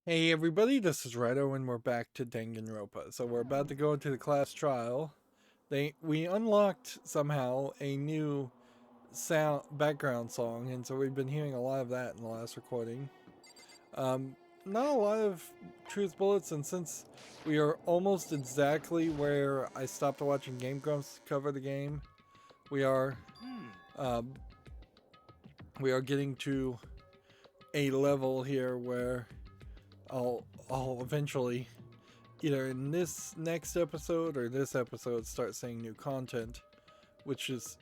Hey everybody, this is Rydo and we're back to Danganronpa. So we're about to go into the class trial. We unlocked somehow a new sound background song, and so we've been hearing a lot of that in the last recording. Um, Not a lot of truth bullets, and since we are almost exactly where I stopped watching Game Grumps cover the game, we are um, we are getting to a level here where I'll eventually either in this next episode or this episode start seeing new content, which is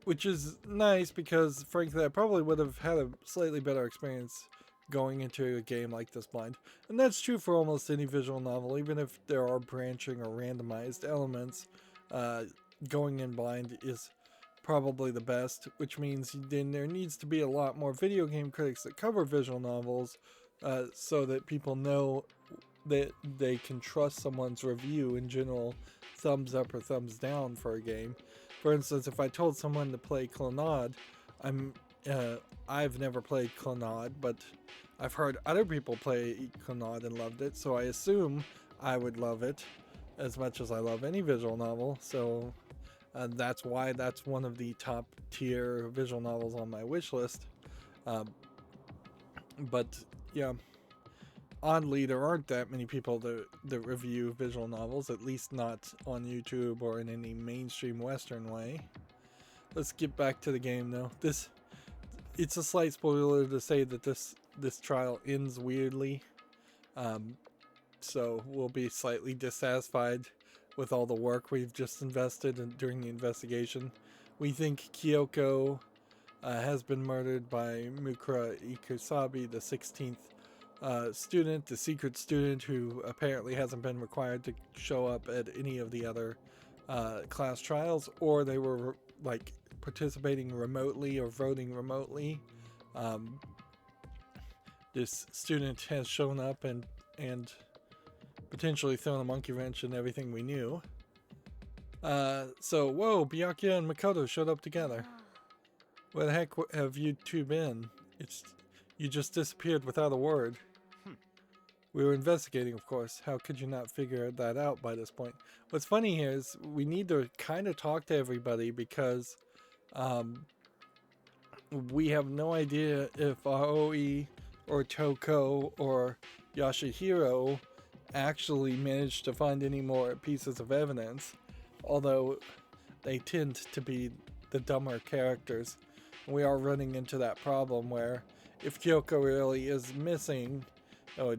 which is nice because frankly I probably would have had a slightly better experience going into a game like this blind. And that's true for almost any visual novel, even if there are branching or randomized elements. Uh, Going in blind is probably the best, which means then there needs to be a lot more video game critics that cover visual novels so that people know that they can trust someone's review in general, thumbs up or thumbs down for a game. For instance, if I told someone to play Clonade, I'm I've never played Clonade, but I've heard other people play Clonade and loved it, so I assume I would love it as much as I love any visual novel. So that's why that's one of the top tier visual novels on my wish list. Um, but yeah, oddly, there aren't that many people that review visual novels, at least not on YouTube or in any mainstream Western way. Let's get back to the game though. It's a slight spoiler to say that this trial ends weirdly. Um, so we'll be slightly dissatisfied with all the work we've just invested during the investigation. We think Kyoko has been murdered by Mukura Ikusabi, the 16th student, the secret student who apparently hasn't been required to show up at any of the other class trials, or they were like participating remotely or voting remotely. Um, this student has shown up and potentially thrown a monkey wrench in everything we knew. So, whoa, Byakuya and Makoto showed up together. Where the heck have you two been? You just disappeared without a word. We were investigating, of course. How could you not figure that out by this point? What's funny here is we need to kind of talk to everybody because we have no idea if Aoi or Toko or Yashihiro actually managed to find any more pieces of evidence, although they tend to be the dumber characters. We are running into that problem where if Kyoko really is missing,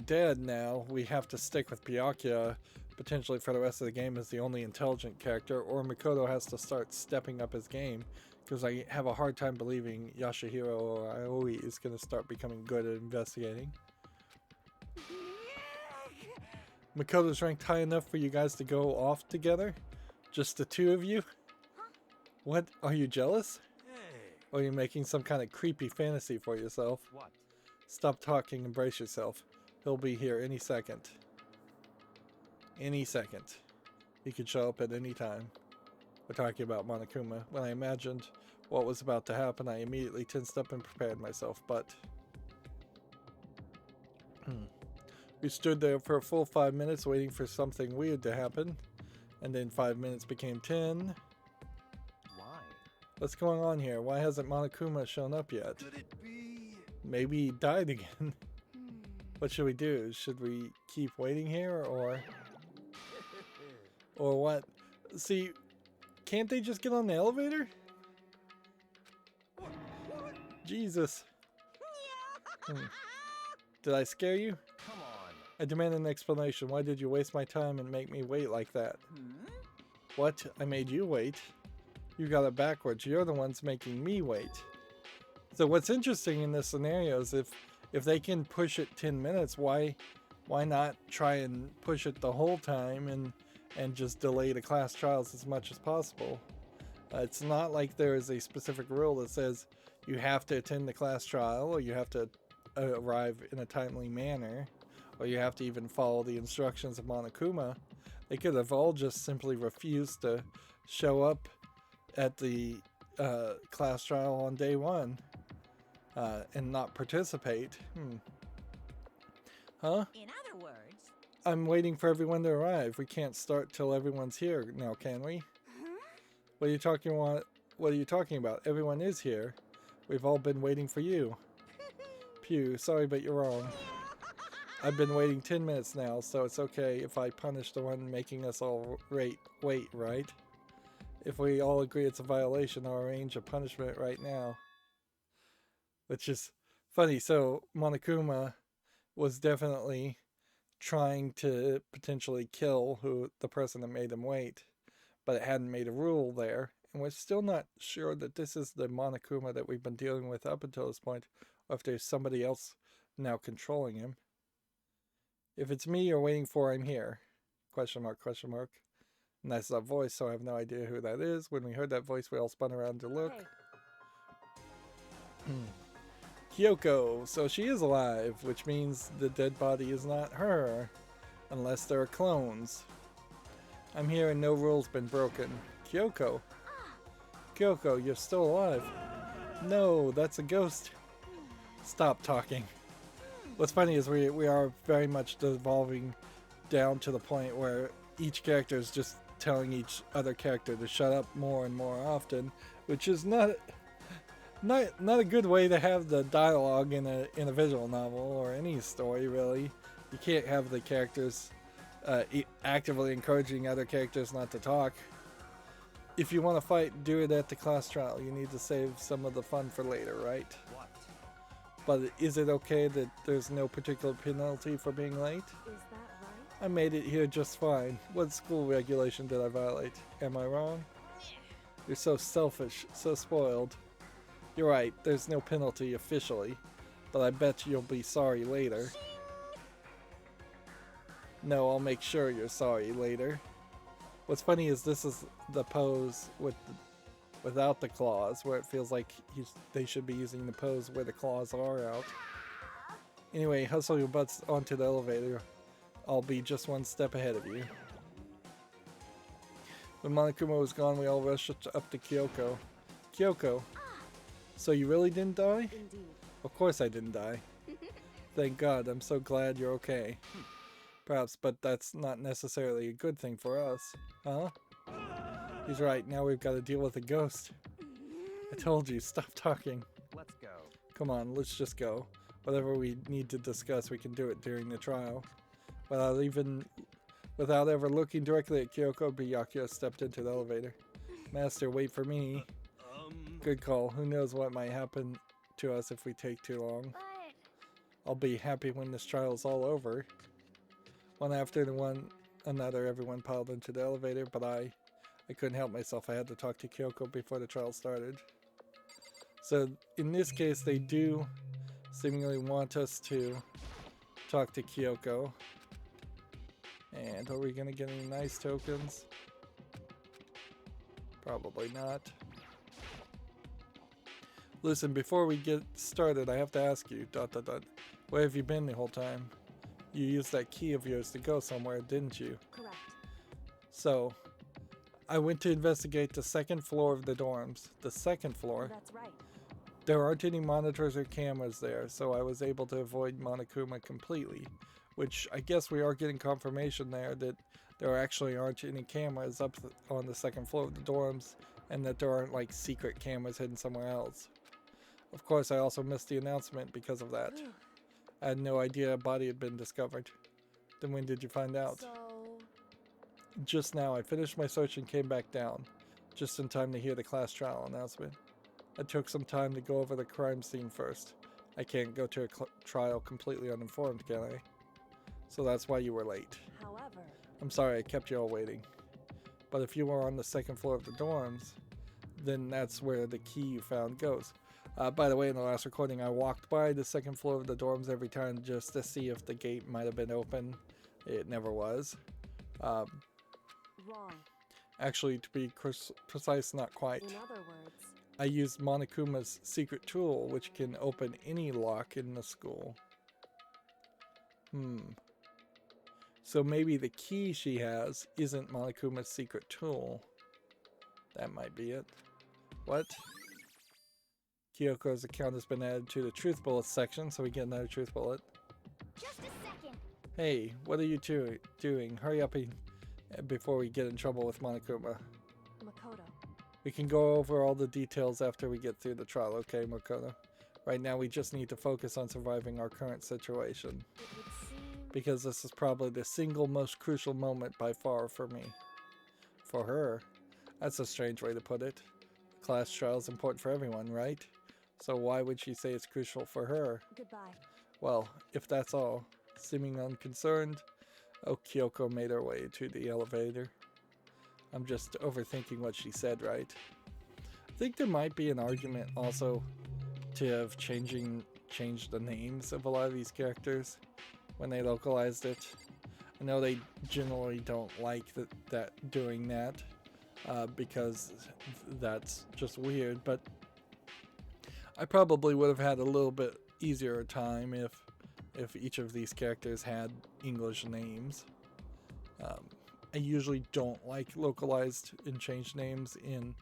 dead now, we have to stick with Byakuya potentially for the rest of the game as the only intelligent character, or Makoto has to start stepping up his game because I have a hard time believing Yashihiro or Aoi is going to start becoming good at investigating. Makoto's ranked high enough for you guys to go off together? Just the two of you? What? Are you jealous? Or are you making some kind of creepy fantasy for yourself? What? Stop talking and brace yourself. He'll be here any second. Any second. He could show up at any time. We're talking about Monokuma. When I imagined what was about to happen, I immediately tensed up and prepared myself, but... We stood there for a full 5 minutes waiting for something weird to happen, and then 5 minutes became 10. Why? What's going on here? Why hasn't Monokuma shown up yet? Could it be? Maybe he died again. What should we do? Should we keep waiting here, or what? See, can't they just get on the elevator? Jesus. Did I scare you? Come on. I demand an explanation. Why did you waste my time and make me wait like that? What? I made you wait? You got it backwards. You're the ones making me wait. So what's interesting in this scenario is if they can push it 10 minutes, why not try and push it the whole time and just delay the class trials as much as possible? It's not like there is a specific rule that says you have to attend the class trial or you have to arrive in a timely manner or you have to even follow the instructions of Monokuma. They could have all just simply refused to show up at the class trial on day one and not participate. Huh? In other words, I'm waiting for everyone to arrive. We can't start till everyone's here now, can we? What are you talking about? What are you talking about? Everyone is here. We've all been waiting for you. Pew, sorry, but you're wrong. I've been waiting 10 minutes now, so it's okay if I punish the one making us all wait, right? If we all agree it's a violation, I'll arrange a punishment right now. Which is funny. So Monokuma was definitely trying to potentially kill the person that made him wait, but it hadn't made a rule there. And we're still not sure that this is the Monokuma that we've been dealing with up until this point, or if there's somebody else now controlling him. If it's me you're waiting for, I'm here. Question mark, question mark. And that's that voice, so I have no idea who that is. When we heard that voice, we all spun around to look. hey, Kyoko, so she is alive, which means the dead body is not her, unless there are clones. I'm here and no rule's been broken. Kyoko. Kyoko, you're still alive. No, that's a ghost. Stop talking. What's funny is we are very much devolving down to the point where each character is just telling each other character to shut up more and more often, which is not a good way to have the dialogue in a visual novel or any story, really. You can't have the characters actively encouraging other characters not to talk. If you want to fight, do it at the class trial. You need to save some of the fun for later, right? What? But is it okay that there's no particular penalty for being late? is that right? I made it here just fine. What school regulation did I violate? Am I wrong? You're so selfish, so spoiled. You're right, there's no penalty officially, but I bet you'll be sorry later. No, I'll make sure you're sorry later. What's funny is this is the pose without the claws, where it feels like they should be using the pose where the claws are out. Anyway, hustle your butts onto the elevator. I'll be just one step ahead of you. When Monokuma was gone, we all rushed up to Kyoko. Kyoko, so you really didn't die? Indeed. Of course I didn't die. Thank God, I'm so glad you're okay. Perhaps, but that's not necessarily a good thing for us. Huh? He's right, now we've got to deal with a ghost. I told you, stop talking. Let's go. Come on, let's just go. Whatever we need to discuss, we can do it during the trial. Without ever looking directly at Kyoko, Byakuya stepped into the elevator. Master, wait for me. Good call. Who knows what might happen to us if we take too long. But I'll be happy when this trial's all over. One after another, everyone piled into the elevator, but I couldn't help myself. I had to talk to Kyoko before the trial started. So in this case, they do seemingly want us to talk to Kyoko. And are we gonna get any nice tokens? Probably not. Listen, before we get started, I have to ask you, ... Where have you been the whole time? You used that key of yours to go somewhere, didn't you? correct. So, I went to investigate the second floor of the dorms. The second floor? That's right. There aren't any monitors or cameras there, so I was able to avoid Monokuma completely. Which, I guess we are getting confirmation there that there actually aren't any cameras up on the second floor of the dorms, and that there aren't like secret cameras hidden somewhere else. Of course, I also missed the announcement because of that. Phew. I had no idea a body had been discovered. Then when did you find out? So, Just now, I finished my search and came back down, just in time to hear the class trial announcement. I took some time to go over the crime scene first. I can't go to a trial completely uninformed, can I? So that's why you were late. however, I'm sorry I kept you all waiting. But if you were on the second floor of the dorms, then that's where the key you found goes. By the way, in the last recording, I walked by the second floor of the dorms every time just to see if the gate might have been open. It never was. wrong. Actually, to be precise, not quite. In other words, I used Monokuma's secret tool, which can open any lock in the school. So maybe the key she has isn't Monokuma's secret tool. That might be it. What? Kyoko's account has been added to the truth bullet section, so we get another truth bullet. Just a second. Hey, what are you doing? Hurry up before we get in trouble with Monokuma. Makoto. We can go over all the details after we get through the trial, okay, Makoto? Right now we just need to focus on surviving our current situation. It would seem. Because this is probably the single most crucial moment by far for me. For her. That's a strange way to put it. The class trial is important for everyone, right? So why would she say it's crucial for her? Goodbye. Well, if that's all, seeming unconcerned, Kyoko made her way to the elevator. I'm just overthinking what she said, right? I think there might be an argument also to have changed the names of a lot of these characters when they localized it. I know they generally don't like that doing that because that's just weird, but I probably would have had a little bit easier time if each of these characters had English names. I usually don't like localized and changed names in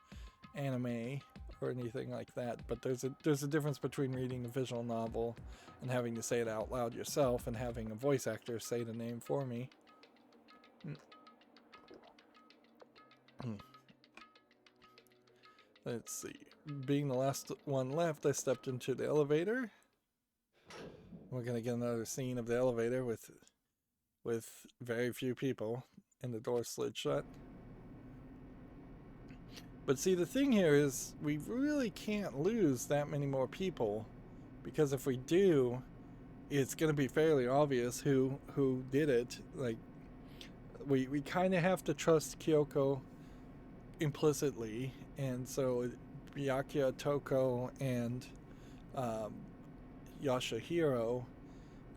anime or anything like that, but there's a difference between reading a visual novel and having to say it out loud yourself and having a voice actor say the name for me. Let's see. Being the last one left, I stepped into the elevator. We're gonna get another scene of the elevator with very few people and the door slid shut. But see, the thing here is we really can't lose that many more people, because if we do, it's going to be fairly obvious who did it. Like, we kind of have to trust Kyoko implicitly, and so Byakuya, Toko, and Yashahiro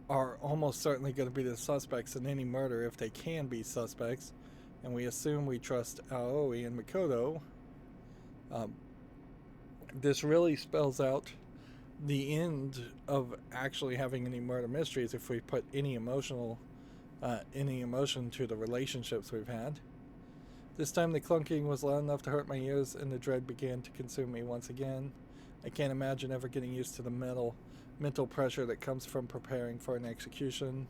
are almost certainly going to be the suspects in any murder if they can be suspects, and we assume we trust Aoi and Makoto. This really spells out the end of actually having any murder mysteries if we put any emotion to the relationships we've had. This time the clunking was loud enough to hurt my ears, and the dread began to consume me once again. I can't imagine ever getting used to the mental pressure that comes from preparing for an execution.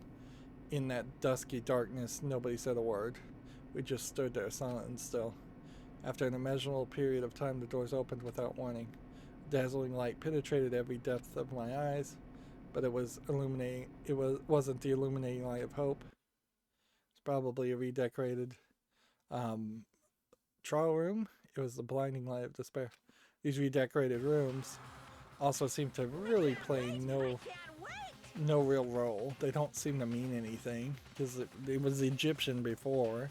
In that dusky darkness, nobody said a word. We just stood there silent and still. After an immeasurable period of time, the doors opened without warning. Dazzling light penetrated every depth of my eyes, but it wasn't the illuminating light of hope. It's probably a redecorated trial room. It was the blinding light of despair. These redecorated rooms also seem to really play no real role. They don't seem to mean anything because it was Egyptian before.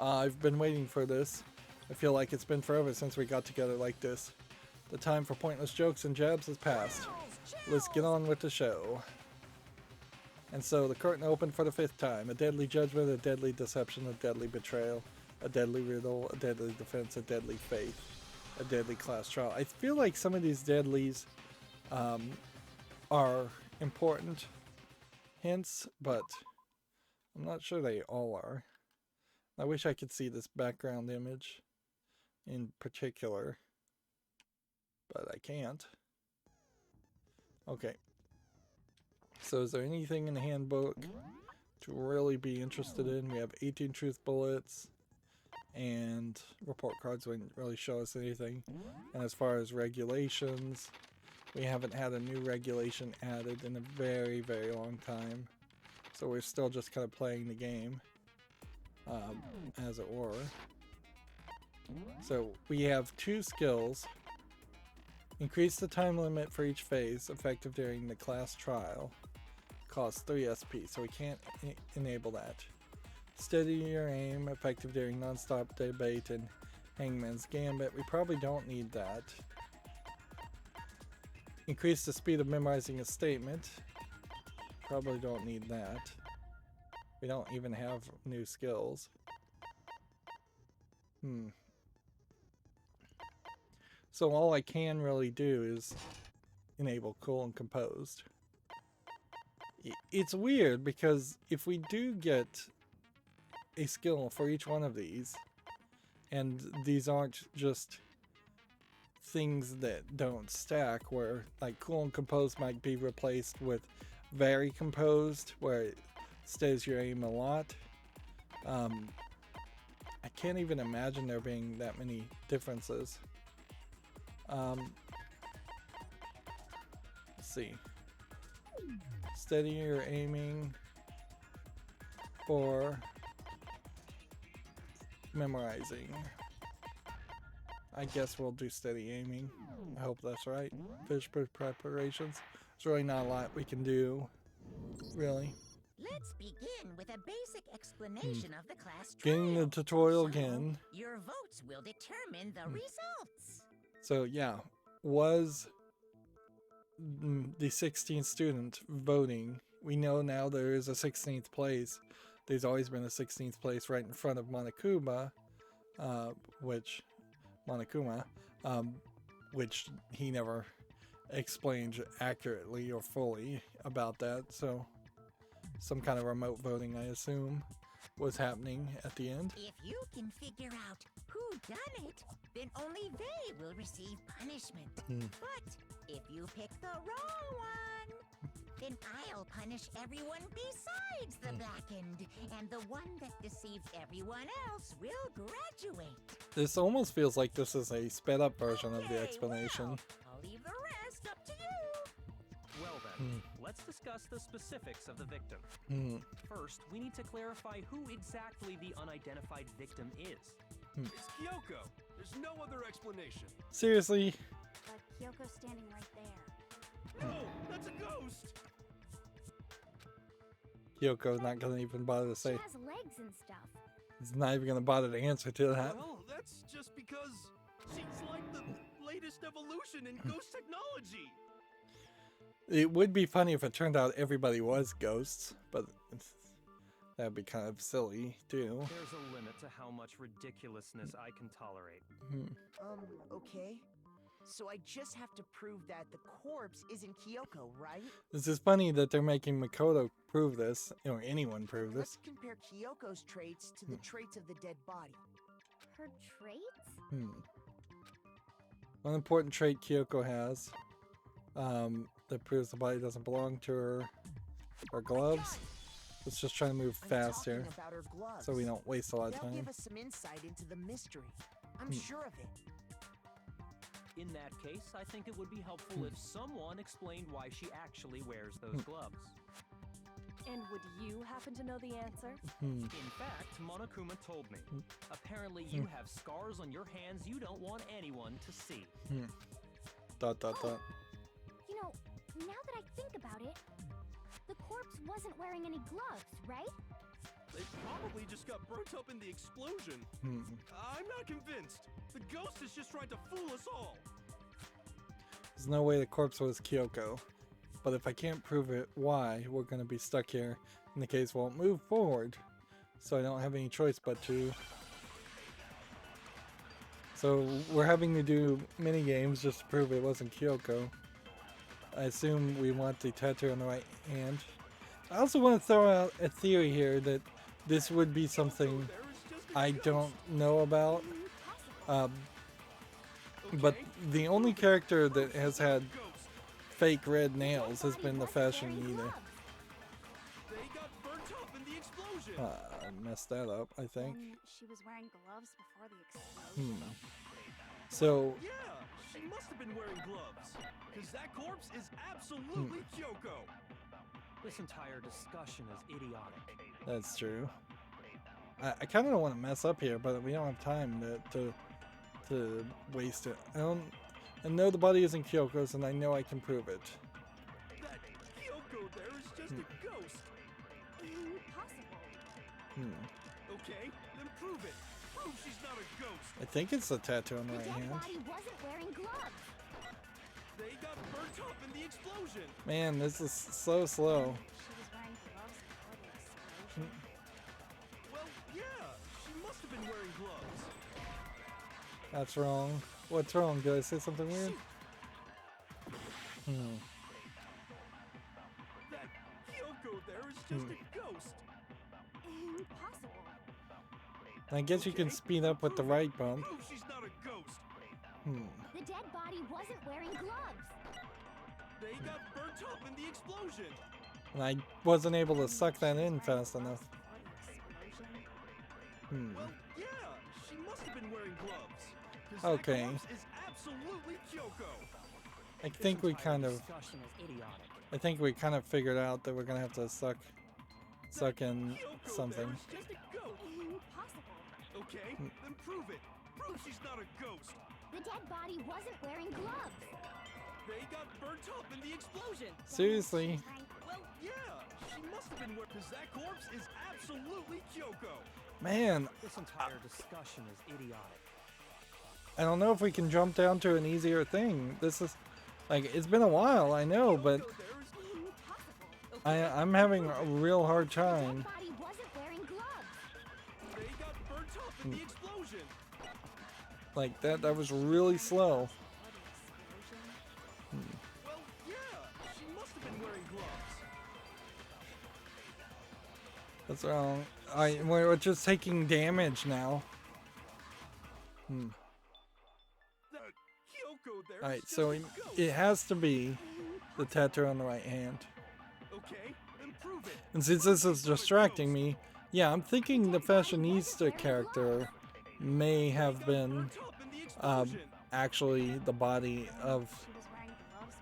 I've been waiting for this. I feel like it's been forever since we got together like this. The time for pointless jokes and jabs has passed. Let's get on with the show. And so the curtain opened for the 5th time. A deadly judgment, a deadly deception, a deadly betrayal, a deadly riddle, a deadly defense, a deadly faith, a deadly class trial. I feel like some of these deadlies are important hints, but I'm not sure they all are. I wish I could see this background image in particular, but I can't. Okay. So is there anything in the handbook to really be interested in? We have 18 truth bullets, and report cards wouldn't really show us anything. And as far as regulations, we haven't had a new regulation added in a very, very long time. So we're still just kind of playing the game. As it were. So we have 2 skills. Increase the time limit for each phase, effective during the class trial. Costs 3 SP, so we can't enable that. Steady your aim, effective during non-stop debate and Hangman's Gambit. We probably don't need that. Increase the speed of memorizing a statement. Probably don't need that. We don't even have new skills. So all I can really do is enable cool and composed. It's weird because if we do get a skill for each one of these, and these aren't just things that don't stack, where like cool and composed might be replaced with very composed, where it stays your aim a lot. I can't even imagine there being that many differences. Let's see. Steady your aiming or memorizing. I guess we'll do steady aiming. I hope that's right. Fish preparations. There's really not a lot we can do, really. Let's begin with a basic explanation of the class Getting the trial. tutorial So, again. Your votes will determine the results. So yeah, was the 16th student voting. We know now there is a 16th place. There's always been a 16th place right in front of Monokuma, which he never explained accurately or fully about that. So some kind of remote voting, I assume, was happening at the end. If you can figure out who done it, then only they will receive punishment. But if you pick the wrong one, then I'll punish everyone besides the blackened, and the one that deceived everyone else will graduate. This almost feels like this is a sped up version of the Okay, explanation. well, I'll leave the rest up to you. Well then, let's discuss the specifics of the victim. First, we need to clarify who exactly the unidentified victim is. It's Kyoko. There's no other explanation. Seriously? But Kyoko's standing right there. No, that's a ghost. Kyoko's not gonna even bother to She say. has legs and stuff. He's not even gonna bother to answer to that. Well, that's just because she's like the latest evolution in ghost technology. It would be funny if it turned out everybody was ghosts, but that'd be kind of silly too. There's a limit to how much ridiculousness I can tolerate. Okay. So I just have to prove that the corpse isn't Kyoko, right? This is funny that they're making Makoto prove this, or anyone prove this. Let's compare Kyoko's traits to the traits of the dead body. Her traits? One important trait Kyoko has that proves the body doesn't belong to her are gloves. Let's just try to move I'm fast talking here about her gloves. so we don't waste a lot of They'll time. give us some insight into the mystery. I'm sure of it. In that case, I think it would be helpful if someone explained why she actually wears those gloves. And would you happen to know the answer? In fact, Monokuma told me. Apparently you have scars on your hands you don't want anyone to see. Dot dot dot. You know, now that I think about it, the corpse wasn't wearing any gloves, right? They probably just got burnt up in the explosion. I'm not convinced. The ghost is just trying to fool us all. There's no way the corpse was Kyoko. But if I can't prove it, why? We're gonna be stuck here and the case won't move forward. So I don't have any choice but to. So we're having to do mini games just to prove it wasn't Kyoko. I assume we want the tattoo on the right hand. I also want to throw out a theory here that this would be something I don't know about. But the only character that has had fake red nails has been the fashionista. They got burnt up in the explosion. I messed that up, I think. And she was wearing gloves before the explosion. So, Yeah, she must have been wearing gloves. Because that corpse is absolutely Kyoko. This entire discussion is idiotic. that's true. I kind of don't want to mess up here, but we don't have time to waste it. I know the body isn't Kyoko's, and I know I can prove it. That Kyoko there is just a ghost. Impossible. Okay, then prove it. Prove she's not a ghost. I think it's the tattoo on the The right dead hand. body wasn't wearing gloves. They got burnt up in the explosion. Man, this is so slow. She was wearing gloves before the explosion. Well, yeah, she must have been wearing gloves. That's wrong. What's wrong? Did I say something weird? That Kyoko there is just a ghost. Impossible. I guess you can speed up with the right bump. Prove she's not a ghost. The dead body wasn't wearing gloves. They got burnt up in the explosion. And I wasn't able to suck that in fast enough. Well, yeah, she must have been wearing gloves. 'Cause Okay. That corpse is absolutely Kyoko. I think we kind of Discussion is idiotic. I think we kind of figured out that we're gonna have to suck in Kyoko something. there is just a ghost. Impossible. Okay, then prove it. Prove she's not a ghost. The dead body wasn't wearing gloves. They got burnt up in the explosion. Seriously. Well, yeah, she must have been wearing. Because that corpse is absolutely Kyoko. Man, This entire discussion is idiotic. I don't know if we can jump down to an easier thing. This is like, it's been a while, I know, but Kyoko there is Impossible. I'm having a real hard The time. dead body wasn't wearing gloves. They got burnt up in the explosion. Like that was really slow. Well, yeah, she must have been wearing gloves. That's wrong. We're just taking damage now. That Kyoko there is Alright, just so a ghost. it has to be the tattoo on the right hand. Okay, then prove it. And since this is distracting me, yeah, I'm thinking the fashionista character may have been Burnt up in the explosion. actually the body of She was wearing gloves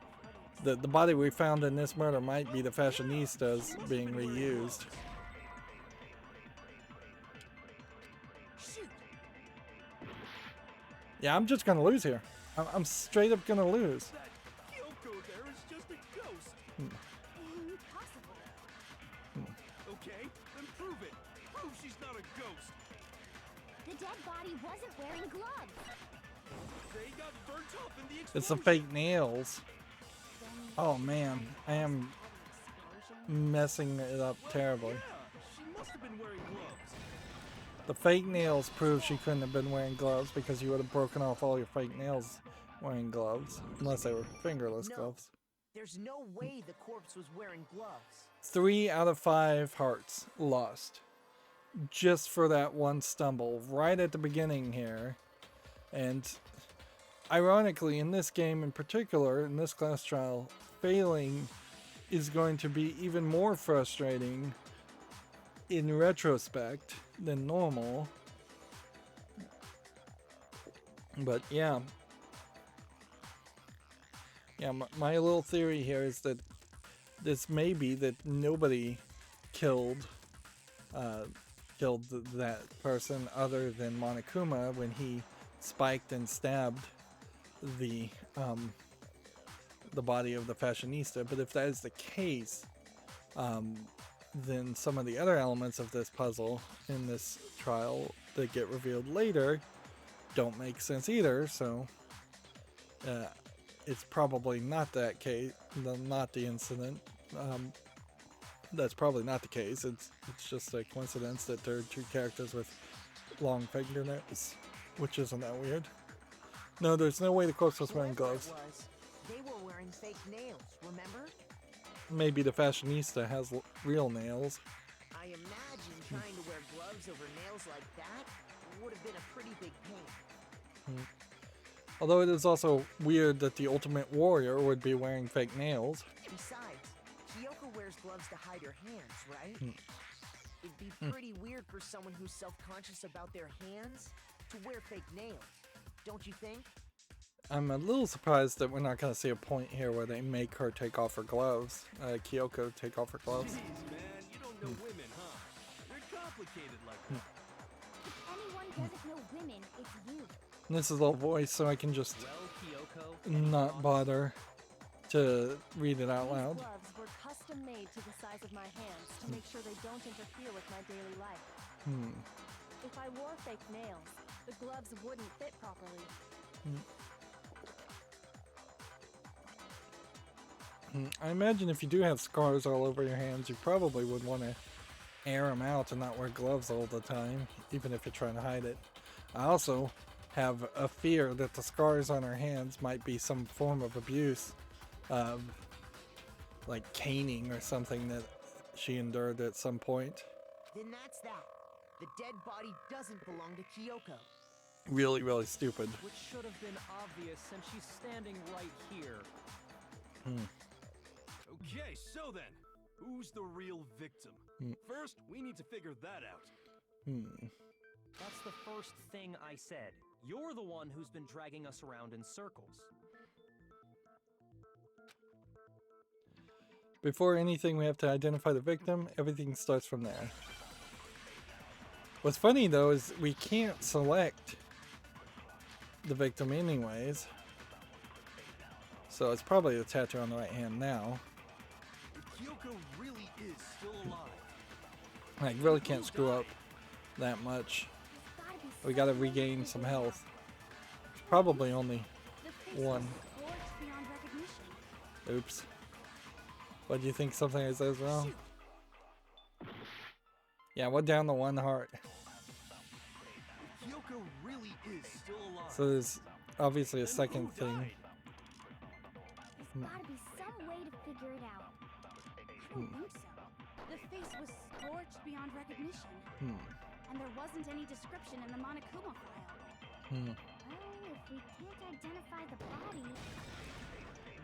before the the body we found in this murder might be the fashionistas being reused. Shoot. Yeah, I'm just gonna lose here. I'm straight up gonna lose. That Kyoko there is just a ghost. Impossible. Okay, then prove it. Prove she's not a ghost. The dead body wasn't wearing gloves. They got burnt up in the explosion. It's the fake nails. Oh man, I am messing it up terribly. Yeah, she must have been wearing gloves. The fake nails prove she couldn't have been wearing gloves because you would have broken off all your fake nails wearing gloves, unless they were fingerless No. gloves. There's no way the corpse was wearing gloves. 3 out of 5 hearts lost. Just for that one stumble right at the beginning here. And ironically, in this game in particular, in this class trial, failing is going to be even more frustrating in retrospect than normal. But yeah. Yeah, my little theory here is that this may be that nobody killed that person other than Monokuma when he spiked and stabbed the body of the fashionista. But if that is the case, then some of the other elements of this puzzle in this trial that get revealed later don't make sense either. So it's probably not that case, not the incident. That's probably not the case. It's just a coincidence that there are 2 characters with long fingernails, which isn't that weird. No, there's no way the corpse was wearing Whoever it gloves. was, they were wearing fake nails, remember? Maybe the fashionista has real nails. I imagine trying to wear gloves over nails like that would have been a pretty big pain. Although it is also weird that the ultimate warrior would be wearing fake nails. Besides, Kyoko wears gloves to hide her hands, right? It'd be pretty weird for someone who's self-conscious about their hands to wear fake nails, don't you think? I'm a little surprised that we're not going to see a point here where they make her take off her gloves. Kyoko take off her gloves. Jeez, man, you don't know women, huh? They're complicated like that. If anyone doesn't know women, it's you. And this is all voice, so I can just Well, Kyoko, not bother to read it out These loud. gloves were custom made to the size of my hands to make sure they don't interfere with my daily life. If I wore fake nails, the gloves wouldn't fit properly. I imagine if you do have scars all over your hands, you probably would want to air them out and not wear gloves all the time, even if you're trying to hide it. I also have a fear that the scars on her hands might be some form of abuse, like caning or something that she endured at some point. Then that's that. The dead body doesn't belong to Kyoko. Really, really stupid. which should have been obvious since she's standing right here. Okay, so then, Who's the real victim? First, we need to figure that out. That's the first thing I said. You're the one who's been dragging us around in circles. Before anything, we have to identify the victim. Everything starts from there. What's funny though is we can't select the victim anyways. So it's probably the tattoo on the right hand now. If Kyoko really is still alive, I really can't screw up that much. We gotta regain some health. It's probably only one. Oops. What do you think? Something I said is wrong? Yeah, what down the one heart? Kyoko really is still alive. So there's obviously a second thing. There's gotta be some way to figure it out. I don't think so. The face was scorched beyond recognition. And there wasn't any description in the Monokuma file. Well, if we can't identify the body...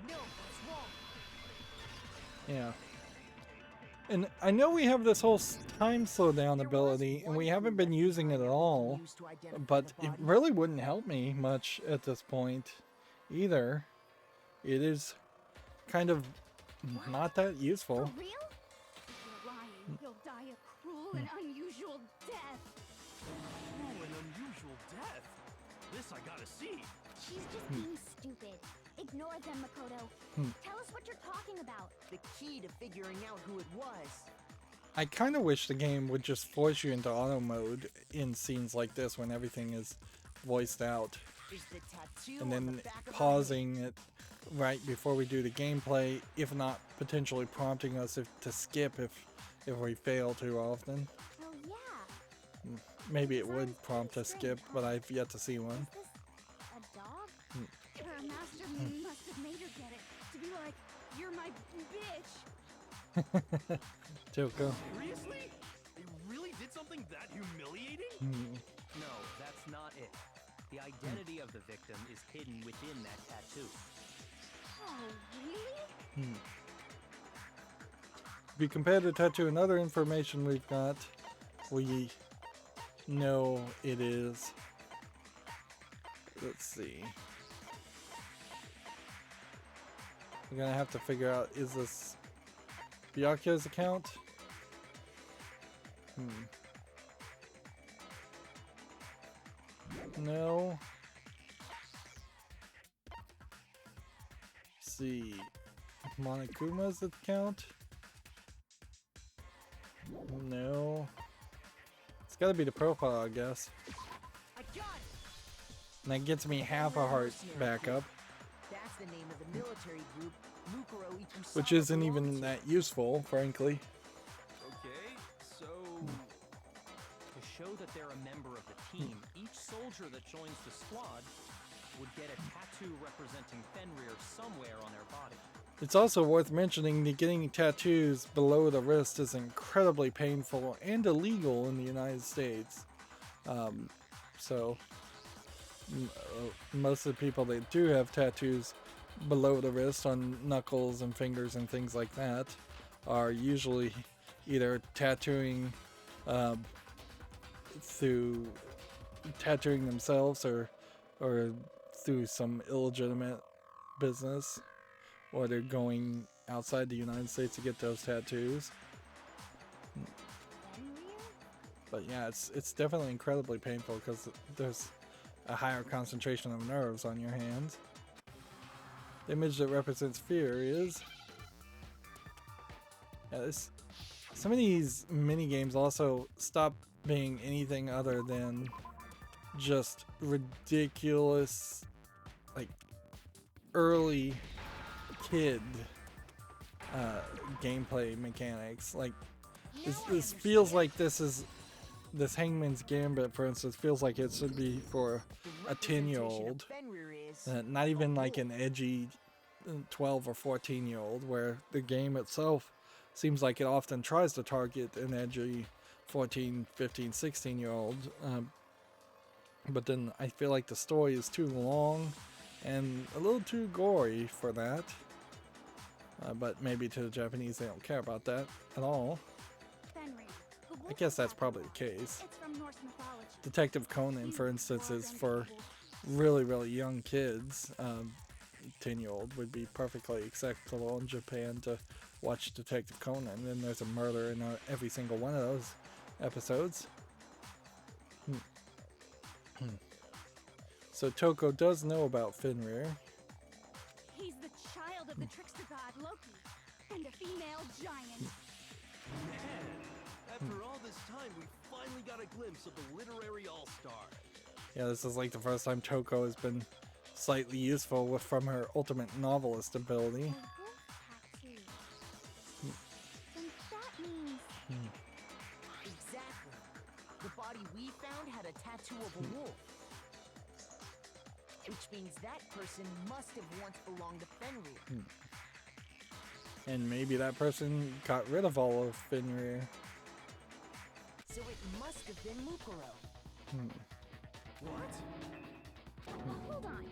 No, what's wrong? Yeah. And I know we have this whole time slowdown ability, and we haven't been using it at all, but it really wouldn't help me much at this point either. It is kind of not that useful. For real? If you're lying, you'll die a cruel and unusual death. Oh, an unusual death. This I gotta see. She's just being stupid. Ignore them, Makoto. Tell us what you're talking about. The key to figuring out who it was. I kind of wish the game would just force you into auto mode in scenes like this when everything is voiced out, Is the tattoo and on then the back of her pausing it right before we do the gameplay, if not potentially prompting us to skip if we fail too often. Oh, yeah. Maybe it would prompt a skip, but I've yet to see one. Is this a dog? Her master must have made her get it. To be like, you're my bitch. Joko. Seriously? They really did something that humiliating? No, that's not it. The identity of the victim is hidden within that tattoo. Oh, really? If you compare the tattoo and other information we've got, we know it is. Let's see. We're gonna have to figure out, is this Byakuya's account? No. Let's see. Monokuma's account? No. It's gotta be the profile, I guess. I got it. And that gets me half a heart back up, That's the name of the military group Mukuro Ikusama which isn't belonged even to. that useful, frankly. Okay, so To show that they're a member of the team, each soldier that joins the squad would get a tattoo representing Fenrir somewhere on their body. It's also worth mentioning that getting tattoos below the wrist is incredibly painful and illegal in the United States. Most of the people that do have tattoos below the wrist on knuckles and fingers and things like that are usually either tattooing through tattooing themselves or through some illegitimate business, or they're going outside the United States to get those tattoos. But yeah, it's definitely incredibly painful because there's a higher concentration of nerves on your hands. The image that represents fear is... Yeah, some of these mini games also stop being anything other than just ridiculous, like, early kid gameplay mechanics. Like, this feels like this Hangman's Gambit, for instance, feels like it should be for a 10-year-old. Not even like an edgy 12 or 14-year-old, where the game itself seems like it often tries to target an edgy 14, 15, 16-year-old. But then I feel like the story is too long and a little too gory for that. But maybe to the Japanese they don't care about that at all. Fenrir. The I wolf guess that's tattoo. probably the case. It's from Norse mythology. Detective Conan, for instance, is for really, really young kids. 10-year-old would be perfectly acceptable in Japan to watch Detective Conan, and there's a murder in every single one of those episodes. So Toko does know about Fenrir. He's the child of the trickster god Loki and a female giant. Man, after all this time, we finally got a glimpse of the literary all-star. Yeah, this is like the first time Toko has been slightly useful from her ultimate novelist ability. A wolf tattoo. Then that means Exactly. The body we found had a tattoo of a wolf. Which means that person must have once belonged to Fenrir. And maybe that person got rid of all of Fenrir. So it must have been Mukuro. What? hold on.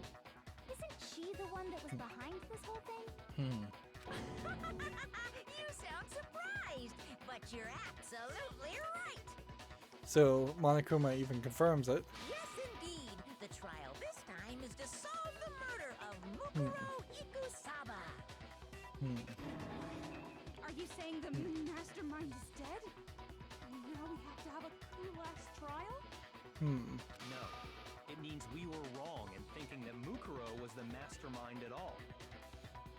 Isn't she the one that was behind this whole thing? You sound surprised, but you're absolutely right. So Monokuma even confirms it. Yes, indeed. The trial this time is to solve the murder of Mukuro Ikusaba. Are you saying the mastermind is dead? And now we have to have a last trial? No. It means we were wrong in thinking that Mukuro was the mastermind at all.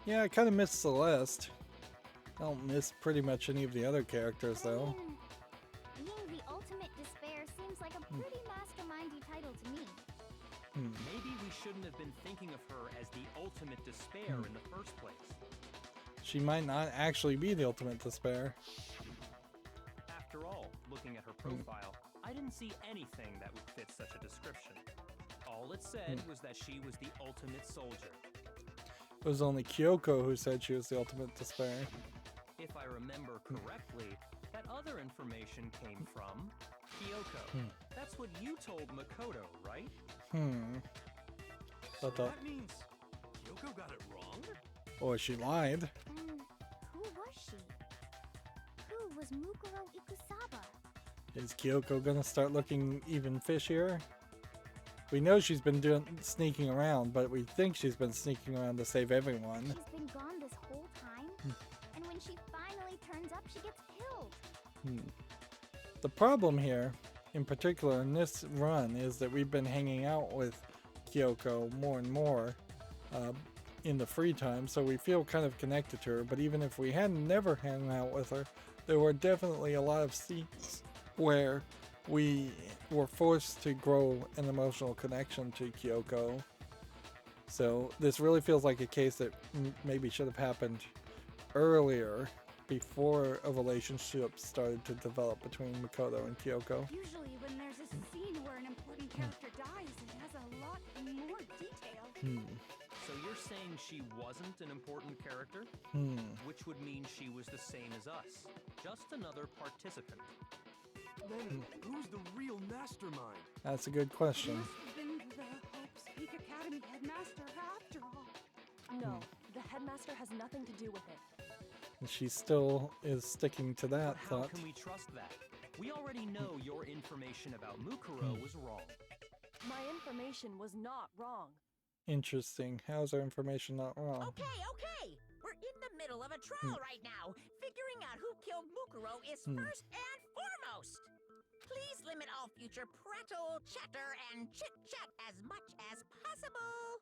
Yeah, I kind of miss Celeste. I don't miss pretty much any of the other characters, But I though. mean, being the ultimate despair seems like a pretty mastermindy title to me. Maybe we shouldn't have been thinking of her as the ultimate despair in the first place. She might not actually be the ultimate despair. After all, looking at her profile, I didn't see anything that would fit such a description. All it said was that she was the ultimate soldier. It was only Kyoko who said she was the ultimate despair. If I remember correctly, that other information came from Kyoko. That's what you told Makoto, right? So But that means Kyoko got it wrong? or she lied. And who was she? Who was Mukuro Ikusaba? Is Kyoko gonna start looking even fishier? We know she's been sneaking around, but we think she's been sneaking around to save everyone. She's been gone this whole time? And when she finally turns up, she gets killed. The problem here, in particular in this run, is that we've been hanging out with Kyoko more and more in the free time, so we feel kind of connected to her. But even if we had never hung out with her, there were definitely a lot of scenes where we were forced to grow an emotional connection to Kyoko. So this really feels like a case that maybe should have happened earlier, before a relationship started to develop between Makoto and Kyoko. Usually when there's a scene where an important character dies, it has a lot more detail. So you're saying she wasn't an important character? Which would mean she was the same as us. Just another participant. Then who's the real mastermind? That's a good question. Must have been the Hope's Peak Academy headmaster after all. No, the headmaster has nothing to do with it. And she still is sticking to that How thought. can we trust that? We already know your information about Mukuro was wrong. My information was not wrong. Interesting. How's our information not wrong? Okay. We're in the middle of a trial right now. Figuring out who killed Mukuro is first and foremost. Please limit all future prattle, chatter, and chit-chat as much as possible.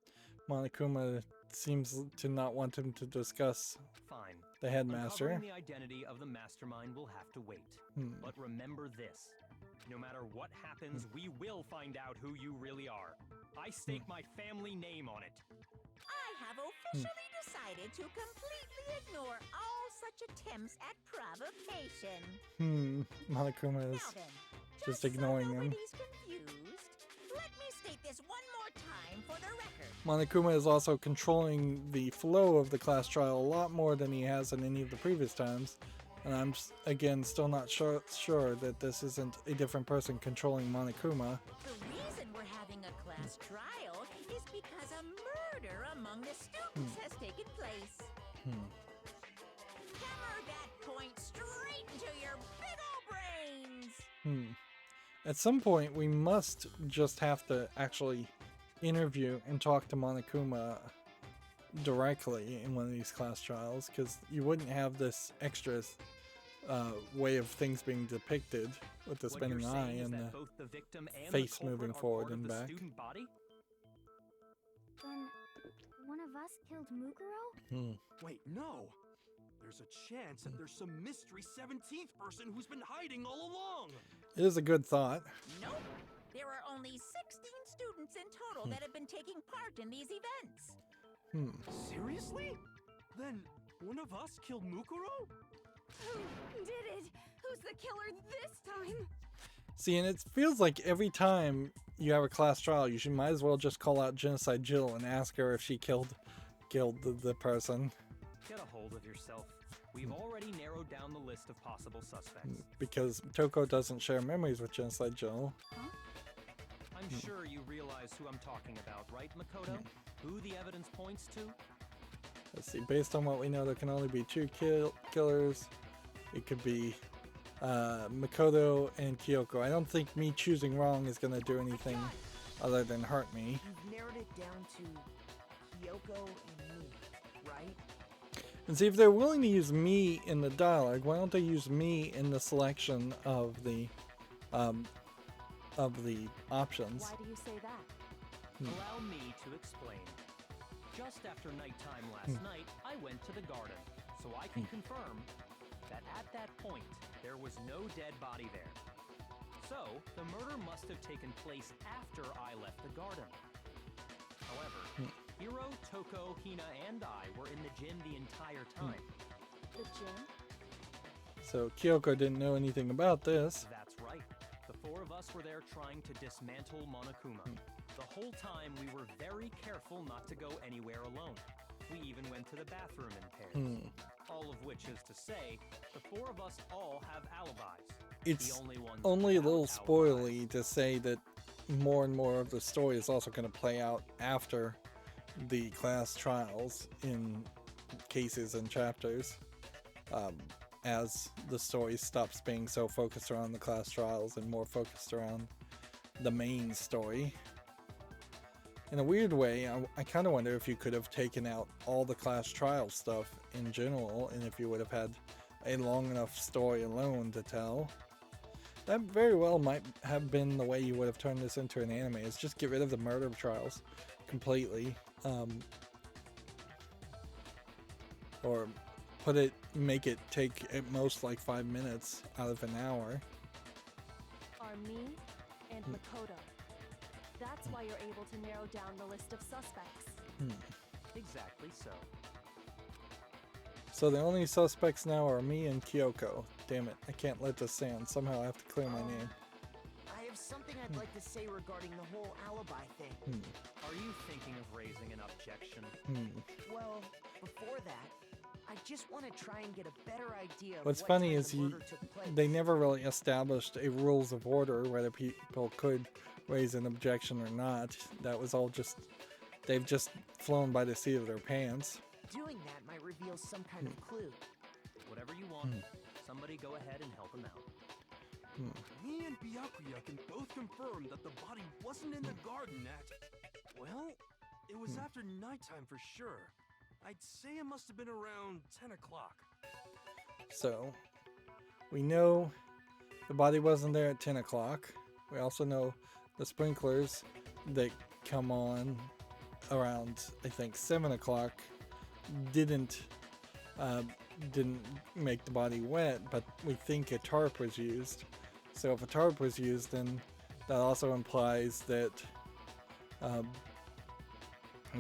Monokuma seems to not want him to discuss Fine. the headmaster. Uncovering the identity of the mastermind will have to wait. But remember this. No matter what happens, we will find out who you really are. I stake my family name on it. I have officially decided to completely ignore all such attempts at provocation. Monokuma is Now then, just so ignoring him. nobody's confused, let me state this one more time for the record. Monokuma is also controlling the flow of the class trial a lot more than he has in any of the previous times. And I'm, again, still not sure that this isn't a different person controlling Monokuma. The reason we're having a class trial is because a murder among the students has taken place. At some point, we must just have to actually interview and talk to Monokuma directly in one of these class trials, because you wouldn't have this extra way of things being depicted with the spinning eye and the face moving forward and back. Then one of us killed Mukuro? Wait, no. There's a chance that there's some mystery 17th person who's been hiding all along. It is a good thought. Nope. There are only 16 students in total that have been taking part in these events. Seriously? Then one of us killed Mukuro? Who did it? Who's the killer this time? See, and it feels like every time you have a class trial, you should might as well just call out Genocide Jill and ask her if she killed the person. Get a hold of yourself. We've already narrowed down the list of possible suspects. Because Toko doesn't share memories with Genocide Jill. I'm sure you realize who I'm talking about, right, Makoto? Who the evidence points to? Let's see, based on what we know, there can only be two killers. It could be Makoto and Kyoko. I don't think me choosing wrong is going to do anything other than hurt me. You've narrowed it down to Kyoko and me, right? And see, if they're willing to use me in the dialogue, why don't they use me in the selection of the options? Why do you say that? Allow me to explain. Just after nighttime last night, I went to the garden, so I can confirm that at that point, there was no dead body there. So, the murder must have taken place after I left the garden. However, Hiro, Toko, Hina, and I were in the gym the entire time. The gym? So Kyoko didn't know anything about this. That's right. The four of us were there trying to dismantle Monokuma. The whole time we were very careful not to go anywhere alone. We even went to the bathroom in pairs. All of which is to say, the four of us all have alibis. It's the only ones only a without little alibis. spoily to say that more and more of the story is also going to play out after the class trials in cases and chapters, as the story stops being so focused around the class trials and more focused around the main story. In a weird way, I kind of wonder if you could have taken out all the class trial stuff in general, and if you would have had a long enough story alone to tell. That very well might have been the way you would have turned this into an anime, is just get rid of the murder trials completely. Or make it take at most like 5 minutes out of an hour. Are me and Makoto. That's why you're able to narrow down the list of suspects. Exactly so. So the only suspects now are me and Kyoko. Damn it, I can't let this stand. Somehow I have to clear my name. I have something I'd like to say regarding the whole alibi thing. Are you thinking of raising an objection? Well, before that, I just want to try and get a better idea of What's what funny time is the murder took place. they never really established a rules of order whether people could raise an objection or not. That was all just, they've just flown by the seat of their pants. Doing that might reveal some kind of clue. Whatever you want. Somebody go ahead and help him out. Me and Byakuya can both confirm that the body wasn't in the garden at... Well, it was after nighttime for sure. I'd say it must have been around 10 o'clock. So, we know the body wasn't there at 10 o'clock. We also know the sprinklers that come on around, I think, 7 o'clock didn't make the body wet, but we think a tarp was used. So if a tarp was used, then that also implies that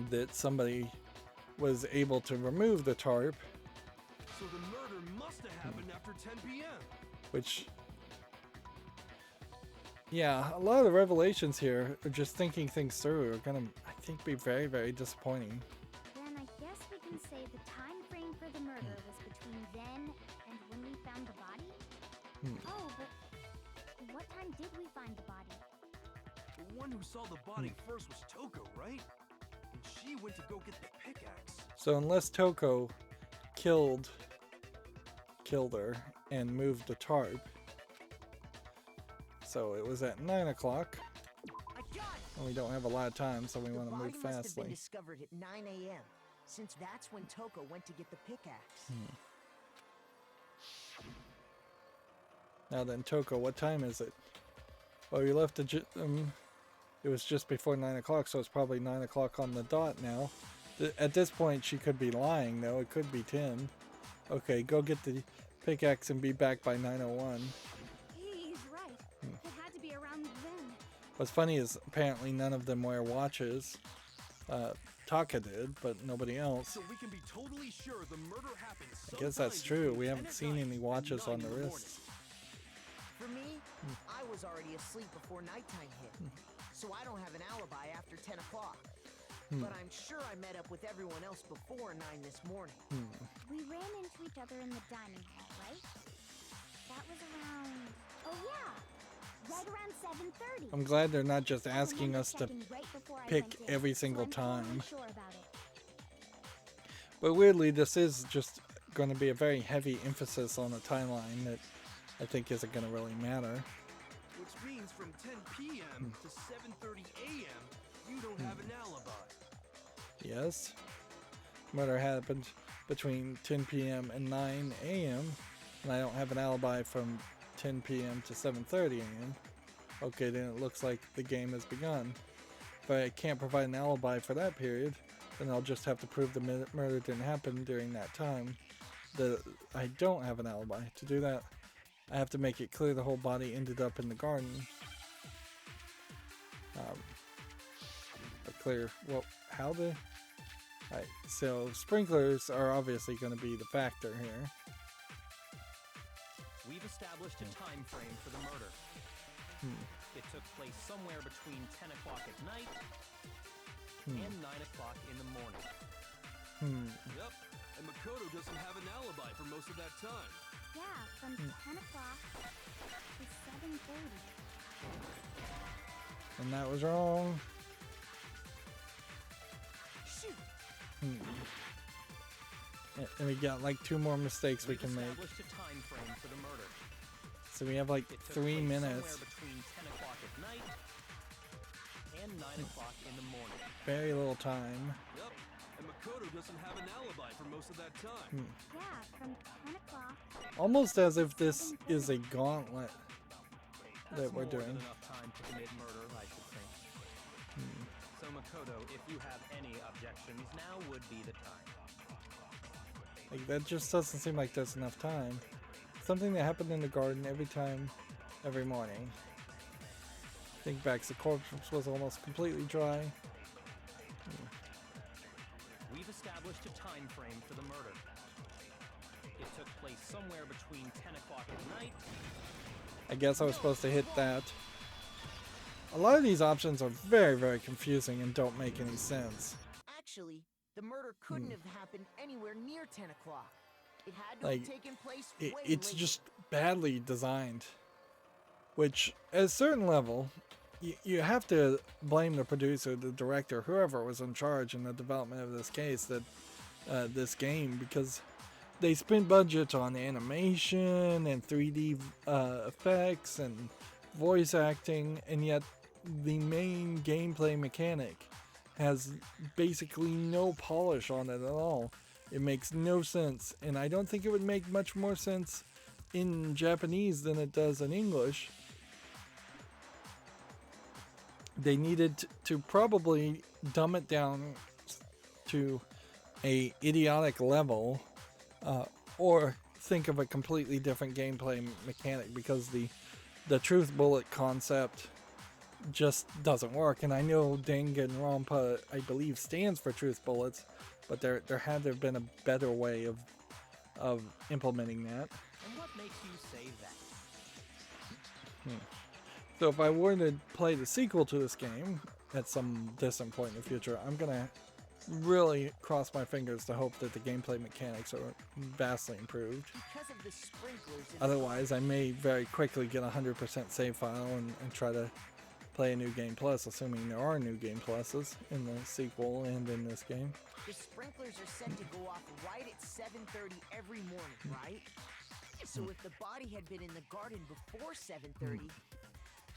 that somebody was able to remove the tarp, So the murder must have happened after 10 p.m. which, yeah, a lot of the revelations here are just thinking things through are gonna, I think, be very, very disappointing. Then I guess we can say the time frame for the murder was between then and when we found the body? Oh, but what time did we find the body? The one who saw the body first was Toko, right? And she went to go get the pickaxe. So unless Toko killed her and moved the tarp, So it was at 9 o'clock. I got it! And we don't have a lot of time, so we The want to move body must have been fastly. discovered at 9 a.m., since that's when Toko went to get the pickaxe. Now then, Toko, what time is it? Well, you left it was just before 9 o'clock, so it's probably 9 o'clock on the dot now. At this point, she could be lying, though. It could be 10. Okay, go get the pickaxe and be back by 9:01. He's right. It had to be around then. What's funny is apparently none of them wear watches. Taka did, but nobody else. So we can be totally sure the murder happened. I guess that's true. We haven't 10 seen at night any and watches 9 on the in morning. wrists. For me, I was already asleep before nighttime hit, so I don't have an alibi after 10 o'clock. But I'm sure I met up with everyone else before 9 this morning. We ran into each other in the dining hall, right? That was around... Oh, yeah! Right around 7:30. I'm glad they're not just I asking remember us to checking right before I pick went in, every so single I'm totally time. sure about it. But weirdly, this is just going to be a very heavy emphasis on a timeline that I think isn't going to really matter. Which means from 10 p.m. to 7:30 a.m., you don't have an alibi. Yes. Murder happened between 10 p.m. and 9 a.m. and I don't have an alibi from 10 p.m. to 7:30 a.m. Okay, then it looks like the game has begun. If I can't provide an alibi for that period, then I'll just have to prove the murder didn't happen during that time. I don't have an alibi. To do that, I have to make it clear the whole body ended up in the garden. Well, how the... Alright, so sprinklers are obviously going to be the factor here. We've established a time frame for the murder. It took place somewhere between 10 o'clock at night and 9 o'clock in the morning. Yep, and Makoto doesn't have an alibi for most of that time. Yeah, from 10 o'clock to 7:30. And that was wrong. Shoot! And we got like 2 more mistakes we can make. Established a time frame for the murder. So we have like It took 3 place minutes. somewhere between 10 o'clock at night and 9 o'clock in the morning. Very little time. Yep, and Makoto doesn't have an alibi for most of that time. Yeah, from 10 o'clock. Almost as if this is a gauntlet that That's we're more than doing. enough time to commit murder, I should think. So Makoto, if you have any objections, now would be the time. Like, that just doesn't seem like there's enough time. Something that happened in the garden every morning. Think back, the corpse was almost completely dry. We've established a time frame for the murder. It took place somewhere between 10 o'clock at night. I guess I was supposed to hit that. A lot of these options are very, very confusing and don't make any sense. Actually, the murder couldn't have happened anywhere near 10 o'clock. It had to Like, have taken place It's later. just badly designed. Which, at a certain level, you have to blame the producer, the director, whoever was in charge in the development of this case, this game, because they spent budget on animation and 3D effects and voice acting, and yet the main gameplay mechanic has basically no polish on it at all. It makes no sense, and I don't think it would make much more sense in Japanese than it does in English. They needed to probably dumb it down to a idiotic level, or think of a completely different gameplay mechanic, because the truth bullet concept just doesn't work. And I know Danganronpa, I believe, stands for truth bullets, but there had to have been a better way of implementing that. And what makes you say that? So if I were to play the sequel to this game at some distant point in the future, I'm gonna really cross my fingers to hope that the gameplay mechanics are vastly improved. Because of the sprinklers in the Otherwise, I may very quickly get a 100% save file and try to play a new game plus, assuming there are new game pluses in the sequel and in this game. The sprinklers are set to go off right at 7:30 every morning, right? So if the body had been in the garden before 7:30,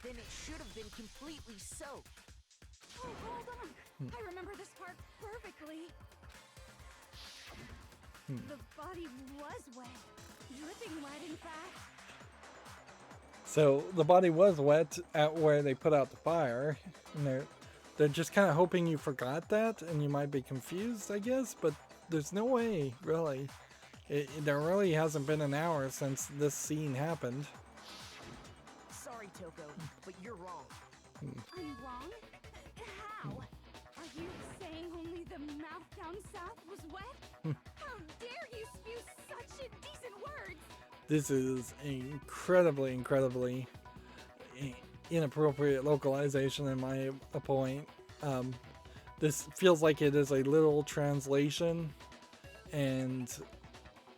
then it should have been completely soaked. Oh, hold on. I remember this part perfectly. The body was wet. Dripping wet, in fact. So the body was wet at where they put out the fire, and they're just kind of hoping you forgot that, and you might be confused, I guess. But there's no way, really. There really hasn't been an hour since this scene happened. Sorry, Toko, but you're wrong. I'm wrong? How? Are you saying only the mouth down south was wet? How dare you spew such indecent words? This is incredibly inappropriate localization in my point. This feels like it is a literal translation, and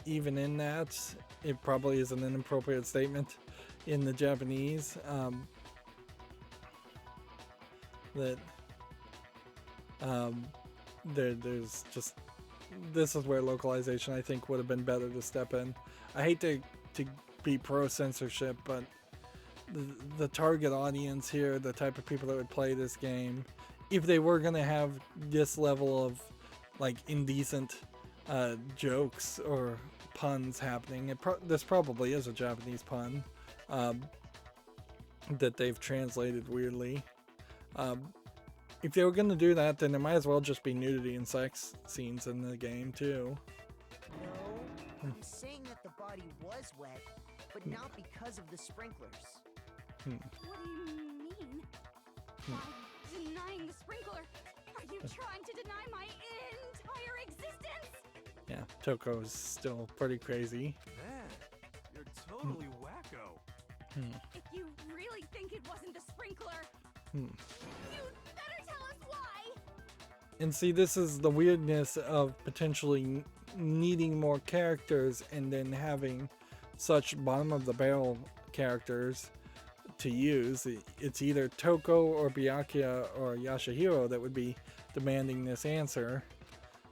even in that, it probably is an inappropriate statement in the Japanese. There's just, this is where localization I think would have been better to step in. I hate to be pro censorship, but the target audience here, the type of people that would play this game, if they were gonna have this level of like indecent jokes or puns happening, this probably is a Japanese pun that they've translated weirdly. If they were gonna do that, then there might as well just be nudity and sex scenes in the game too. No, I'm saying that the body was wet, but not because of the sprinklers. What do you mean? By denying the sprinkler, are you trying to deny my entire existence? Yeah, Toko's still pretty crazy. Man, you're totally wacko. If you really think it wasn't the sprinkler, you'd better tell us why. And see, this is the weirdness of potentially needing more characters and then having such bottom of the barrel characters to use. It's either Toko or Byakuya or Yashahiro that would be demanding this answer,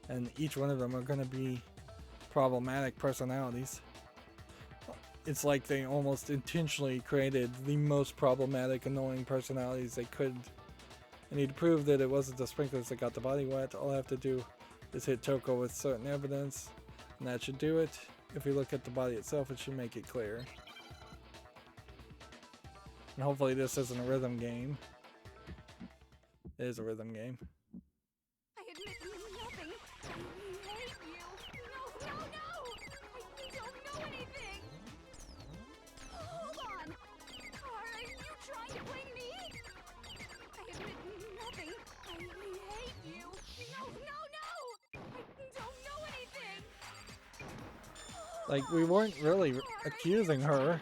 and each one of them are going to be problematic personalities. It's like they almost intentionally created the most problematic, annoying personalities they could. I need to prove that it wasn't the sprinklers that got the body wet. All I have to do is hit Toko with certain evidence, and that should do it. If we look at the body itself, it should make it clear. And hopefully this isn't a rhythm game. It is a rhythm game. I admit nothing. I hate you. No, no, no! I don't know anything. Hold on. Are you trying to blame me? I admit nothing. I hate you. No, no, no! I don't know anything. Like, we weren't really accusing her.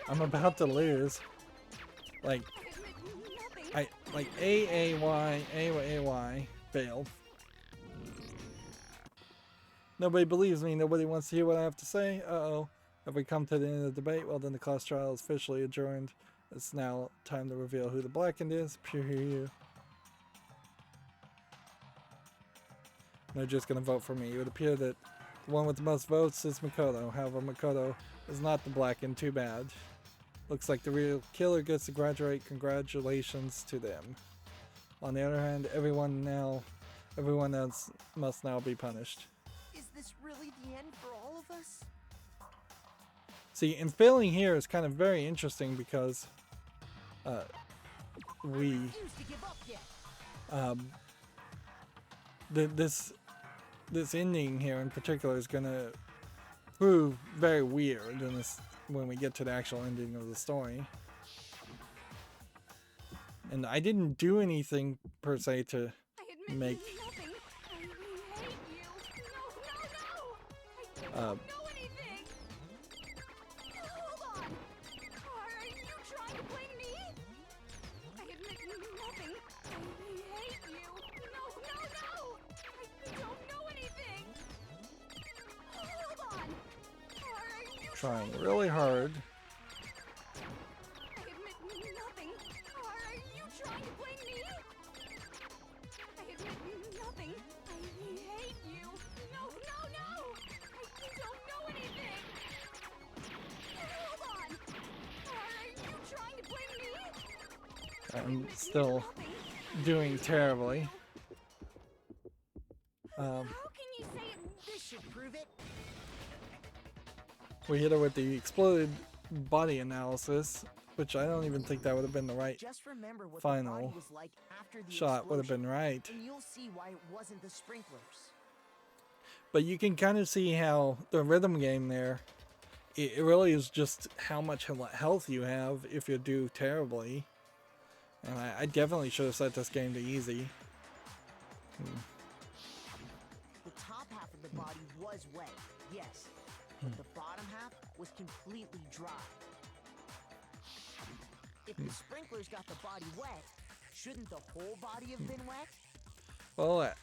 I'm about to lose. Like, A-A-Y, failed. Nobody believes me. Nobody wants to hear what I have to say. Uh-oh. Have we come to the end of the debate? Well, then the class trial is officially adjourned. It's now time to reveal who the blackened is. Pew. They're just going to vote for me. It would appear that the one with the most votes is Makoto. However, Makoto is not the blackened. Too bad. Looks like the real killer gets to graduate. Congratulations to them. On the other hand, everyone else must now be punished. Is this really the end for all of us? See, and failing here is kind of very interesting because this ending here in particular is gonna prove very weird in this when we get to the actual ending of the story. And I didn't do anything per se to make trying really hard. I admit nothing. Are you trying to blame me? I admit nothing. I hate you. No, no, no! I don't know anything. I'm still doing terribly. How can you say This should prove it. We hit her with the exploded body analysis, which I don't even think that would have been the right Just remember what the final body was like after the shot. Would have been explosion, right. and you'll see why it wasn't the sprinklers. But you can kind of see how the rhythm game there, it really is just how much health you have if you do terribly. And I definitely should have set this game to easy. The top half of the body was wet, yes, but the bottom half was completely dry. If the sprinklers got the body wet, shouldn't the whole body have been wet? Well,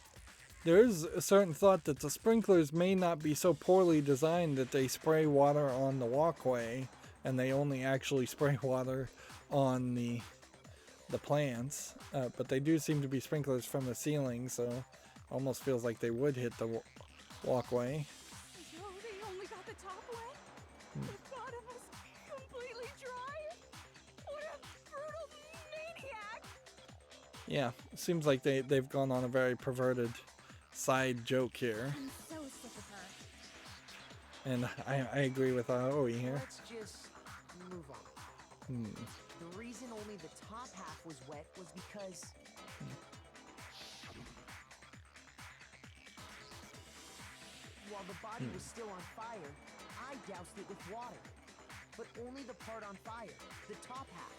there is a certain thought that the sprinklers may not be so poorly designed that they spray water on the walkway and they only actually spray water on the plants. But they do seem to be sprinklers from the ceiling, so almost feels like they would hit the walkway. No, they only got the top wet? The bottom was completely dry? What a brutal maniac! Yeah, it seems like they've gone on a very perverted side joke here. I'm so sick of her. And I agree with Aoi here. Let's just move on. The reason only the top half was wet was because while the body was still on fire, I doused it with water. But only the part on fire, the top half.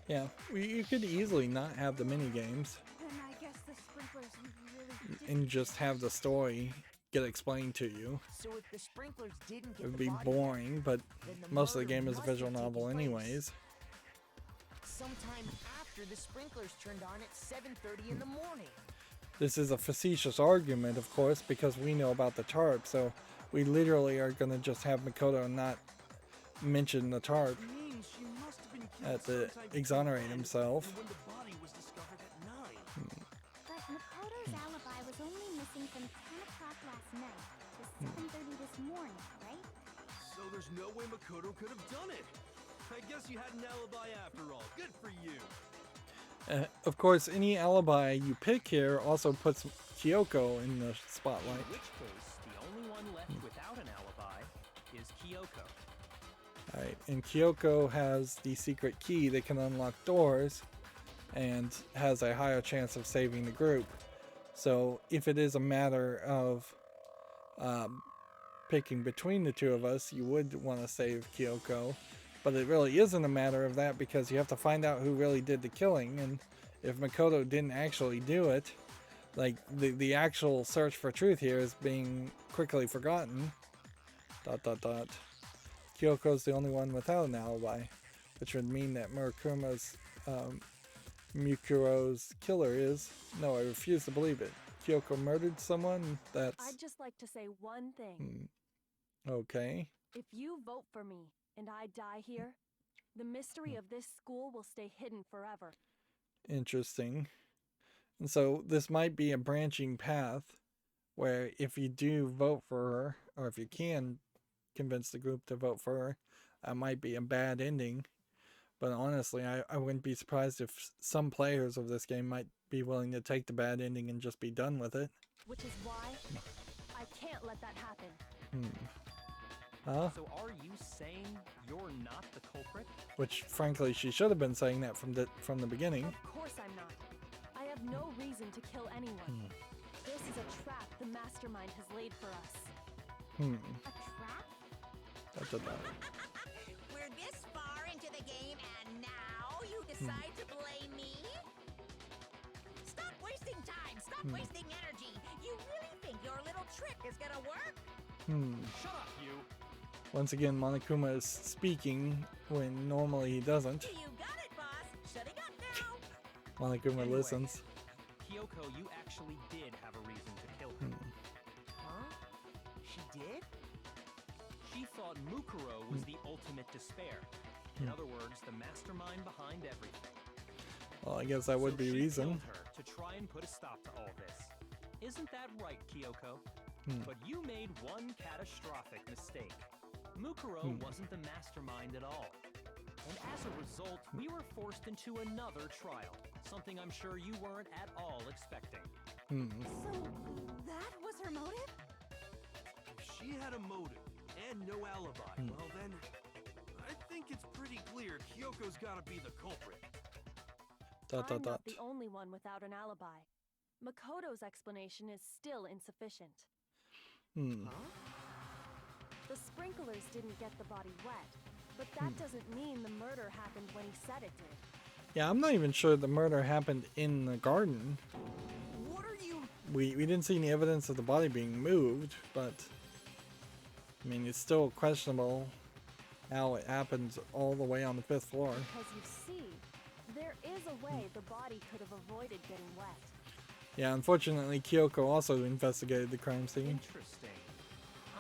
Yeah, you could easily not have the mini games Then I guess the sprinklers really did. and just have the story get explained to you. So if the sprinklers didn't It get would the be body boring, but then the most of the murder game is a must have visual taken novel place anyways. sometime after the sprinklers turned on at 7:30 in the morning. This is a facetious argument, of course, because we know about the tarp, so we literally are going to just have Makoto not mention the tarp Means she must have been killed at the sometime exonerate before himself. when the body was discovered at 9. But Makoto's alibi was only missing from 10 o'clock last night to 7:30 this morning, right? So there's no way Makoto could have done it. I guess you had an alibi after all. Good for you. Of course, any alibi you pick here also puts Kyoko in the spotlight. In which case, the only one left without an alibi is Kyoko. Alright, and Kyoko has the secret key that can unlock doors and has a higher chance of saving the group. So if it is a matter of picking between the two of us, you would want to save Kyoko. But it really isn't a matter of that because you have to find out who really did the killing. And if Makoto didn't actually do it, like the actual search for truth here is being quickly forgotten. ... Kyoko's the only one without an alibi, which would mean that Murokuma's Mukuro's killer is... No, I refuse to believe it. Kyoko murdered someone? That's... I'd just like to say one thing. Okay. If you vote for me and I die here, the mystery of this school will stay hidden forever. Interesting. And so this might be a branching path where if you do vote for her, or if you can convince the group to vote for her, that might be a bad ending. But honestly, I wouldn't be surprised if some players of this game might be willing to take the bad ending and just be done with it. Which is why I can't let that happen. Huh? So are you saying you're not the culprit? Which, frankly, she should have been saying that from the beginning. Of course I'm not. I have no reason to kill anyone. This is a trap the mastermind has laid for us. A trap? We're this far into the game and now you decide to blame me? Stop wasting time! Stop wasting energy! You really think your little trick is gonna work? Shut up, you! Once again, Monokuma is speaking when normally he doesn't. You got it, boss! Shutting up now! Monokuma Anyway. listens. Kyoko, you actually did have a reason to kill her. Huh? She did? She thought Mukuro was the ultimate despair. In other words, the mastermind behind everything. Well, I guess that would So be she reason. killed her to try and put a stop to all this. Isn't that right, Kyoko? But you made one catastrophic mistake. Mukuro wasn't the mastermind at all. And as a result, we were forced into another trial. Something I'm sure you weren't at all expecting. So, that was her motive? If she had a motive and no alibi, well then, I think it's pretty clear Kyoko's gotta be the culprit. I'm not the only one without an alibi. Makoto's explanation is still insufficient. The sprinklers didn't get the body wet, but that doesn't mean the murder happened when he said it did. Yeah, I'm not even sure the murder happened in the garden. What are you? We didn't see any evidence of the body being moved, but I mean, it's still questionable how it happened all the way on the 5th floor. Because you see, there is a way the body could have avoided getting wet. Yeah, unfortunately, Kyoko also investigated the crime scene, Interesting.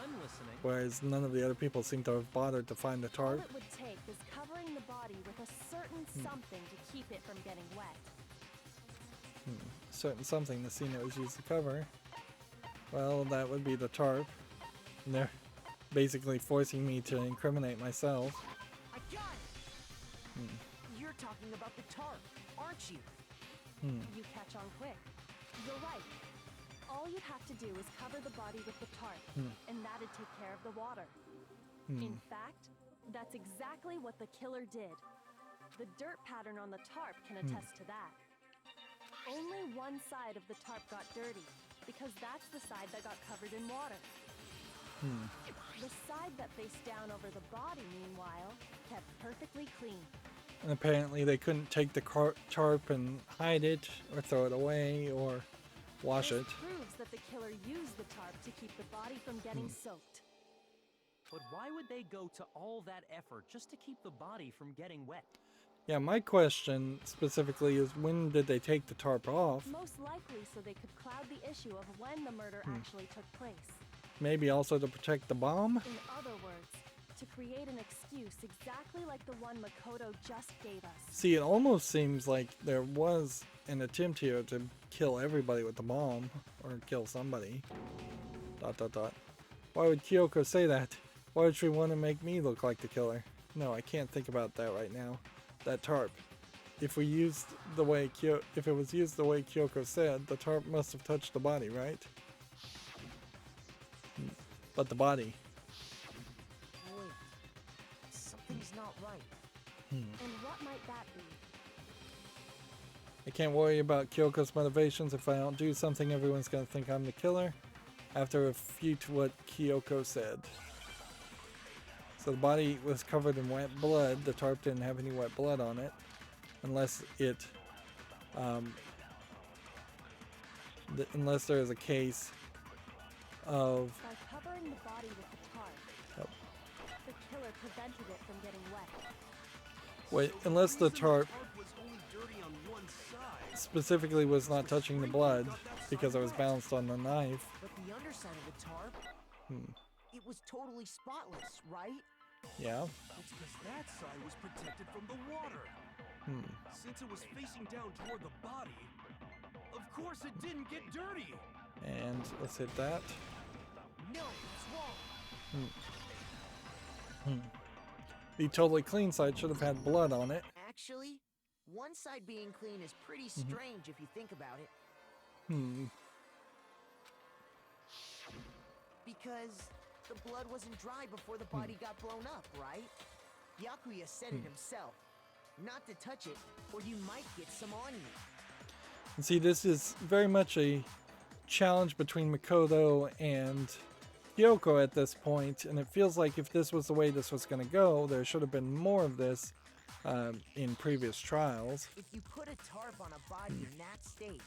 I'm listening. whereas none of the other people seem to have bothered to find the All tarp. it would take is covering the body with a certain something to keep it from getting wet. Certain something the scene that was used to cover. Well, that would be the tarp. And they're basically forcing me to incriminate myself. I got it. You're talking about the tarp, aren't you? You catch on quick. You're right. All you'd have to do is cover the body with the tarp, and that'd take care of the water. In fact, that's exactly what the killer did. The dirt pattern on the tarp can attest to that. Only one side of the tarp got dirty, because that's the side that got covered in water. The side that faced down over the body, meanwhile, kept perfectly clean. And apparently they couldn't take the tarp and hide it, or throw it away, or wash This it. proves that the killer used the tarp to keep the body from getting soaked. But why would they go to all that effort just to keep the body from getting wet? Yeah, my question specifically is, when did they take the tarp off? Most likely so they could cloud the issue of when the murder actually took place. Maybe also to protect the bomb? In other words, to create an excuse exactly like the one Makoto just gave us. See, it almost seems like there was an attempt here to kill everybody with the bomb, or kill somebody. ... Why would Kyoko say that? Why would she want to make me look like the killer? No, I can't think about that right now. That tarp. If we used the way if it was used the way Kyoko said, the tarp must have touched the body, right? But the body. Wait, something's not right. And what might that be? I can't worry about Kyoko's motivations. If I don't do something, everyone's gonna think I'm the killer. I have to refute what Kyoko said. So the body was covered in wet blood. The tarp didn't have any wet blood on it. Unless it... unless there is a case of... By covering the body with the tarp, the killer prevented it from getting wet. Wait, unless the tarp was only dirty on one side. specifically was not touching the blood because it was balanced on the knife. But the underside of the tarp, it was totally spotless, right? Yeah. It's because that side was protected from the water. Since it was facing down toward the body, of course it didn't get dirty. And let's hit that. No, it's wrong. The totally clean side should have had blood on it. Actually, one side being clean is pretty strange if you think about it. Because the blood wasn't dry before the body got blown up, right? Yakuya said it himself. Not to touch it, or you might get some on you. And see, this is very much a challenge between Makoto and Kyoko at this point, and it feels like if this was the way this was going to go, there should have been more of this in previous trials. If you put a tarp on a body in that state,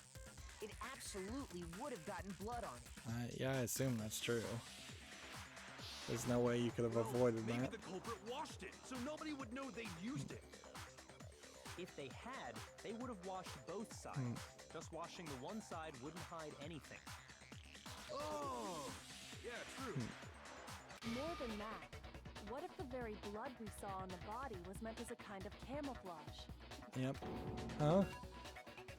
it absolutely would have gotten blood on it. Yeah, I assume that's true. There's no way you could have avoided Maybe that. the culprit washed it, so nobody would know they'd used it. If they had, they would have washed both sides. Just washing the one side wouldn't hide anything. Oh, yeah, true. More than that, what if the very blood we saw on the body was meant as a kind of camouflage? Yep. Huh?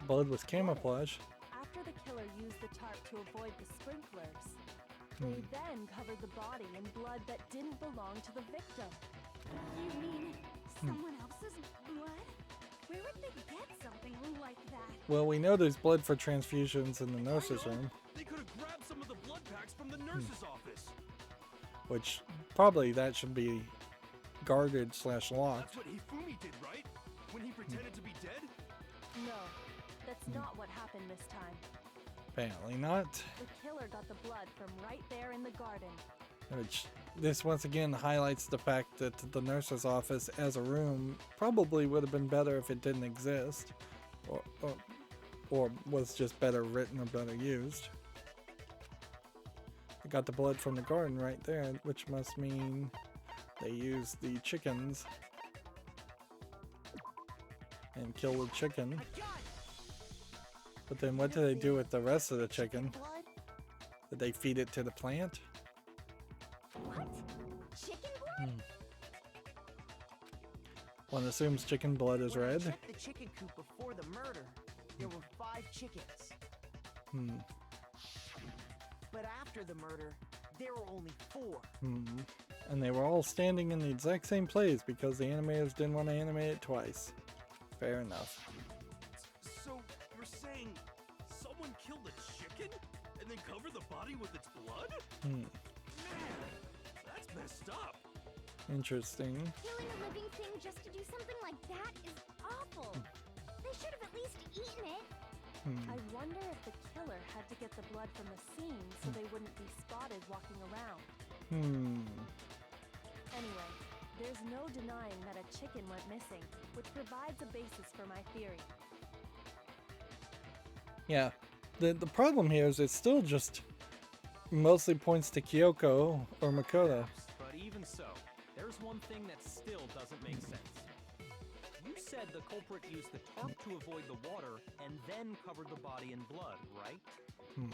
Blood was camouflage. After the killer used the tarp to avoid the sprinklers, They then covered the body in blood that didn't belong to the victim. You mean someone else's blood? Where would they get something like that? Well, we know there's blood for transfusions in the nurse's room, They could have grabbed some of the blood packs from the nurse's office. which probably that should be guarded / locked. That's what Hifumi did, right? When he pretended to be dead? No, that's not what happened this time. Apparently not. The killer got the blood from right there in the garden. Which this once again highlights the fact that the nurse's office as a room probably would have been better if it didn't exist, or was just better written or better used. They got the blood from the garden right there, which must mean they used the chickens and killed the chicken. But then what do they do with the rest of the chicken? Blood? Did they feed it to the plant? What? Chicken blood? One assumes chicken blood is When I red. checked the chicken coop before the murder, there were 5 chickens. But after the murder, there were only 4. And they were all standing in the exact same place because the animators didn't want to animate it twice. Fair enough. So you're saying someone killed a chicken and then covered the body with its blood? Man, that's messed up. Interesting. Killing a living thing just to do something like that is awful. They should have at least eaten it. I wonder if the killer had to get the blood from the scene so they wouldn't be spotted walking around. Anyway, there's no denying that a chicken went missing, which provides a basis for my theory. Yeah. The problem here is it still just mostly points to Kyoko or Makoto. But even so, there's one thing that still doesn't make sense. You said the culprit used the tarp to avoid the water and then covered the body in blood, right?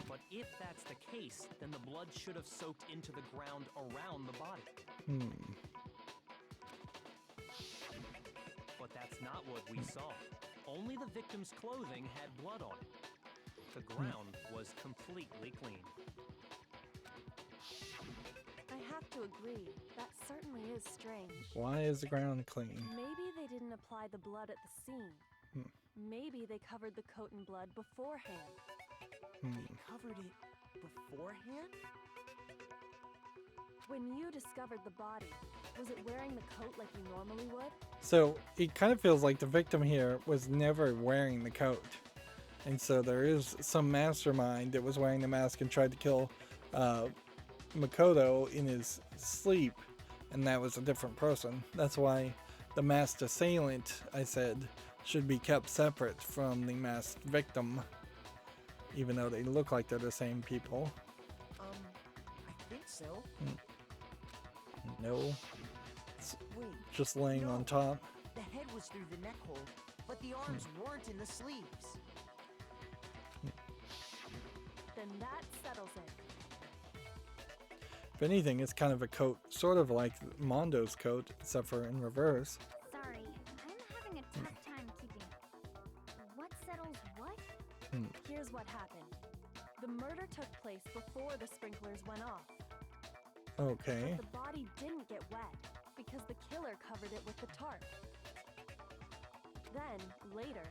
But if that's the case, then the blood should have soaked into the ground around the body. But that's not what we saw. Only the victim's clothing had blood on it. The ground was completely clean. I have to agree, that certainly is strange. Why is the ground clean? Maybe they didn't apply the blood at the scene. Maybe they covered the coat in blood beforehand. Covered it beforehand? When you discovered the body, was it wearing the coat like you normally would? So it kind of feels like the victim here was never wearing the coat. And so there is some mastermind that was wearing the mask and tried to kill Makoto in his sleep, and that was a different person. That's why the masked assailant, I said, should be kept separate from the masked victim, even though they look like they're the same people. I think so. No, Wait, just laying on top. the head was through the neck hole, but the arms weren't in the sleeves. Then that settles it. If anything, it's kind of a coat, sort of like Mondo's coat, except for in reverse. Sorry, I'm having a tough time keeping up. What settles what? Here's what happened. The murder took place before the sprinklers went off. Okay. But the body didn't get wet because the killer covered it with the tarp. Then, later,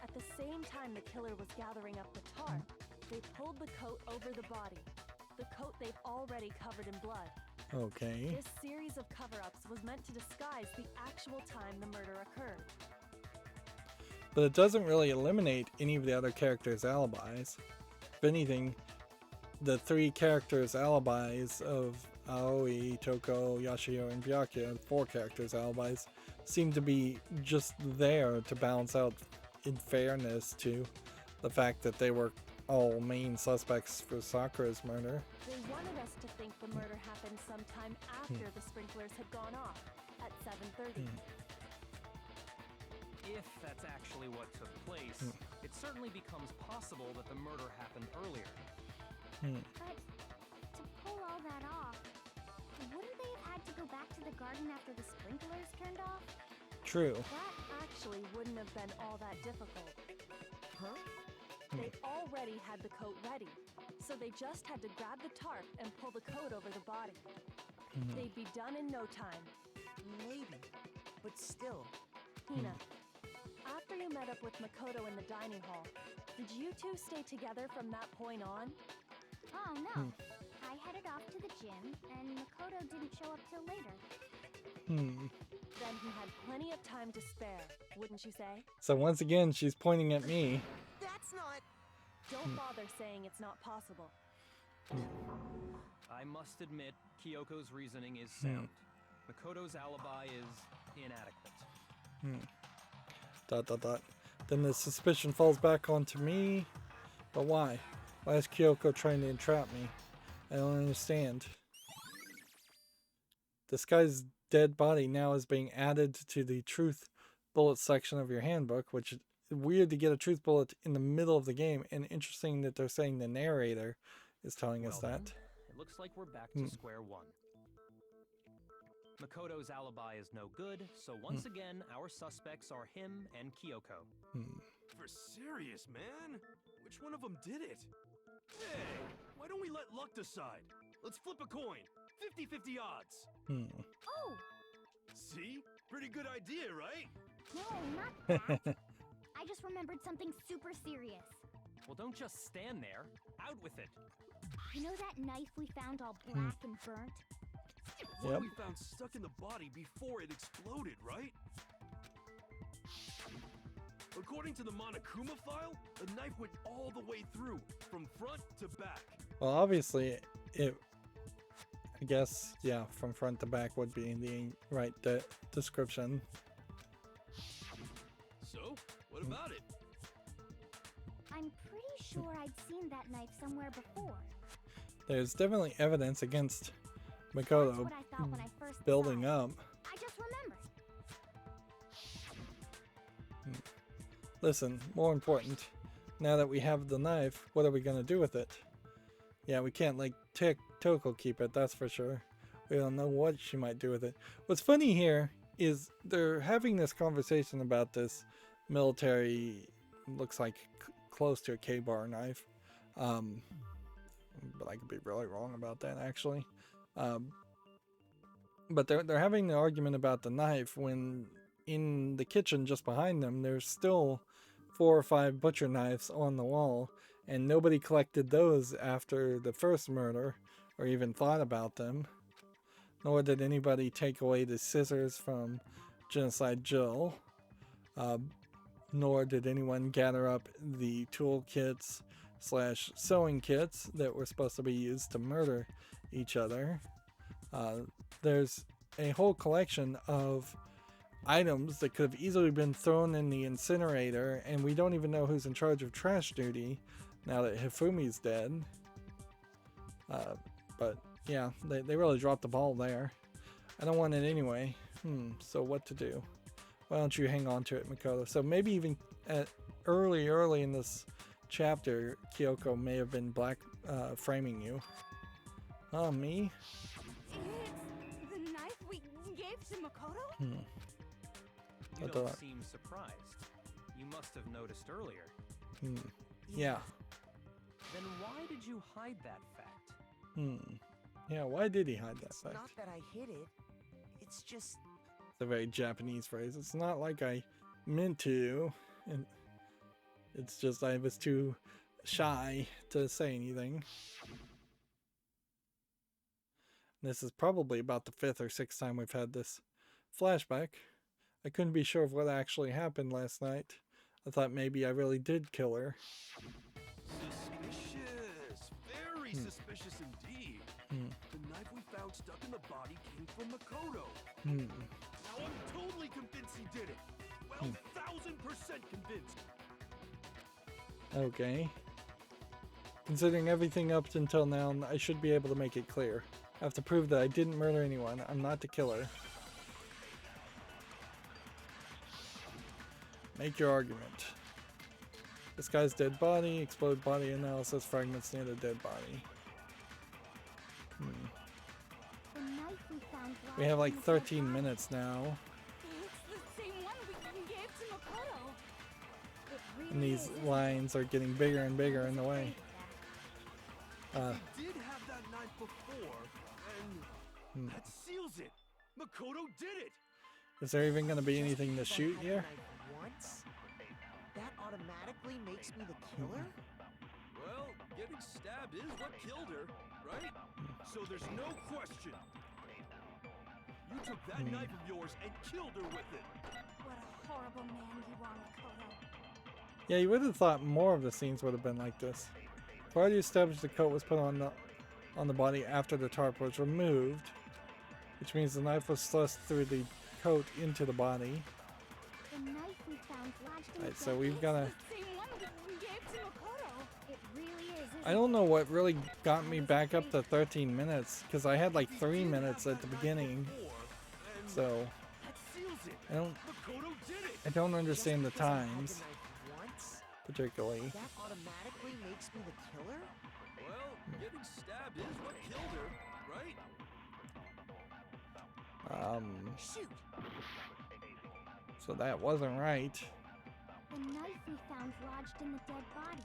at the same time the killer was gathering up the tarp, they pulled the coat over the body. The coat they've already covered in blood. Okay. This series of cover-ups was meant to disguise the actual time the murder occurred. But it doesn't really eliminate any of the other characters' alibis. If anything, the 3 characters' alibis of Aoi, Toko, Yashio, and Byakuya, 4 characters' alibis, seem to be just there to balance out, in fairness, to the fact that they were all main suspects for Sakura's murder. They wanted us to think the murder happened sometime after the sprinklers had gone off, at 7:30. If that's actually what took place, it certainly becomes possible that the murder happened earlier. But to pull all that off, wouldn't they have had to go back to the garden after the sprinklers turned off? True. That actually wouldn't have been all that difficult. Huh? They already had the coat ready, So they just had to grab the tarp and pull the coat over the body. They'd be done in no time. Maybe, but still. Hina, after you met up with Makoto in the dining hall, did you two stay together from that point on? Oh, no. I headed off to the gym, and Makoto didn't show up till later. Then he had plenty of time to spare, wouldn't you say? So once again, she's pointing at me. That's not. Don't bother saying it's not possible. I must admit, Kyoko's reasoning is sound. Makoto's alibi is inadequate. Dot dot dot. Then the suspicion falls back onto me. But why? Why is Kyoko trying to entrap me? I don't understand. This guy's dead body now is being added to the truth bullet section of your handbook, which is weird to get a truth bullet in the middle of the game, and interesting that they're saying the narrator is telling us Well that. then, it looks like we're back to square one. Makoto's alibi is no good, so once again, our suspects are him and Kyoko. For serious, man? Which one of them did it? Hey, why don't we let luck decide? Let's flip a coin. 50-50 odds. Oh! See? Pretty good idea, right? No, not that. I just remembered something super serious. Well, don't just stand there. Out with it. You know that knife we found all black and burnt? One Yep. we found stuck in the body before it exploded, right? According to the Monokuma file, the knife went all the way through, from front to back. Well, obviously, I guess, yeah, from front to back would be the right description. So, what about it? I'm pretty sure I'd seen that knife somewhere before. There's definitely evidence against That's Makoto what I thought when I first building saw it. up. I just remembered. Listen, more important, now that we have the knife, what are we going to do with it? Yeah, we can't, like, Toko keep it, that's for sure. We don't know what she might do with it. What's funny here is they're having this conversation about this military, looks like close to a K-bar knife. But I could be really wrong about that, actually. But they're having the argument about the knife when in the kitchen just behind them, there's still 4 or 5 butcher knives on the wall, and nobody collected those after the first murder or even thought about them. Nor did anybody take away the scissors from Genocide Jill. Nor did anyone gather up the toolkits / sewing kits that were supposed to be used to murder each other. There's a whole collection of items that could have easily been thrown in the incinerator, and we don't even know who's in charge of trash duty now that Hifumi's dead. But yeah, they really dropped the ball there. I don't want it anyway. So what to do? Why don't you hang on to it, Makoto? So maybe even at early in this chapter, Kyoko may have been framing you. Oh, me? It's the knife we gave to Makoto? You What don't the- seem surprised. You must have noticed earlier. Yeah. Then why did you hide that fact? Yeah, why did he hide that It's fact? not that I hid it. It's just. It's a very Japanese phrase. It's not like I meant to. And it's just I was too shy to say anything. This is probably about the 5th or 6th time we've had this flashback. I couldn't be sure of what actually happened last night. I thought maybe I really did kill her. Suspicious. Very suspicious indeed. The knife we found stuck in the body came from Makoto. Now I'm totally convinced he did it. 12,000% convinced. Okay. Considering everything up until now, I should be able to make it clear. I have to prove that I didn't murder anyone. I'm not the killer. Make your argument. This guy's dead body, explode body analysis, fragments near the dead body. The knife we found We have like lying in the dead 13 body. minutes now, It's the same one we gave to Makoto. It really and these is, isn't it? lines are getting bigger and bigger in the way. He did have that knife before, and that seals it. Makoto did it. Is there even going to be anything to shoot here? Once, that automatically makes me the killer? Well, getting stabbed is what killed her, right? So there's no question. You took that knife of yours and killed her with it. What a horrible man you are, Makoto. Yeah, you would have thought more of the scenes would have been like this. I've already established the coat was put on the body after the tarp was removed, which means the knife was thrust through the coat into the body. The knife we found lodged in Right, the so dead we've got to... is the same one we gave to Makoto. It really is. I don't know what really got me back up to 13 minutes, because I had like 3 minutes at the beginning, so That seals it. Makoto did it. I don't understand the Just because I had the times, knife once, particularly. that automatically makes me the killer? Well, getting stabbed is what killed her, right? Shoot! So that wasn't right. The knife we found lodged in the dead body.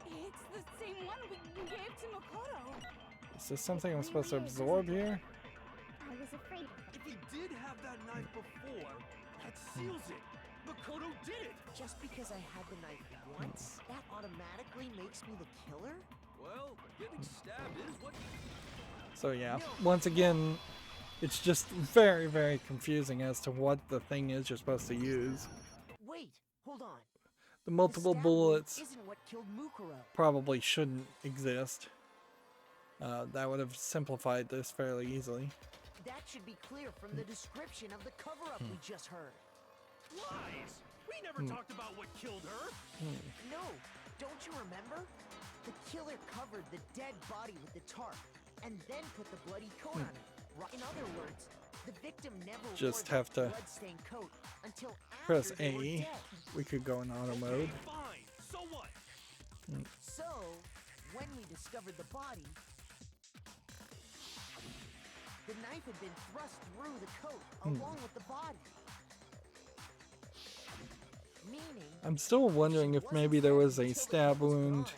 It's the same one we gave to Makoto. Is this something I'm supposed to absorb here? I was afraid of it. If he did have that knife before, that seals it. Makoto did it. Just because I had the knife once, that automatically makes me the killer? Well, getting stabbed is what. So yeah, once again, it's just very, very confusing as to what the thing is you're supposed to use. Wait, hold on. The The multiple stab wound bullets isn't what killed Mukuro. probably shouldn't exist. That would have simplified this fairly easily. That should be clear from the description of the cover-up we just heard. Lies! We never talked about what killed her. No, don't you remember? The killer covered the dead body with the tarp and then put the bloody coat on it. In other words, the victim never Just wore have the to bloodstained coat until after Press they were A. dead. We could go in auto mode. Fine. So what? So, when we discovered the body, the knife had been thrust through the coat along with the body. Meaning, I'm still wondering if maybe there was a stab wound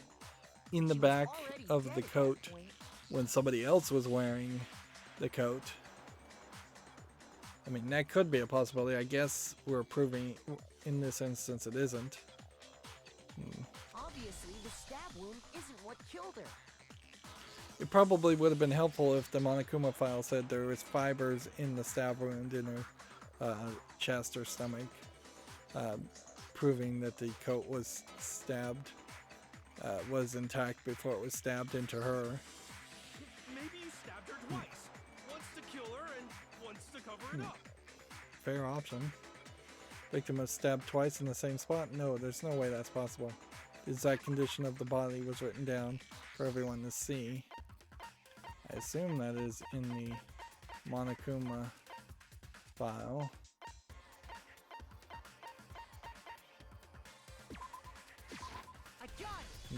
in the she was back already of dead the at that coat point. when somebody else was wearing the coat. I mean, that could be a possibility. I guess we're proving in this instance it isn't. Obviously, the stab wound isn't what killed her. It probably would have been helpful if the Monokuma file said there was fibers in the stab wound in her chest or stomach, proving that the coat was stabbed, was intact before it was stabbed into her. Maybe you stabbed her twice. Once to kill her and once to cover it up. Fair option. Victim was stabbed twice in the same spot? No, there's no way that's possible. The exact condition of the body was written down for everyone to see. I assume that is in the Monokuma file. I got it!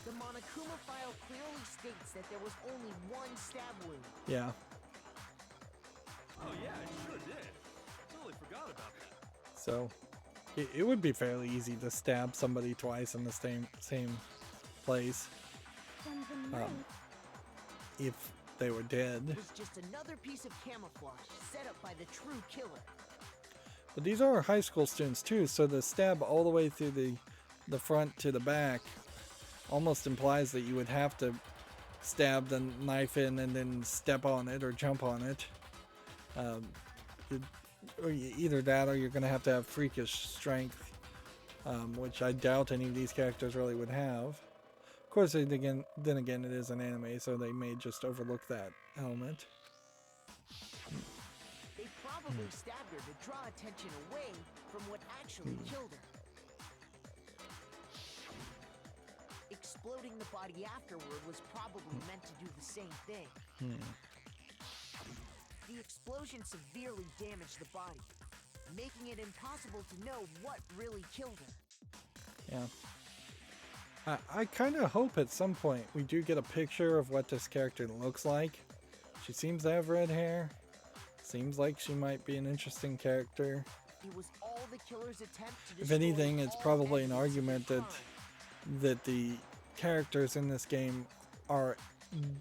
The Monokuma file clearly states that there was only one stab wound. Yeah. Oh yeah, it sure did. I totally forgot about that. So it would be fairly easy to stab somebody twice in the same place Then the knife. if they were dead. It was just another piece of camouflage set up by the true killer. But these are high school students too, so the stab all the way through the front to the back almost implies that you would have to stab the knife in and then step on it or jump on it. Or either that or you're going to have freakish strength, which I doubt any of these characters really would have. Of course, then again, it is an anime, so they may just overlook that element. They probably stabbed her to draw attention away from what actually killed her. Exploding the body afterward was probably meant to do the same thing. The explosion severely damaged the body, making it impossible to know what really killed her. Yeah. I kind of hope at some point we do get a picture of what this character looks like. She seems to have red hair. Seems like she might be an interesting character. It was all the killer's attempt to If destroy anything, it's all probably an evidence of argument the that crime. that the characters in this game are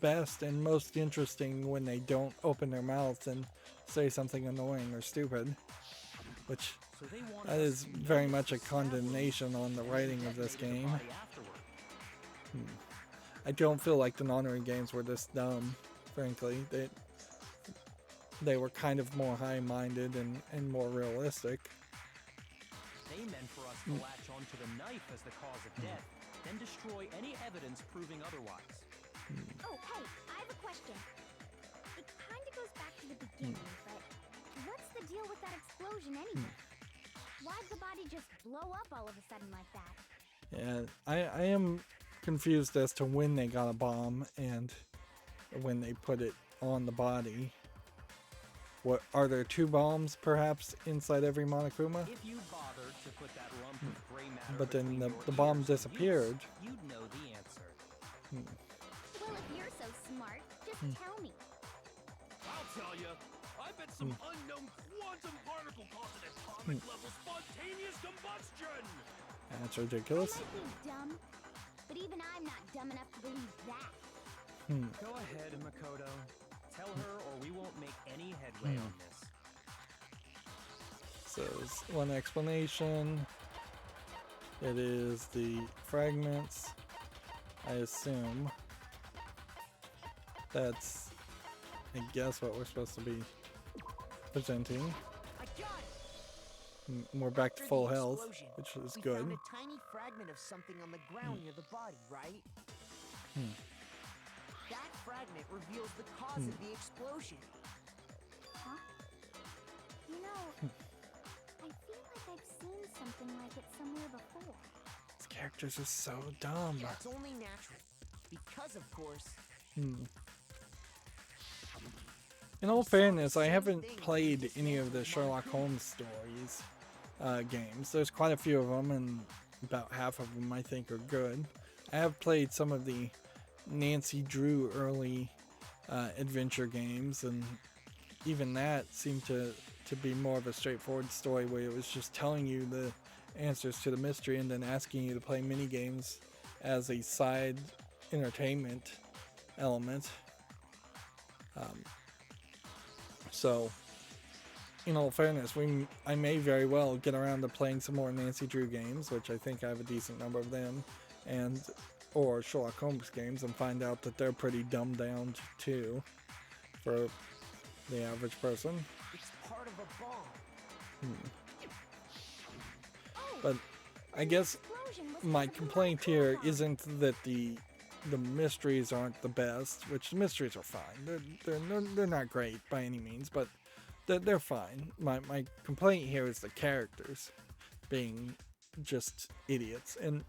best and most interesting when they don't open their mouths and say something annoying or stupid, which So they wanted that us is to be very honest much a and savvy, condemnation on the and writing then of this detonate the game. body afterward. I don't feel like the non-Ori games were this dumb, frankly. They were kind of more high-minded and more realistic. They meant for us to latch onto the knife as the cause of death, then destroy any evidence proving otherwise. Oh, hey, I have a question. It kind of goes back to the beginning, but what's the deal with that explosion anyway? Why'd the body just blow up all of a sudden like that? Yeah, I am confused as to when they got a bomb and when they put it on the body. What are there 2 bombs perhaps inside every Monokuma? If you bothered to put that lump of gray matter But then between the your bomb ears and disappeared. use, you'd know the answer. Well, if you're so smart, just tell me. I'll tell you. I bet some unknown quantum particle caused an atomic level spontaneous combustion. That's I ridiculous. might be dumb, but even I'm not dumb enough to believe that. Go ahead, Makoto. Tell her or we won't make any headway on this. Says one explanation. It is the fragments. I assume that's, I guess, what we're supposed to be presenting. I got it! We're back to After full the health, explosion, which is we good. found a tiny fragment of something on the ground near the body, right? That fragment reveals the cause of the explosion. Huh? You know, I feel like I've seen something like it somewhere before. These characters are so dumb. That's only natural. Because, of course, In all fairness, I haven't played any of the Sherlock Holmes stories games. There's quite a few of them, and about half of them I think are good. I have played some of the Nancy Drew early adventure games, and even that seemed to be more of a straightforward story where it was just telling you the answers to the mystery and then asking you to play mini games as a side entertainment element. So, in all fairness, I may very well get around to playing some more Nancy Drew games, which I think I have a decent number of them, or Sherlock Holmes games, and find out that they're pretty dumbed down too for the average person. it's part of a bomb. But I guess my complaint here isn't that the mysteries aren't the best, which the mysteries are fine. They're not great by any means, but they're fine. My complaint here is the characters being just idiots, and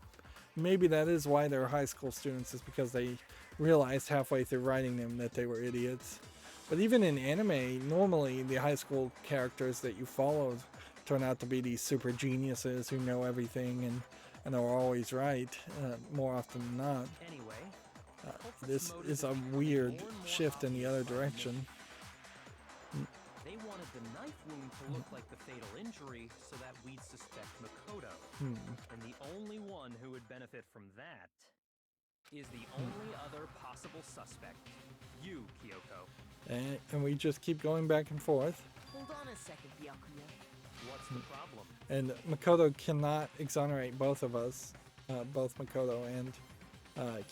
maybe that is why they're high school students, is because they realized halfway through writing them that they were idiots. But even in anime, normally the high school characters that you follow turn out to be these super geniuses who know everything and are always right, more often than not. Anyway, This is a weird shift in the other direction. they wanted the knife wound to look like the fatal injury so that we'd suspect Makoto. And the only one who would benefit from that is the only other possible suspect. You, Kyoko. And we just keep going back and forth. Hold on a second, Byakuya. What's the problem? And Makoto cannot exonerate both of us, both Makoto and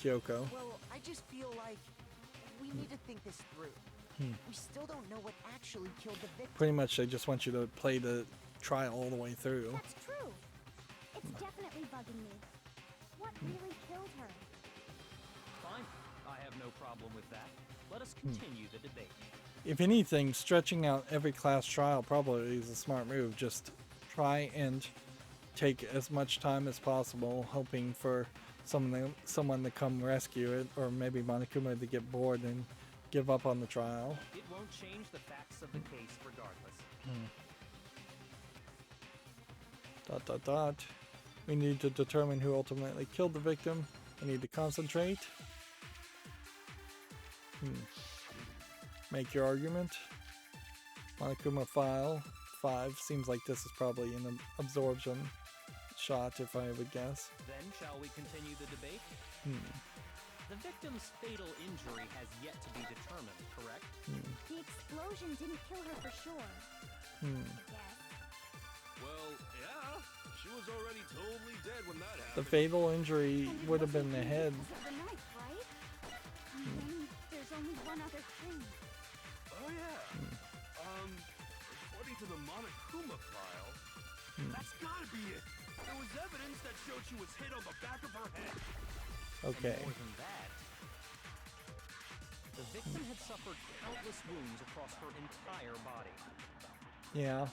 Kyoko. Well, I just feel like we need to think this through. We still don't know what actually killed the victim. Pretty much they just want you to play the trial all the way through. That's true. It's definitely bugging me. What really killed her? Fine. I have no problem with that. Let us continue the debate. If anything, stretching out every class trial probably is a smart move. Just try and take as much time as possible, hoping for someone to come rescue it, or maybe Monokuma to get bored and give up on the trial. It won't change the facts of the case regardless. ... We need to determine who ultimately killed the victim. We need to concentrate. Make your argument. Monokuma file 5. Seems like this is probably an absorption shot, if I would guess. Then shall we continue the debate? The victim's fatal injury has yet to be determined, correct? The explosion didn't kill her for sure. Yes. Well, yeah. She was already totally dead when that The happened. fatal injury would have been the head. Because of the knife, right? And then there's only one other thing. Oh, yeah. According to the Monokuma file, that's gotta be it. There was evidence that showed she was hit on the back of her head. Okay. More than that, the victim had suffered countless wounds across her entire body. Yeah.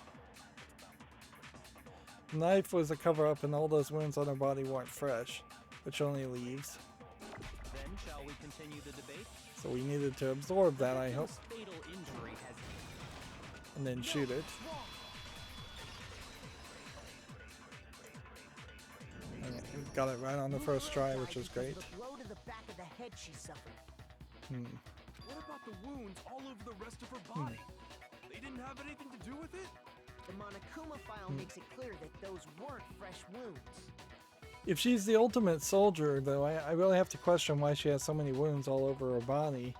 Knife was a cover-up, and all those wounds on her body weren't fresh, which only leaves. Then shall we continue the debate? So we needed to absorb that, I hope, Victim's fatal injury has and then shoot it. And we got it right on the first try, which is great. The blow to the back of the head she suffered. What about the wounds all over the rest of her body? They didn't have anything to do with it? The Monokuma file makes it clear that those weren't fresh wounds. If she's the ultimate soldier, though, I really have to question why she has so many wounds all over her body.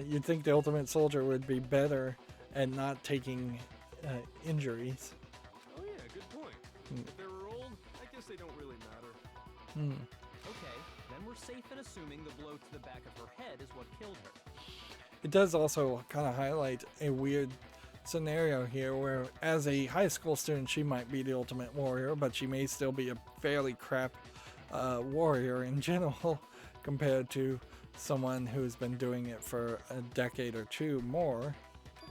You'd think the ultimate soldier would be better at not taking injuries. Oh yeah, good point. If they were old, I guess they don't really matter. Okay, then we're safe in assuming the blow to the back of her head is what killed her. It does also kind of highlight a weird scenario here where, as a high school student, she might be the ultimate warrior, but she may still be a fairly crap warrior in general compared to someone who's been doing it for a decade or two more. But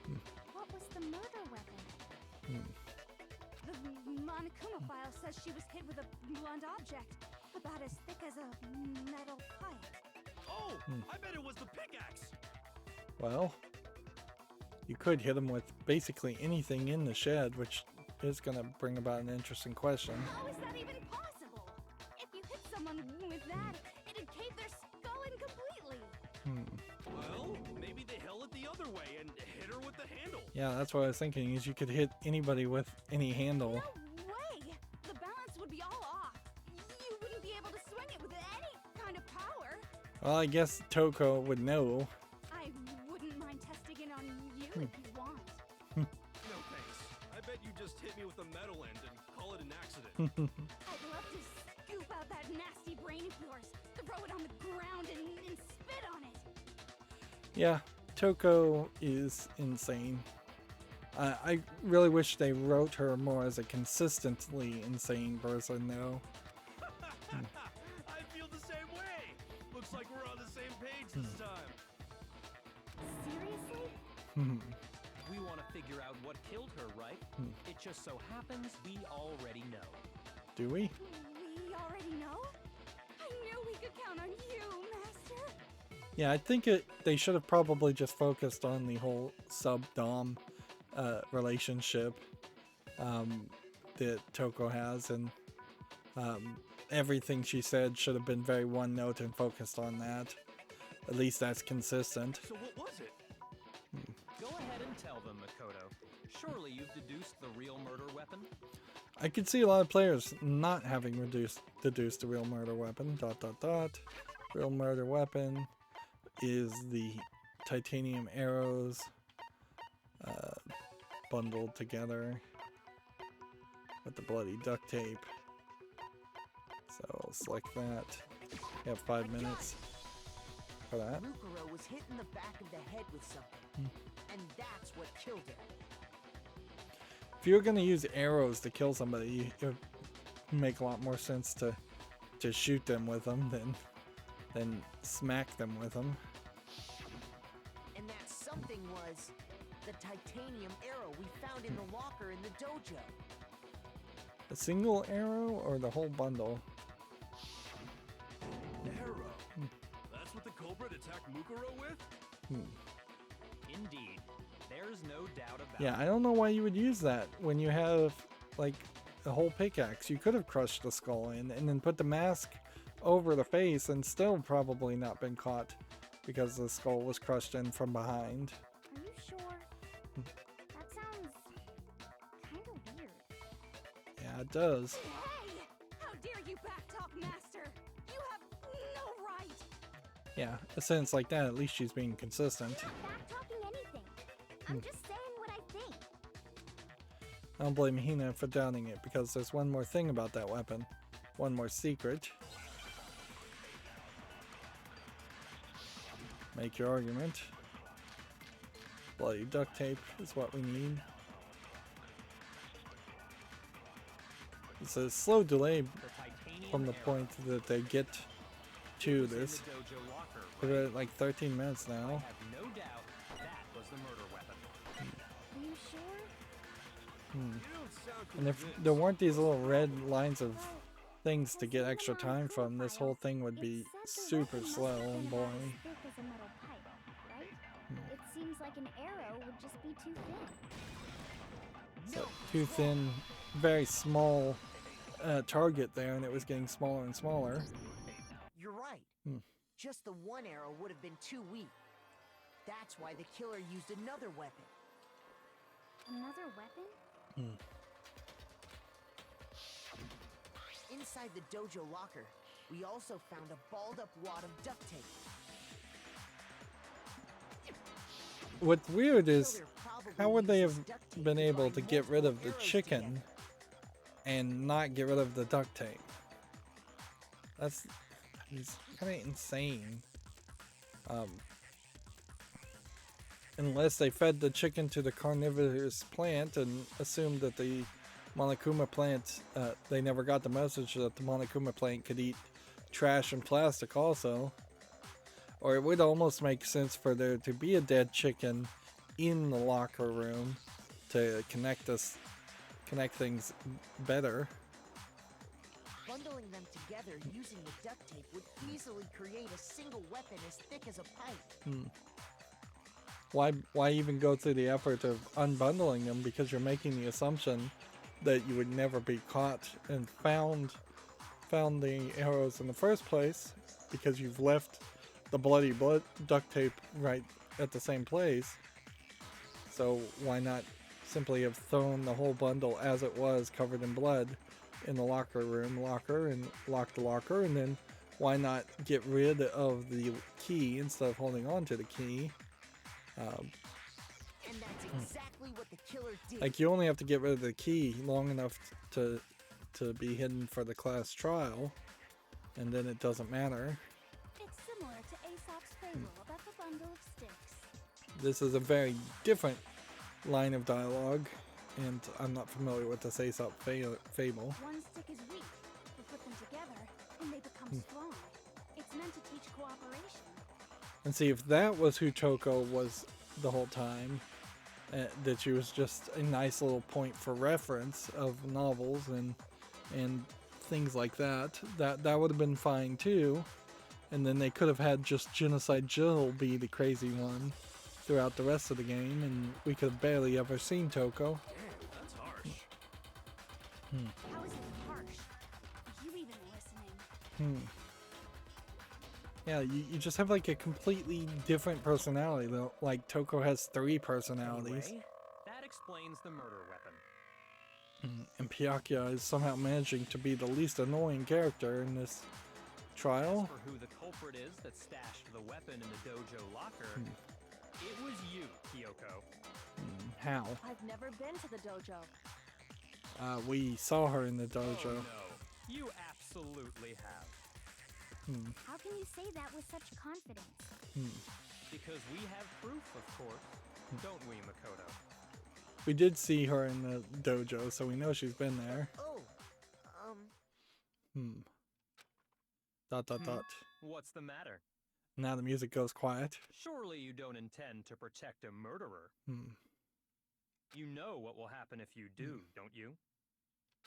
then, what was the murder weapon? The Monokuma file says she was hit with a blunt object, about as thick as a metal pipe. Oh, I bet it was the pickaxe. Well, you could hit him with basically anything in the shed, which is going to bring about an interesting question. How is that even possible? If you hit someone with that, it'd cave their skull in completely. Well, maybe they held it the other way and hit her with the handle. Yeah, that's what I was thinking, is you could hit anybody with any handle. No way! The balance would be all off. You wouldn't be able to swing it with any kind of power. Well, I guess Toko would know. I wouldn't mind testing it on you if you want. No thanks. I bet you just hit me with a metal end and call it an accident. I'd love to scoop out that nasty brain of yours, throw it on the ground and spit on it. Yeah, Toko is insane. I really wish they wrote her more as a consistently insane person, though. I feel the same way. Looks like we're on the same page this time. Seriously? We want to figure out what killed her, right? It just so happens we already know. Do we? We already know? I knew we could count on you, Master. Yeah, I think they should have probably just focused on the whole sub-dom relationship that Toko has, and everything she said should have been very one note and focused on that. At least that's consistent. So what was it? Go ahead and tell them, Makoto. Surely you've deduced the real murder weapon? I could see a lot of players not having deduced the real murder weapon. ... Real murder weapon is the titanium arrows bundled together with the bloody duct tape. So I'll select that. You have 5 minutes for that. Mukuro was hit in the back of the head with something, and that's what killed her. If you're going to use arrows to kill somebody, it would make a lot more sense to shoot them with them than smack them with them. And that something was the titanium arrow we found in the locker in the dojo. A single arrow or the whole bundle? Arrow. That's what the Cobra attacked Mukuro with? Indeed. There's no doubt about Yeah, it. I don't know why you would use that when you have, like, a whole pickaxe. You could have crushed the skull in and then put the mask over the face and still probably not been caught because the skull was crushed in from behind. Are you sure? That sounds kind of weird. Yeah, Yeah, it does. Hey! How dare you backtalk, Master? You have no right! Yeah, a sentence like that, at least she's being consistent. I'm not backtalking anything. I'm just saying what I think. I don't blame Hina for doubting it, because there's one more thing about that weapon. One more secret. Make your argument. Bloody duct tape is what we need. It's a slow delay from the point that they get to this. We're at like 13 minutes now. I have no doubt that was the murder weapon. Are you sure? You don't sound And if convinced. there weren't these little red lines of things to get extra time from, this whole thing would be super slow and boring. Thick as a metal pipe, right? It seems like an arrow would just be too thin. So too thin, very small target there, and it was getting smaller and smaller. You're right. Just the one arrow would have been too weak. That's why the killer used another weapon. Another weapon? Inside the dojo locker, we also found a balled up wad of duct tape. What's weird is, Killer probably how would they have uses duct tape been to able bind to get rid of the multiple arrows chicken together. and not get rid of the duct tape? That's kind of insane. Unless they fed the chicken to the carnivorous plant and assumed that the Monokuma plant, they never got the message that the Monokuma plant could eat trash and plastic also. Or it would almost make sense for there to be a dead chicken in the locker room to connect things better. Bundling them together using the duct tape would easily create a single weapon as thick as a pipe. Why even go through the effort of unbundling them? Because you're making the assumption that you would never be caught and found the arrows in the first place, because you've left the bloody duct tape right at the same place. So why not simply have thrown the whole bundle as it was, covered in blood, in the locker and lock the locker, and then why not get rid of the key instead of holding on to the key? And that's exactly what the killer did. Like, you only have to get rid of the key long enough to be hidden for the class trial, and then it doesn't matter. It's similar to Aesop's fable about the bundle of sticks. This is a very different line of dialogue, and I'm not familiar with this Aesop fable. One stick is weak, but put them together, and they become strong. It's meant to teach cooperation. And see, if that was who Toko was the whole time, that she was just a nice little point for reference of novels and things like that, that would have been fine too. And then they could have had just Genocide Jill be the crazy one throughout the rest of the game, and we could have barely ever seen Toko. Damn, that's harsh. How is it harsh? Are you even listening? Yeah, you just have like a completely different personality, though. Like, Toko has 3 personalities. Anyway, that explains the murder weapon. And Pyakuya is somehow managing to be the least annoying character in this trial. As for who the culprit is that stashed the weapon in the dojo locker, it was you, Kyoko. How? I've never been to the dojo. We saw her in the Oh dojo. no, you absolutely have. How can you say that with such confidence? Because we have proof, of course. Don't we, Makoto? We did see her in the dojo, so we know she's been there. Oh, Dot dot dot. What's the matter? Now the music goes quiet. Surely you don't intend to protect a murderer. You know what will happen if you do, don't you?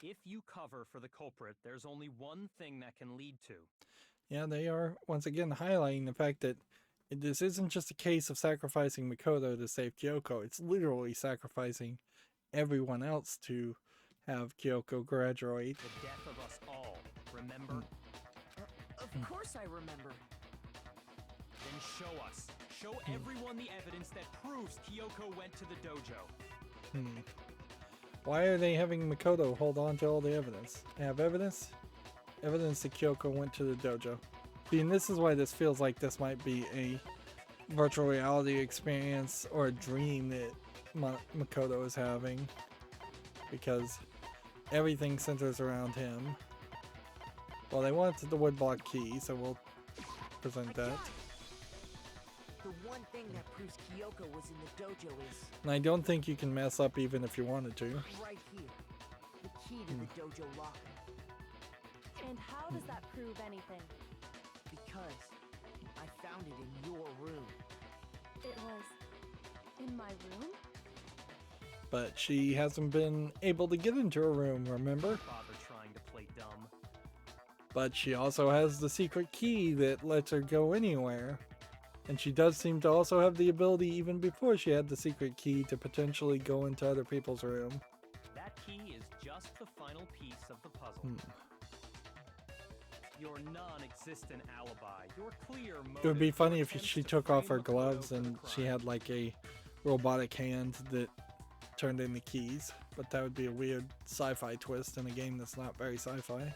If you cover for the culprit, there's only one thing that can lead to. Yeah, they are once again highlighting the fact that this isn't just a case of sacrificing Makoto to save Kyoko. It's literally sacrificing everyone else to have Kyoko graduate. The death of us all, remember? of course I remember. Then show us. Show everyone the evidence that proves Kyoko went to the dojo. Why are they having Makoto hold on to all the evidence? I have evidence? Evidence that Kyoko went to the dojo. See, and this is why this feels like this might be a virtual reality experience or a dream that Makoto is having. Because everything centers around him. Well, they wanted the woodblock key, so we'll present that. The one thing that proves Kyoko was in the dojo is And I don't think you can mess up even if you wanted to. right here. The key to the dojo locker. And how does that prove anything? Because I found it in your room. It was in my room? But she hasn't been able to get into her room, remember? Bother trying to play dumb. But she also has the secret key that lets her go anywhere. And she does seem to also have the ability, even before she had the secret key, to potentially go into other people's room. That key is just the final piece of the puzzle. Your non-existent alibi, your clear motive. It would be funny if attempts she to took off frame her Makoto gloves for the and she crime. had like a robotic hand that turned in the keys. But that would be a weird sci-fi twist in a game that's not very sci-fi.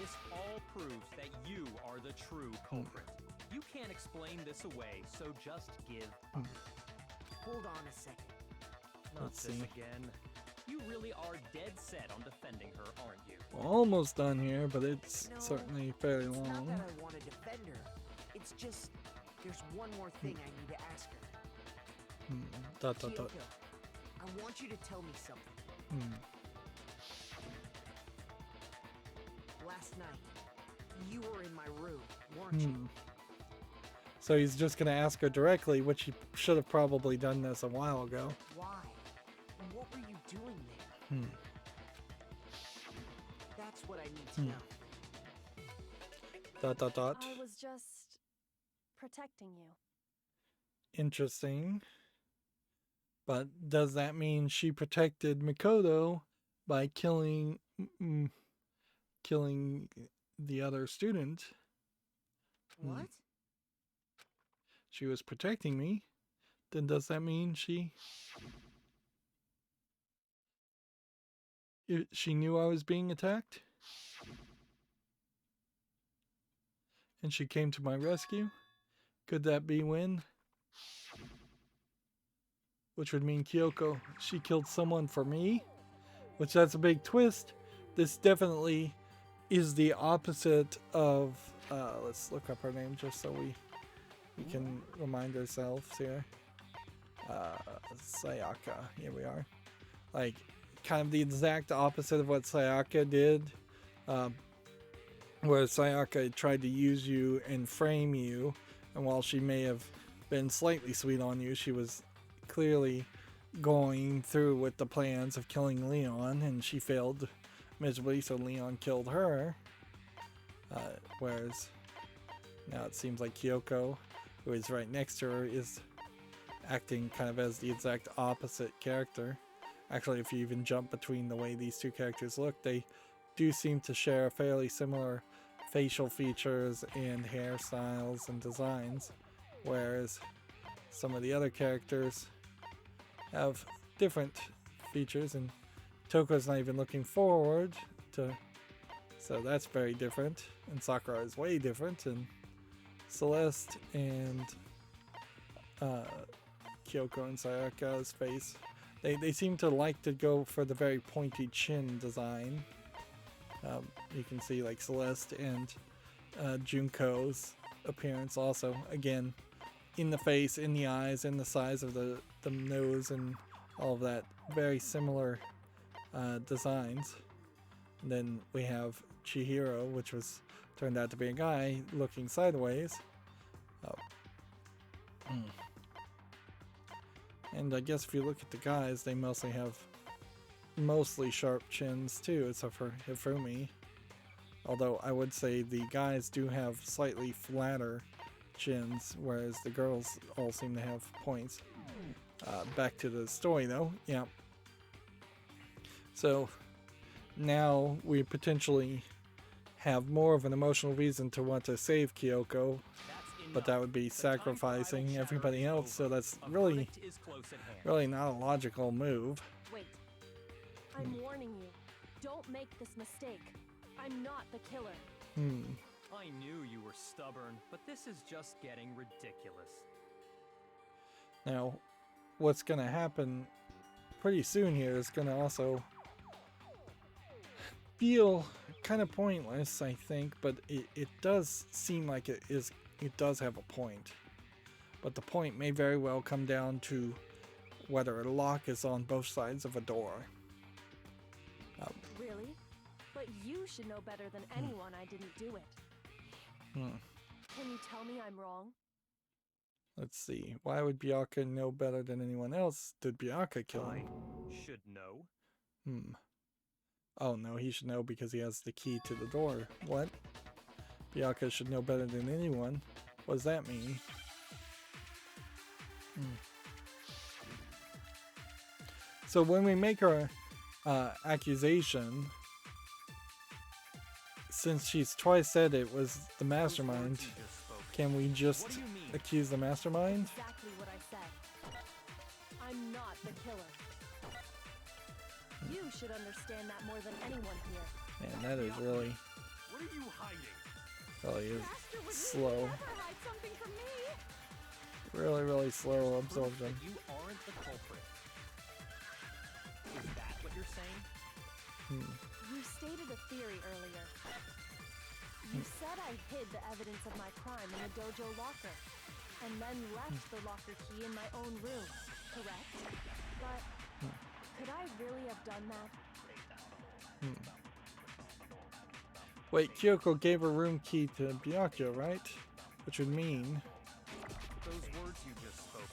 This all proves that you are the true culprit. You can't explain this away, so just give up. Hold on a second. Not Let's this see. again. You really are dead set on defending her, aren't you? Almost done here, but it's No, certainly fairly It's not long. that I want to defend her. It's just there's one more thing I need to ask her. Dot, dot, dot. Kyoko, I want you to tell me something. Last night, you were in my room, weren't you? So he's just going to ask her directly, which he should have probably done this a while ago. Why? What were you doing there? That's what I need to know. Dot, dot, dot. I was just protecting you. Interesting. But does that mean she protected Makoto by killing the other student? What? She was protecting me. Then does that mean she knew I was being attacked? And she came to my rescue? Could that be when? Which would mean Kyoko, she killed someone for me? Which that's a big twist. This definitely is the opposite of, let's look up her name just so we can remind ourselves here. Sayaka, here we are. Like, kind of the exact opposite of what Sayaka did. Where Sayaka tried to use you and frame you, and while she may have been slightly sweet on you, she was clearly going through with the plans of killing Leon, and she failed miserably, so Leon killed her. Whereas now it seems like Kyoko, who is right next to her, is acting kind of as the exact opposite character. Actually, if you even jump between the way these two characters look, they do seem to share fairly similar facial features and hairstyles and designs, whereas some of the other characters have different features, and Toko's not even looking forward to, so that's very different, and Sakura is way different, and Celeste and Kyoko and Sayaka's face, they seem to like to go for the very pointy chin design. You can see like Celeste and Junko's appearance also, again, in the face, in the eyes, in the size of the nose, and all of that, very similar designs. And then we have Chihiro, which was turned out to be a guy looking sideways. And I guess if you look at the guys, they mostly have sharp chins too, except for Hifumi. Although I would say the guys do have slightly flatter chins, whereas the girls all seem to have points. Back to the story though, yeah. So now we potentially have more of an emotional reason to want to save Kyoko. That's but that would be sacrificing everybody else, so that's really, really not a logical move. Wait. I'm warning you. Don't make this mistake. I'm not the killer. I knew you were stubborn, but this is just getting ridiculous. Now, what's going to happen pretty soon here is going to also feel kind of pointless, I think, but it does seem like it does have a point. But the point may very well come down to whether a lock is on both sides of a door. Really? But you should know better than anyone I didn't do it. Can you tell me I'm wrong? Let's see. Why would Byakuya know better than anyone else? Did Byakuya kill him? I should know. Oh no, he should know because he has the key to the door. What? Byakuya should know better than anyone? What does that mean? So when we make our accusation, since she's twice said it was the mastermind, can we just accuse the mastermind? Exactly what I said. I'm not the killer. You should understand that more than anyone here. Man, that is really, What are you hiding? really is Master would slow. never hide something from me. Really, really slow absorption. You aren't the culprit. Is that what you're saying? You stated a theory earlier. You said I hid the evidence of my crime in the dojo locker, and then left the locker key in my own room, correct? But could I really have done that? Wait, Kyoko gave her room key to Byakuya, right? Which would mean... Those words you just spoke.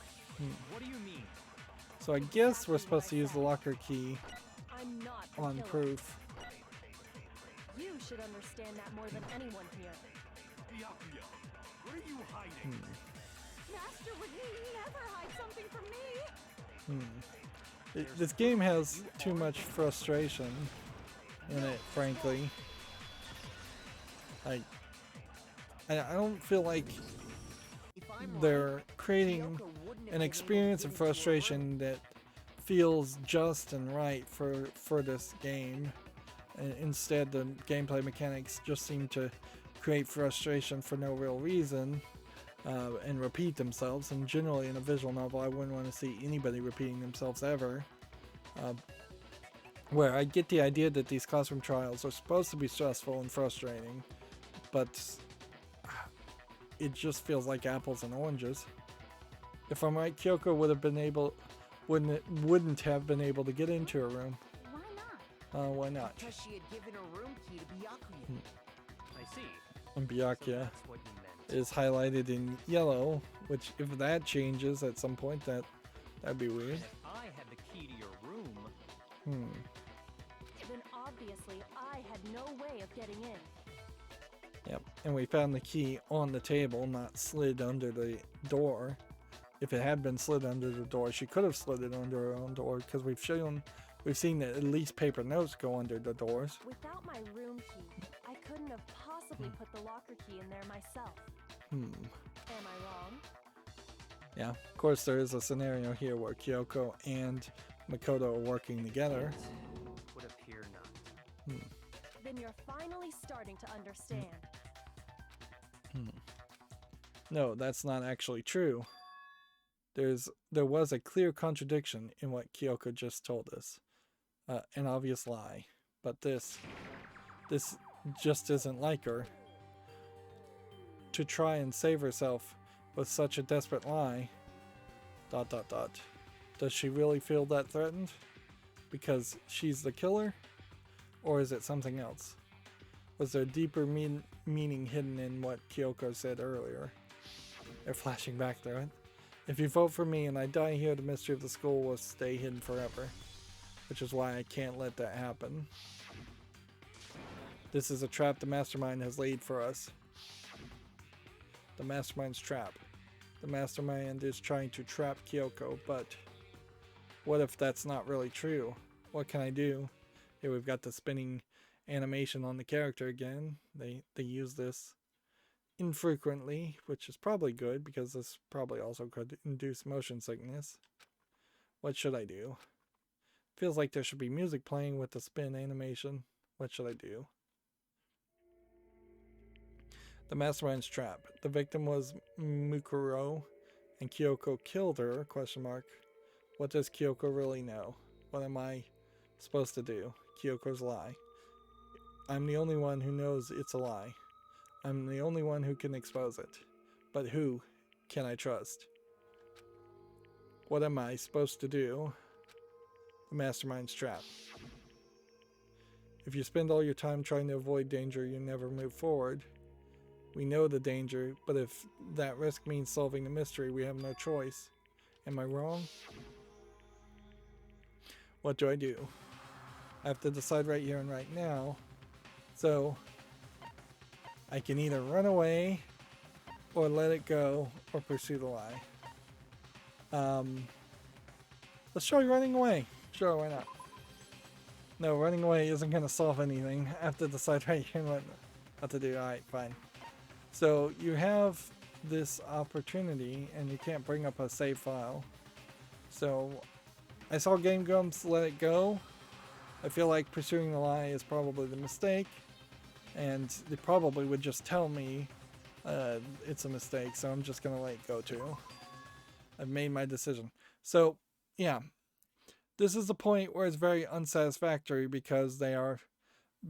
What do you mean? So I guess we're supposed to use the locker key I'm not the on killer. proof. You should understand that more than anyone here. Byakuya, what are you hiding? Master would never hide something from me. This game has too much frustration in it, frankly. I don't feel like If I'm right, they're creating Kyoko wouldn't have an been experience able of to get into her room. frustration that feels just and right for this game. Instead, the gameplay mechanics just seem to create frustration for no real reason and repeat themselves. And generally, in a visual novel, I wouldn't want to see anybody repeating themselves ever. Where I get the idea that these classroom trials are supposed to be stressful and frustrating, but it just feels like apples and oranges. If I'm right, Kyoko would have been able, wouldn't have been able to get into her room. Why not? Why not? Because she had given her room key to Byakuya. I see. And So Byakuya that's what you meant. is highlighted in yellow, which if that changes at some point, that'd be weird. If I had the key to your room, Then obviously I had no way of getting in. Yep, and we found the key on the table, not slid under the door. If it had been slid under the door, she could have slid it under her own door, because we've seen that at least paper notes go under the doors. Without my room key, I couldn't have possibly put the locker key in there myself. Am I wrong? Yeah, of course there is a scenario here where Kyoko and Makoto are working together. would appear not. Then you're finally starting to understand. No, that's not actually true. There was a clear contradiction in what Kyoko just told us. An obvious lie. But this just isn't like her. To try and save herself with such a desperate lie. ... Does she really feel that threatened? Because she's the killer? Or is it something else? Was there deeper meaning hidden in what Kyoko said earlier? They're flashing back through it. If you vote for me and I die here, the mystery of the school will stay hidden forever. Which is why I can't let that happen. This is a trap the mastermind has laid for us. The mastermind's trap. The mastermind is trying to trap Kyoko, but what if that's not really true? What can I do? Here we've got the spinning animation on the character again. They use this infrequently, which is probably good because this probably also could induce motion sickness. What should I do? Feels like there should be music playing with the spin animation. What should I do? The mastermind's trap. The victim was Mukuro, and Kyoko killed her, question mark. What does Kyoko really know? What am I supposed to do? Kyoko's lie. I'm the only one who knows it's a lie. I'm the only one who can expose it. But who can I trust? What am I supposed to do? The mastermind's trap. If you spend all your time trying to avoid danger, you never move forward. We know the danger, but if that risk means solving the mystery, we have no choice. Am I wrong? What do I do? I have to decide right here and right now. So, I can either run away, or let it go, or pursue the lie. Let's try running away. Sure, why not? No, running away isn't going to solve anything. I have to decide right here what to do. Alright, fine. So, you have this opportunity, and you can't bring up a save file. So, I saw Game Grumps let it go. I feel like pursuing the lie is probably the mistake. And they probably would just tell me it's a mistake, so I'm just going to let it go too. I've made my decision. So, yeah. This is the point where it's very unsatisfactory because they are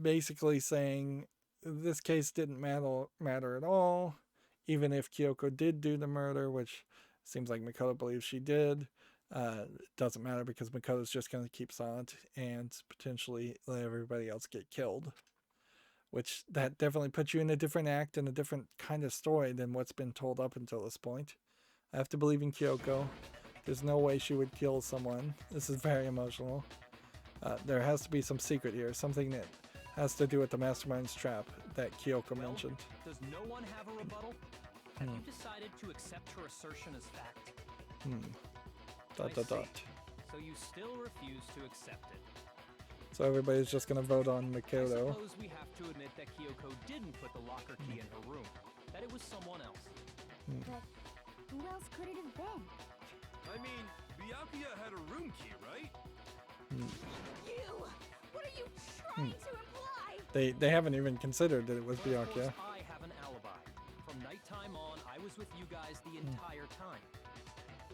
basically saying this case didn't matter at all. Even if Kyoko did do the murder, which seems like Makoto believes she did. It doesn't matter because Makoto's just going to keep silent and potentially let everybody else get killed. Which that definitely puts you in a different act and a different kind of story than what's been told up until this point. I have to believe in Kyoko. There's no way she would kill someone. This is very emotional. There has to be some secret here, something that has to do with the mastermind's trap that Kyoko mentioned. Does no one have a rebuttal? Have you decided to accept her assertion as fact? Dot dot dot. So you still refuse to accept it. So everybody's just gonna vote on I Makoto. suppose we have to admit that Kyoko didn't put the locker key in her room. That it was someone else. But who else could it have been? I mean, Byakuya had a room key, right? You! What are you trying to imply? They haven't even considered that it was But of Byakuya. course I have an alibi. From nighttime on, I was with you guys the entire time.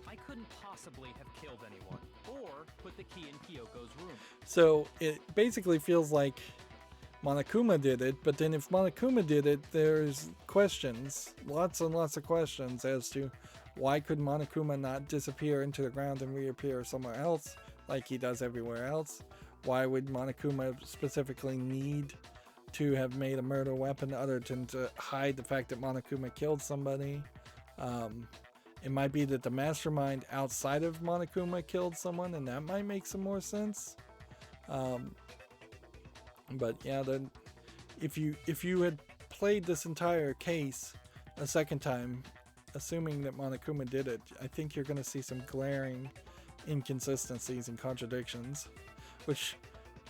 I couldn't possibly have killed anyone or put the key in Kyoko's room. So it basically feels like Monokuma did it, but then if Monokuma did it, there's questions, lots and lots of questions as to why could Monokuma not disappear into the ground and reappear somewhere else like he does everywhere else? Why would Monokuma specifically need to have made a murder weapon other than to hide the fact that Monokuma killed somebody? It might be that the mastermind outside of Monokuma killed someone, and that might make some more sense. But yeah, then if you had played this entire case a second time, assuming that Monokuma did it, I think you're going to see some glaring inconsistencies and contradictions, which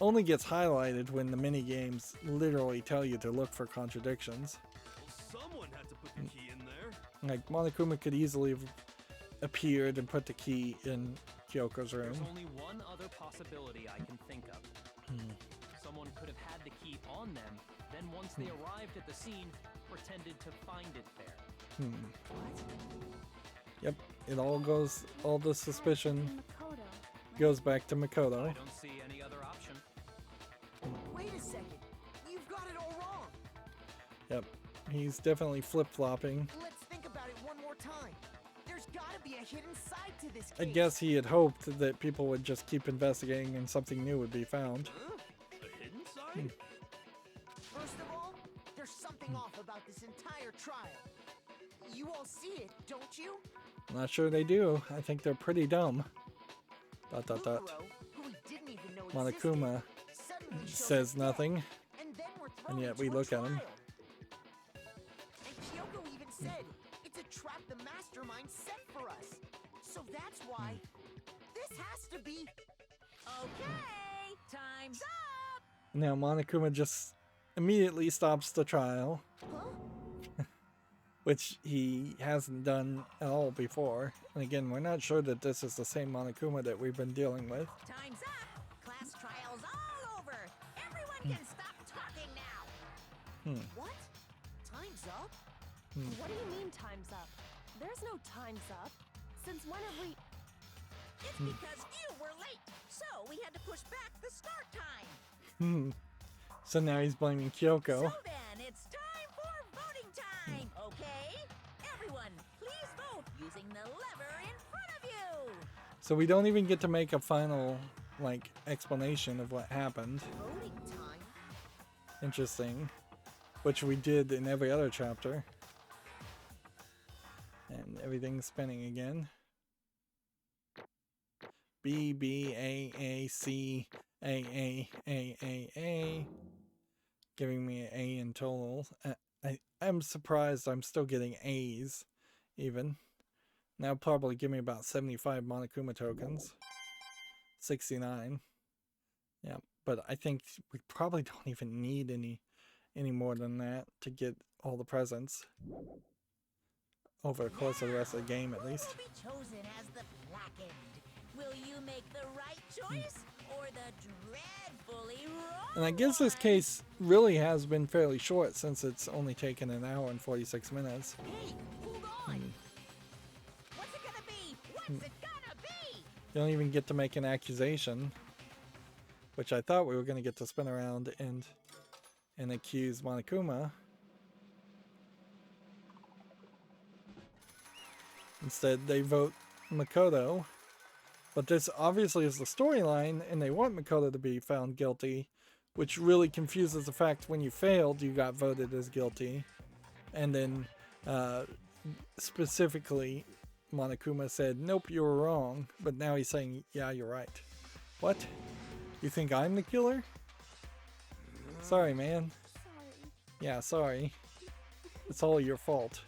only gets highlighted when the mini games literally tell you to look for contradictions. Well, someone had to put the key in there. Like, Monokuma could easily have appeared and put the key in Kyoko's room. There's only one other possibility I can think of. Someone could have had the key on them, then once they arrived at the scene, pretended to find it there. Yep, all the suspicion Makoto. goes back to I Makoto. don't see any other option. Wait a second. You've got it all wrong. Yep, he's definitely flip-flopping. Let's think about it one more time. There's gotta be a hidden side to this case. I guess he had hoped that people would just keep investigating and something new would be found. Huh? A hidden side? First of all, there's something off about this entire trial. You all see it, don't you? I'm not sure they do. I think they're pretty dumb. Dot dot dot. Mukuro, who we didn't even know Monokuma existed, suddenly shows says up nothing. dead, and then we're thrown yet we into a look at him. trial. And Kyoko even said it's a trap the mastermind set for us. So that's why this has to be. Okay, time's up. Now Monokuma just immediately stops the trial. Huh? which he hasn't done at all before. And again, we're not sure that this is the same Monokuma that we've been dealing with. Time's up. Class trials all over. Everyone can stop talking now. What? Time's up? What do you mean time's up? There's no time's up. Since when have we... It's because you were late, so we had to push back the start time. So now he's blaming Kyoko. So then, it's time for voting time, okay? Everyone, please vote using the lever in front of you. So we don't even get to make a final, like, explanation of what happened. Voting time? Interesting. Which we did in every other chapter. And everything's spinning again. B, B, A, C, A. Giving me an A in total. I'm surprised I'm still getting A's, even. Now probably give me about 75 Monokuma tokens. 69. Yeah, but I think we probably don't even need any more than that to get all the presents. Over the course of the rest of the game, at least. Who will be chosen as the blackened? Will you make the right choice or the dreadfully wrong And I guess this one? case really has been fairly short since it's only taken an hour and 46 minutes. Hey, hold on. What's it gonna be? What's it gonna be? You don't even get to make an accusation, which I thought we were going to get to spin around and accuse Monokuma. Instead, they vote Makoto. But this obviously is the storyline, and they want Makoto to be found guilty, which really confuses the fact when you failed, you got voted as guilty. And then, specifically, Monokuma said, nope, you were wrong. But now he's saying, yeah, you're right. What? You think I'm the killer? Sorry, man. Sorry. Yeah, sorry. It's all your fault. ...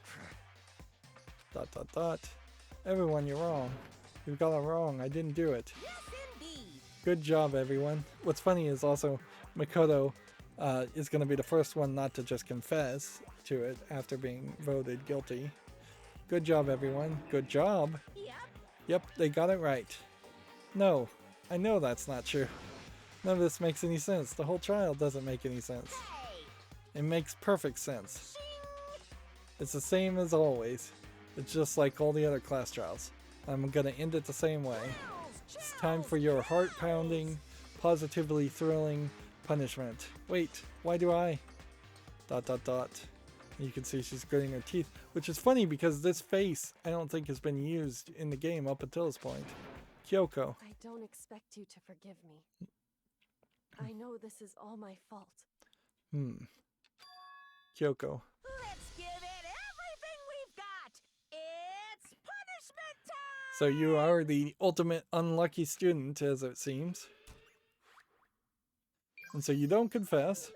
Everyone, you're wrong. You got it wrong. I didn't do it. Yes, indeed. Good job, everyone. What's funny is also Makoto is going to be the first one not to just confess to it after being voted guilty. Good job, everyone. Good job. Yep. Yep, they got it right. No, I know that's not true. None of this makes any sense. The whole trial doesn't make any sense. Hey. It makes perfect sense. It's the same as always. It's just like all the other class trials. I'm gonna end it the same way. It's time for your heart-pounding, positively thrilling punishment. Wait, why do I? ... You can see she's gritting her teeth, which is funny because this face I don't think has been used in the game up until this point. Kyoko. I don't expect you to forgive me. I know this is all my fault. Kyoko. Let's give it everything we've got. It's punishment time. So you are the ultimate unlucky student, as it seems. And so you don't confess.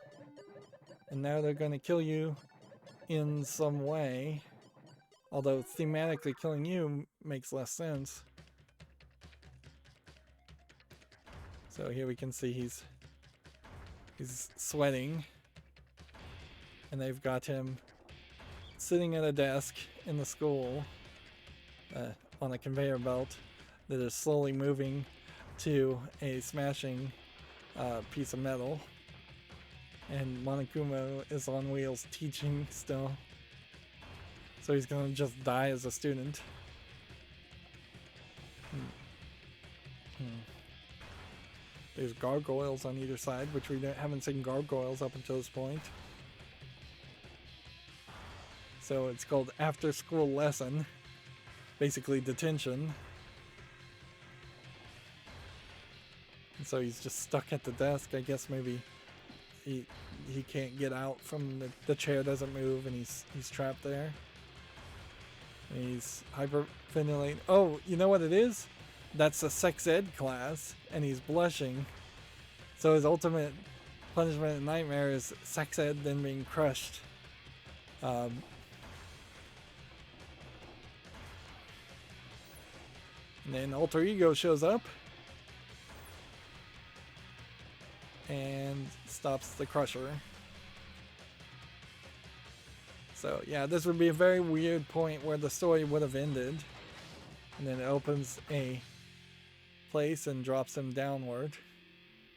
And now they're going to kill you in some way. Although thematically killing you makes less sense. So here we can see he's sweating. And they've got him sitting at a desk in the school on a conveyor belt that is slowly moving to a smashing piece of metal. And Monokuma is on wheels teaching still. So he's gonna just die as a student. There's gargoyles on either side, which we haven't seen gargoyles up until this point. So it's called after school lesson. Basically detention. And so he's just stuck at the desk. I guess maybe he can't get out from the chair doesn't move and he's trapped there. And he's hyperventilating. Oh, you know what it is? That's a sex ed class and he's blushing. So his ultimate punishment and nightmare is sex ed then being crushed. And then Alter Ego shows up and stops the crusher. So yeah, this would be a very weird point where the story would have ended. And then it opens a place and drops him downward.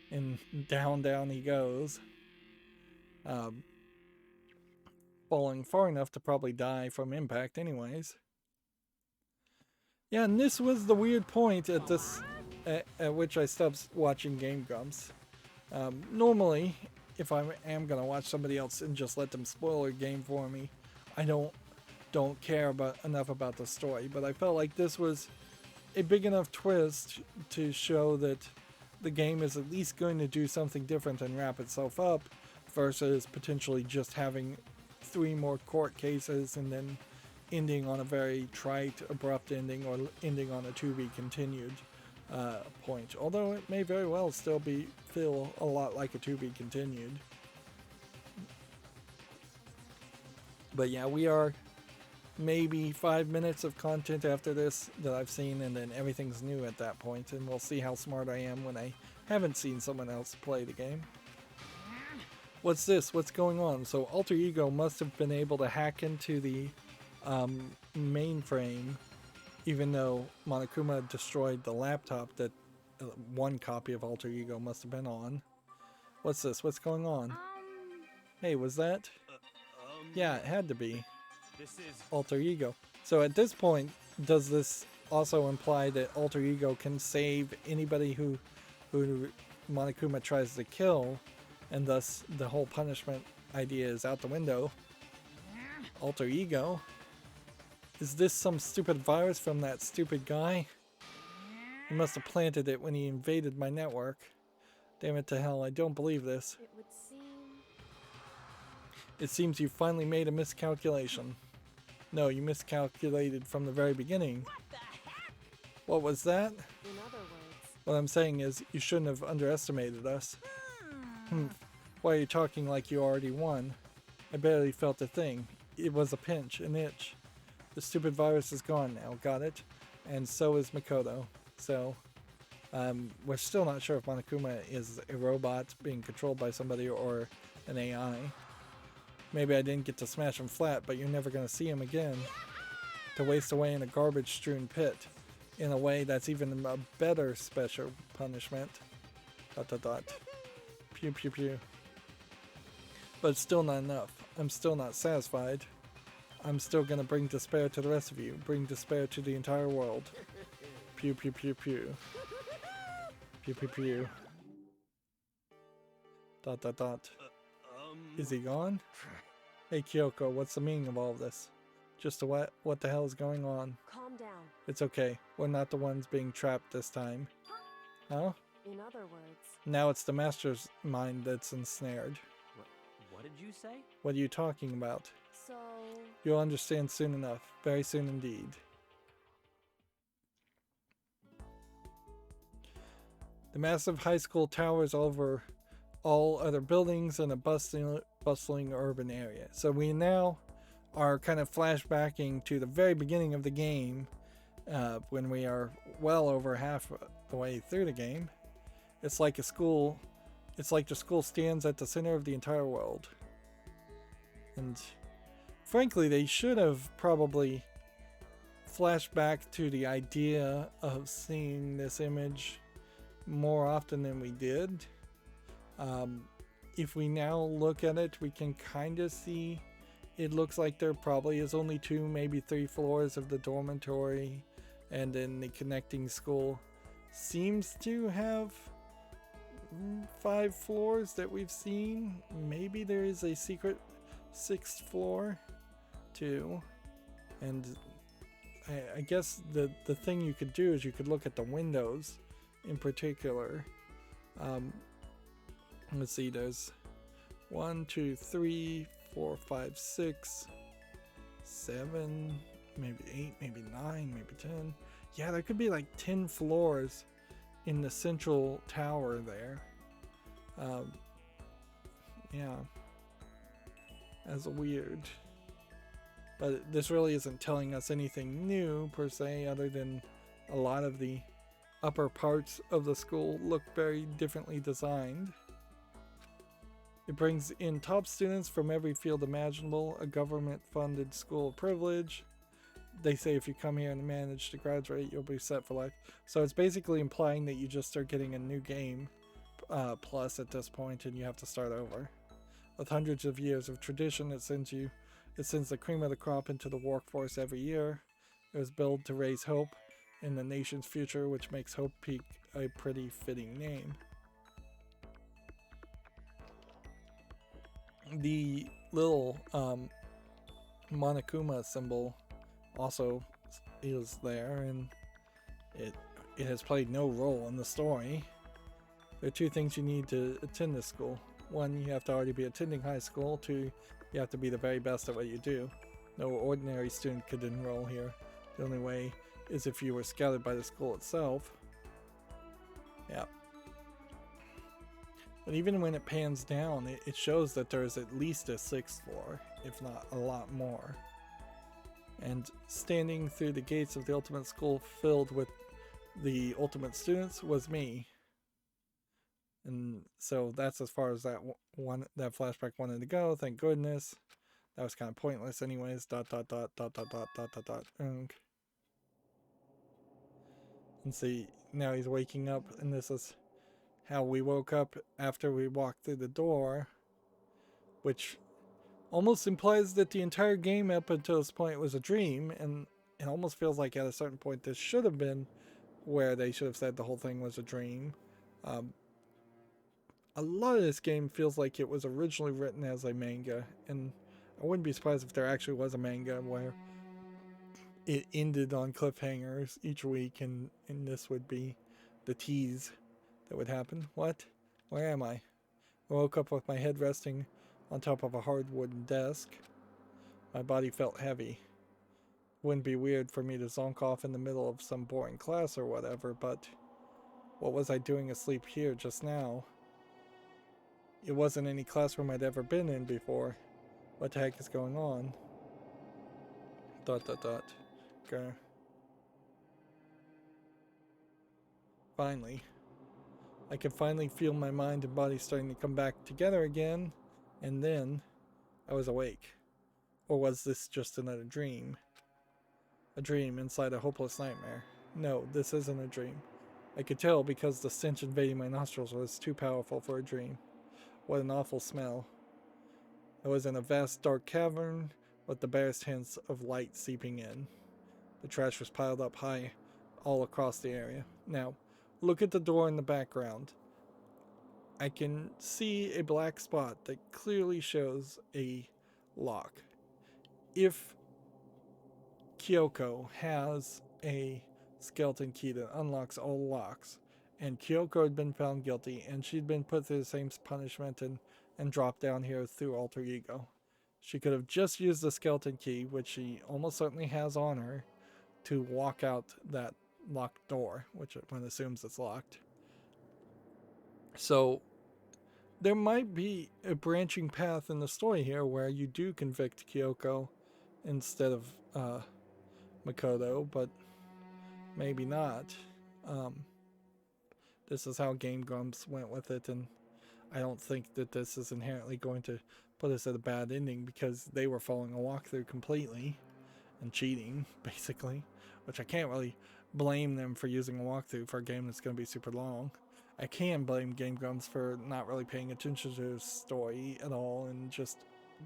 And down he goes. Falling far enough to probably die from impact anyways. Yeah, and this was the weird point at at which I stopped watching Game Grumps. Normally, if I am gonna watch somebody else and just let them spoil a game for me, I don't care enough about the story. But I felt like this was a big enough twist to show that the game is at least going to do something different and wrap itself up, versus potentially just having 3 more court cases and then ending on a very trite, abrupt ending, or ending on a to be continued point. Although it may very well still feel a lot like a to be continued. But yeah, we are maybe 5 minutes of content after this that I've seen, and then everything's new at that point, and we'll see how smart I am when I haven't seen someone else play the game. What's this? What's going on? So Alter Ego must have been able to hack into the mainframe, even though Monokuma destroyed the laptop that one copy of Alter Ego must have been on. What's this? What's going on? Hey, was that? Yeah, it had to be. This is Alter Ego. So at this point, does this also imply that Alter Ego can save anybody who Monokuma tries to kill, and thus the whole punishment idea is out the window? Alter Ego? Is this some stupid virus from that stupid guy? He must have planted it when he invaded my network. Damn it to hell, I don't believe this. It would seem... It seems you finally made a miscalculation. No, you miscalculated from the very beginning. What was that? In other words... What I'm saying is, you shouldn't have underestimated us. Why are you talking like you already won? I barely felt a thing. It was a pinch, an itch. The stupid virus is gone now, got it? And so is Makoto. So, we're still not sure if Monokuma is a robot being controlled by somebody or an AI. Maybe I didn't get to smash him flat, but you're never going to see him again. To waste away in a garbage-strewn pit. In a way that's even a better special punishment. ... Pew pew pew. But it's still not enough. I'm still not satisfied. I'm still gonna bring despair to the rest of you. Bring despair to the entire world. Pew pew pew pew. Pew pew pew. ... Is he gone? Hey Kyoko, what's the meaning of all of this? Just what the hell is going on? Calm down. It's okay. We're not the ones being trapped this time. Huh? In other words... Now it's the master's mind that's ensnared. What did you say? What are you talking about? So... You'll understand soon enough. Very soon indeed. The massive high school towers over all other buildings in a bustling urban area. So we now are kind of flashbacking to the very beginning of the game, when we are well over half the way through the game. It's like a school. It's like the school stands at the center of the entire world. And frankly, they should have probably flashed back to the idea of seeing this image more often than we did. If we now look at it, we can kind of see it looks like there probably is only 2, maybe 3 floors of the dormitory, and then the connecting school seems to have 5 floors that we've seen. Maybe there is a secret 6th floor too. And I guess the thing you could do is you could look at the windows in particular. Let's see, there's 1, 2, 3, 4, 5, 6, 7, maybe 8, maybe 9, maybe 10. Yeah, there could be like 10 floors in the central tower there. Yeah, that's weird. But this really isn't telling us anything new per se, other than a lot of the upper parts of the school look very differently designed. It brings in top students from every field imaginable, a government-funded school of privilege. They say if you come here and manage to graduate, you'll be set for life. So it's basically implying that you just start getting a new game plus at this point, and you have to start over. With hundreds of years of tradition, it sends the cream of the crop into the workforce every year. It was built to raise hope in the nation's future, which makes Hope Peak a pretty fitting name. The little Monokuma symbol also is there, and it has played no role in the story. There are two things you need to attend this school. One, you have to already be attending high school. Two, you have to be the very best at what you do. No ordinary student could enroll here. The only way is if you were scouted by the school itself. Yeah. But even when it pans down, it shows that there's at least a 6th floor, if not a lot more. And standing through the gates of the ultimate school filled with the ultimate students was me. And so that's as far as that flashback wanted to go. Thank goodness. That was kind of pointless anyways. ... And see, now he's waking up, and this is how we woke up after we walked through the door, which almost implies that the entire game up until this point was a dream, and it almost feels like at a certain point this should have been where they should have said the whole thing was a dream. A lot of this game feels like it was originally written as a manga, and I wouldn't be surprised if there actually was a manga where it ended on cliffhangers each week, and this would be the tease that would happen. What? Where am I? I woke up with my head resting on top of a hard wooden desk. My body felt heavy. Wouldn't be weird for me to zonk off in the middle of some boring class or whatever, but what was I doing asleep here just now? It wasn't any classroom I'd ever been in before. What the heck is going on? ... Okay. Finally. I could finally feel my mind and body starting to come back together again, and then I was awake. Or was this just another dream? A dream inside a hopeless nightmare. No, this isn't a dream. I could tell because the stench invading my nostrils was too powerful for a dream. What an awful smell. I was in a vast dark cavern with the barest hints of light seeping in. The trash was piled up high all across the area. Now, look at the door in the background. I can see a black spot that clearly shows a lock. If Kyoko has a skeleton key that unlocks all locks, and Kyoko had been found guilty, and she'd been put through the same punishment and dropped down here through alter ego, she could have just used the skeleton key, which she almost certainly has on her, to walk out that locked door, which one assumes it's locked. So there might be a branching path in the story here where you do convict Kyoko instead of Makoto, but maybe not. This is how Game Grumps went with it, and I don't think that this is inherently going to put us at a bad ending, because they were following a walkthrough completely and cheating, basically, which I can't really blame them for using a walkthrough for a game that's going to be super long. I can blame Game Grumps for not really paying attention to the story at all and just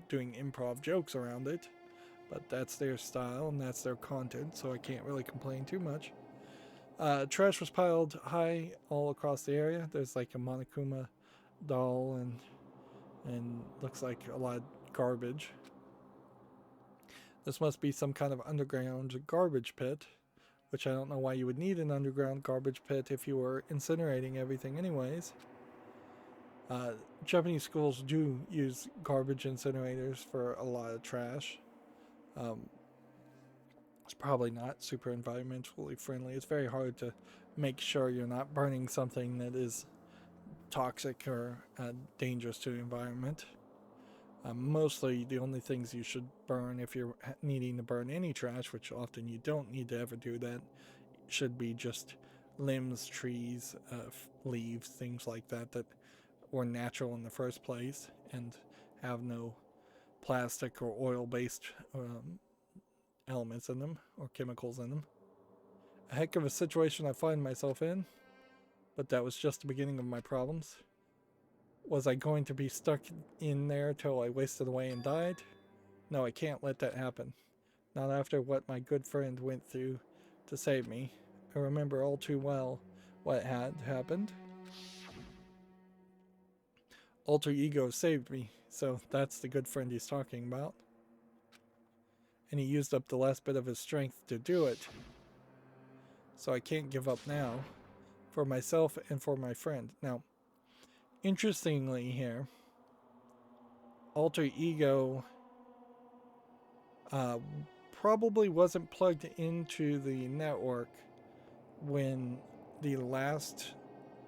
doing improv jokes around it, but that's their style and that's their content, so I can't really complain too much. Trash was piled high all across the area. There's like a Monokuma doll and looks like a lot of garbage. This must be some kind of underground garbage pit, which I don't know why you would need an underground garbage pit if you were incinerating everything anyways. Japanese schools do use garbage incinerators for a lot of trash. It's probably not super environmentally friendly. It's very hard to make sure you're not burning something that is toxic or dangerous to the environment. Mostly the only things you should burn if you're needing to burn any trash, which often you don't need to ever do that, should be just limbs, trees, leaves, things like that that were natural in the first place. and have no plastic or oil-based elements in them or chemicals in them. A heck of a situation I find myself in, but that was just the beginning of my problems. Was I going to be stuck in there till I wasted away and died? No, I can't let that happen. Not after what my good friend went through to save me. I remember all too well what had happened. Alter ego saved me, so that's the good friend he's talking about. And he used up the last bit of his strength to do it. So I can't give up now, for myself and for my friend. Now, interestingly here, alter ego probably wasn't plugged into the network when the last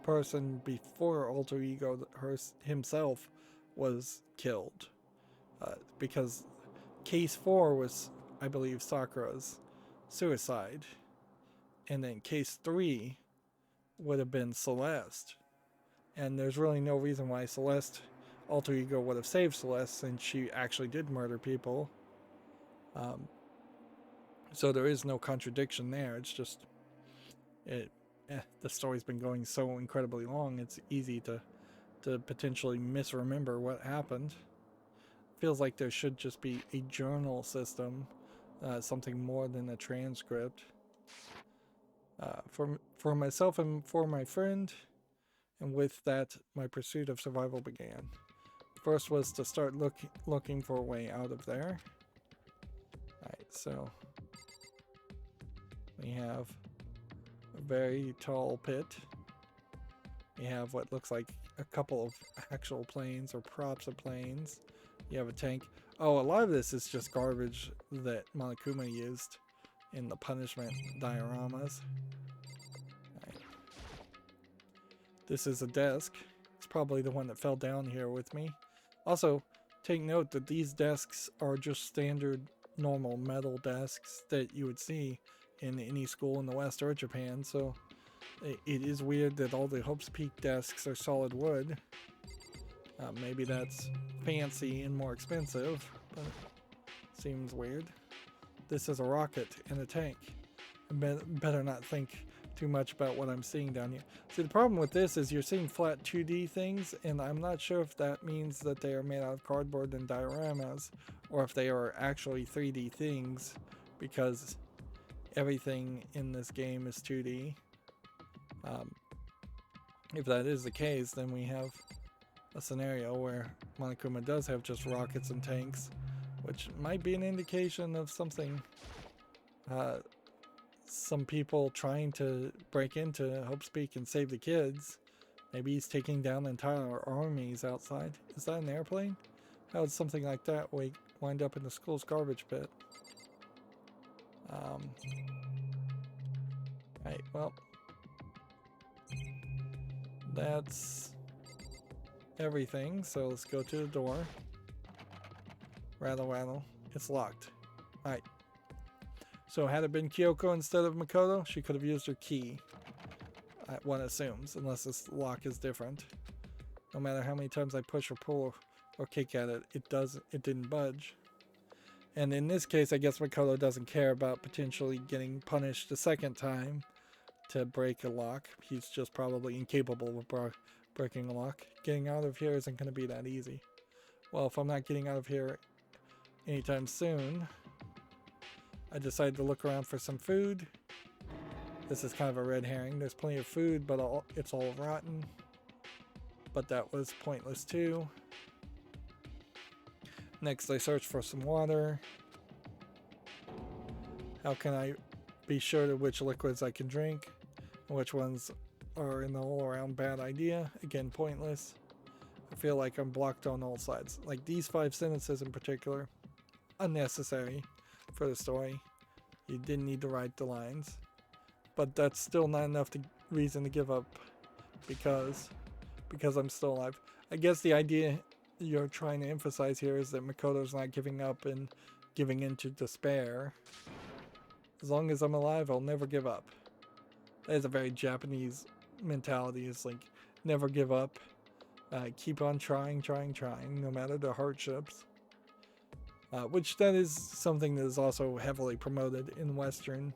person before alter ego himself was killed, because case 4 was, I believe, Sakura's suicide, and then case 3 would have been Celeste, and there's really no reason why Celeste alter ego would have saved Celeste, since she actually did murder people. So there is no contradiction there. It's just the story's been going so incredibly long, it's easy to potentially misremember what happened. Feels like there should just be a journal system, something more than a transcript. For myself and for my friend, and with that, my pursuit of survival began. First was to start looking for a way out of there. Alright, so we have a very tall pit. We have what looks like a couple of actual planes or props of planes. You have a tank. Oh, a lot of this is just garbage that Monokuma used in the punishment dioramas. Right. This is a desk. It's probably the one that fell down here with me. Also, take note that these desks are just standard normal metal desks that you would see in any school in the West or Japan, so it is weird that all the Hope's Peak desks are solid wood. Maybe that's fancy and more expensive, but seems weird. This is a rocket and a tank. I better not think too much about what I'm seeing down here. See, the problem with this is you're seeing flat 2D things, and I'm not sure if that means that they are made out of cardboard and dioramas, or if they are actually 3D things, because everything in this game is 2D. If that is the case, then we have a scenario where Monokuma does have just rockets and tanks, which might be an indication of something. Some people trying to break into Hope's Peak and save the kids. Maybe he's taking down entire armies outside. Is that an airplane? How would something like that wind up in the school's garbage pit? Right, well, that's everything, so let's go to the door. Rattle, rattle. It's locked. Alright. So had it been Kyoko instead of Makoto, she could have used her key. One assumes, unless this lock is different. No matter how many times I push or pull or kick at it, it didn't budge. And in this case, I guess Makoto doesn't care about potentially getting punished a second time to break a lock. He's just probably incapable of breaking a lock. Getting out of here isn't going to be that easy. Well, if I'm not getting out of here anytime soon, I decided to look around for some food. This is kind of a red herring. There's plenty of food, but it's all rotten. But that was pointless too. Next, I searched for some water. How can I be sure to which liquids I can drink and which ones are an all-around bad idea? Again, pointless. I feel like I'm blocked on all sides. Like these 5 sentences in particular, unnecessary for the story. You didn't need to write the lines. But that's still not enough reason to give up because I'm still alive. I guess the idea you're trying to emphasize here is that Makoto's not giving up and giving into despair. As long as I'm alive, I'll never give up. That is a very Japanese mentality. It's like, never give up. Keep on trying, no matter the hardships. Which that is something that is also heavily promoted in Western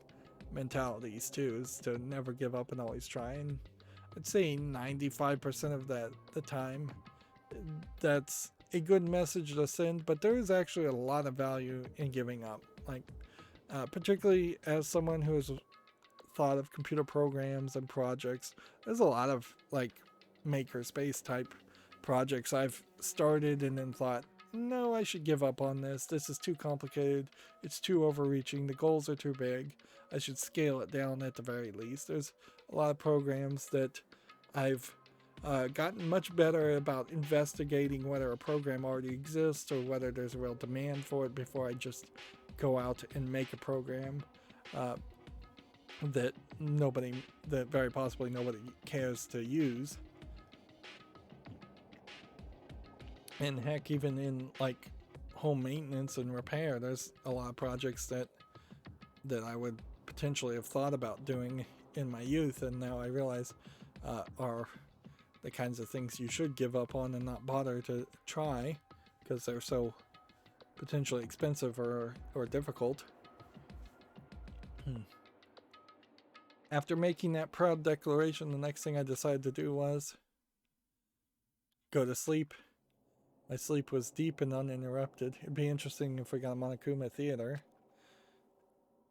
mentalities too, is to never give up and always try. And I'd say 95% of the time, that's a good message to send, but there is actually a lot of value in giving up. Like, particularly as someone who has thought of computer programs and projects, there's a lot of like makerspace type projects I've started and then thought, no, I should give up on this. This is too complicated. It's too overreaching. The goals are too big. I should scale it down at the very least. There's a lot of programs that I've gotten much better about investigating whether a program already exists or whether there's a real demand for it before I just go out and make a program that very possibly nobody cares to use. And heck, even in like home maintenance and repair, there's a lot of projects that I would potentially have thought about doing in my youth, and now I realize are the kinds of things you should give up on and not bother to try because they're so potentially expensive or difficult. After making that proud declaration, the next thing I decided to do was go to sleep. My sleep was deep and uninterrupted. It'd be interesting if we got a Monokuma theater.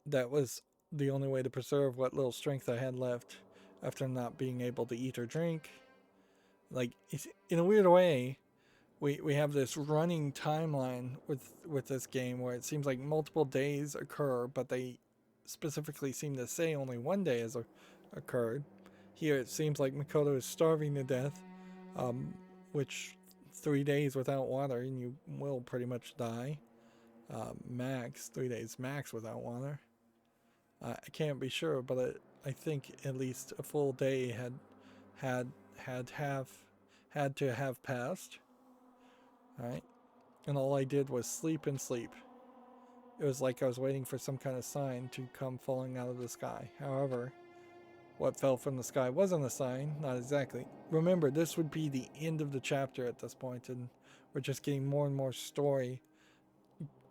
That was the only way to preserve what little strength I had left after not being able to eat or drink. Like, in a weird way, we have this running timeline with this game where it seems like multiple days occur, but they specifically seem to say only one day has occurred. Here it seems like Makoto is starving to death, which 3 days without water and you will pretty much die. 3 days max without water. I can't be sure, but I think at least a full day had to have passed. Alright. And all I did was sleep and sleep. It was like I was waiting for some kind of sign to come falling out of the sky. However, what fell from the sky wasn't a sign, not exactly. Remember, this would be the end of the chapter at this point, and we're just getting more and more story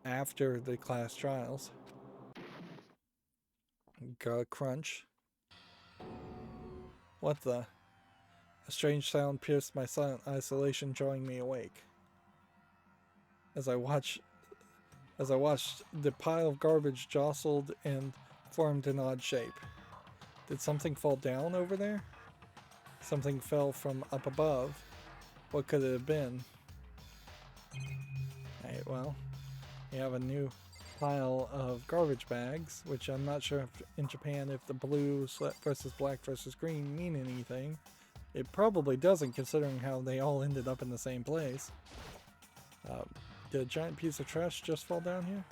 after the class trials. Got a crunch. What the? A strange sound pierced my silent isolation, drawing me awake. As I watched the pile of garbage jostled and formed an odd shape. Did something fall down over there? Something fell from up above. What could it have been? Alright, well, we have a new pile of garbage bags, which I'm not sure if in Japan if the blue versus black versus green mean anything. It probably doesn't, considering how they all ended up in the same place. Did a giant piece of trash just fall down here?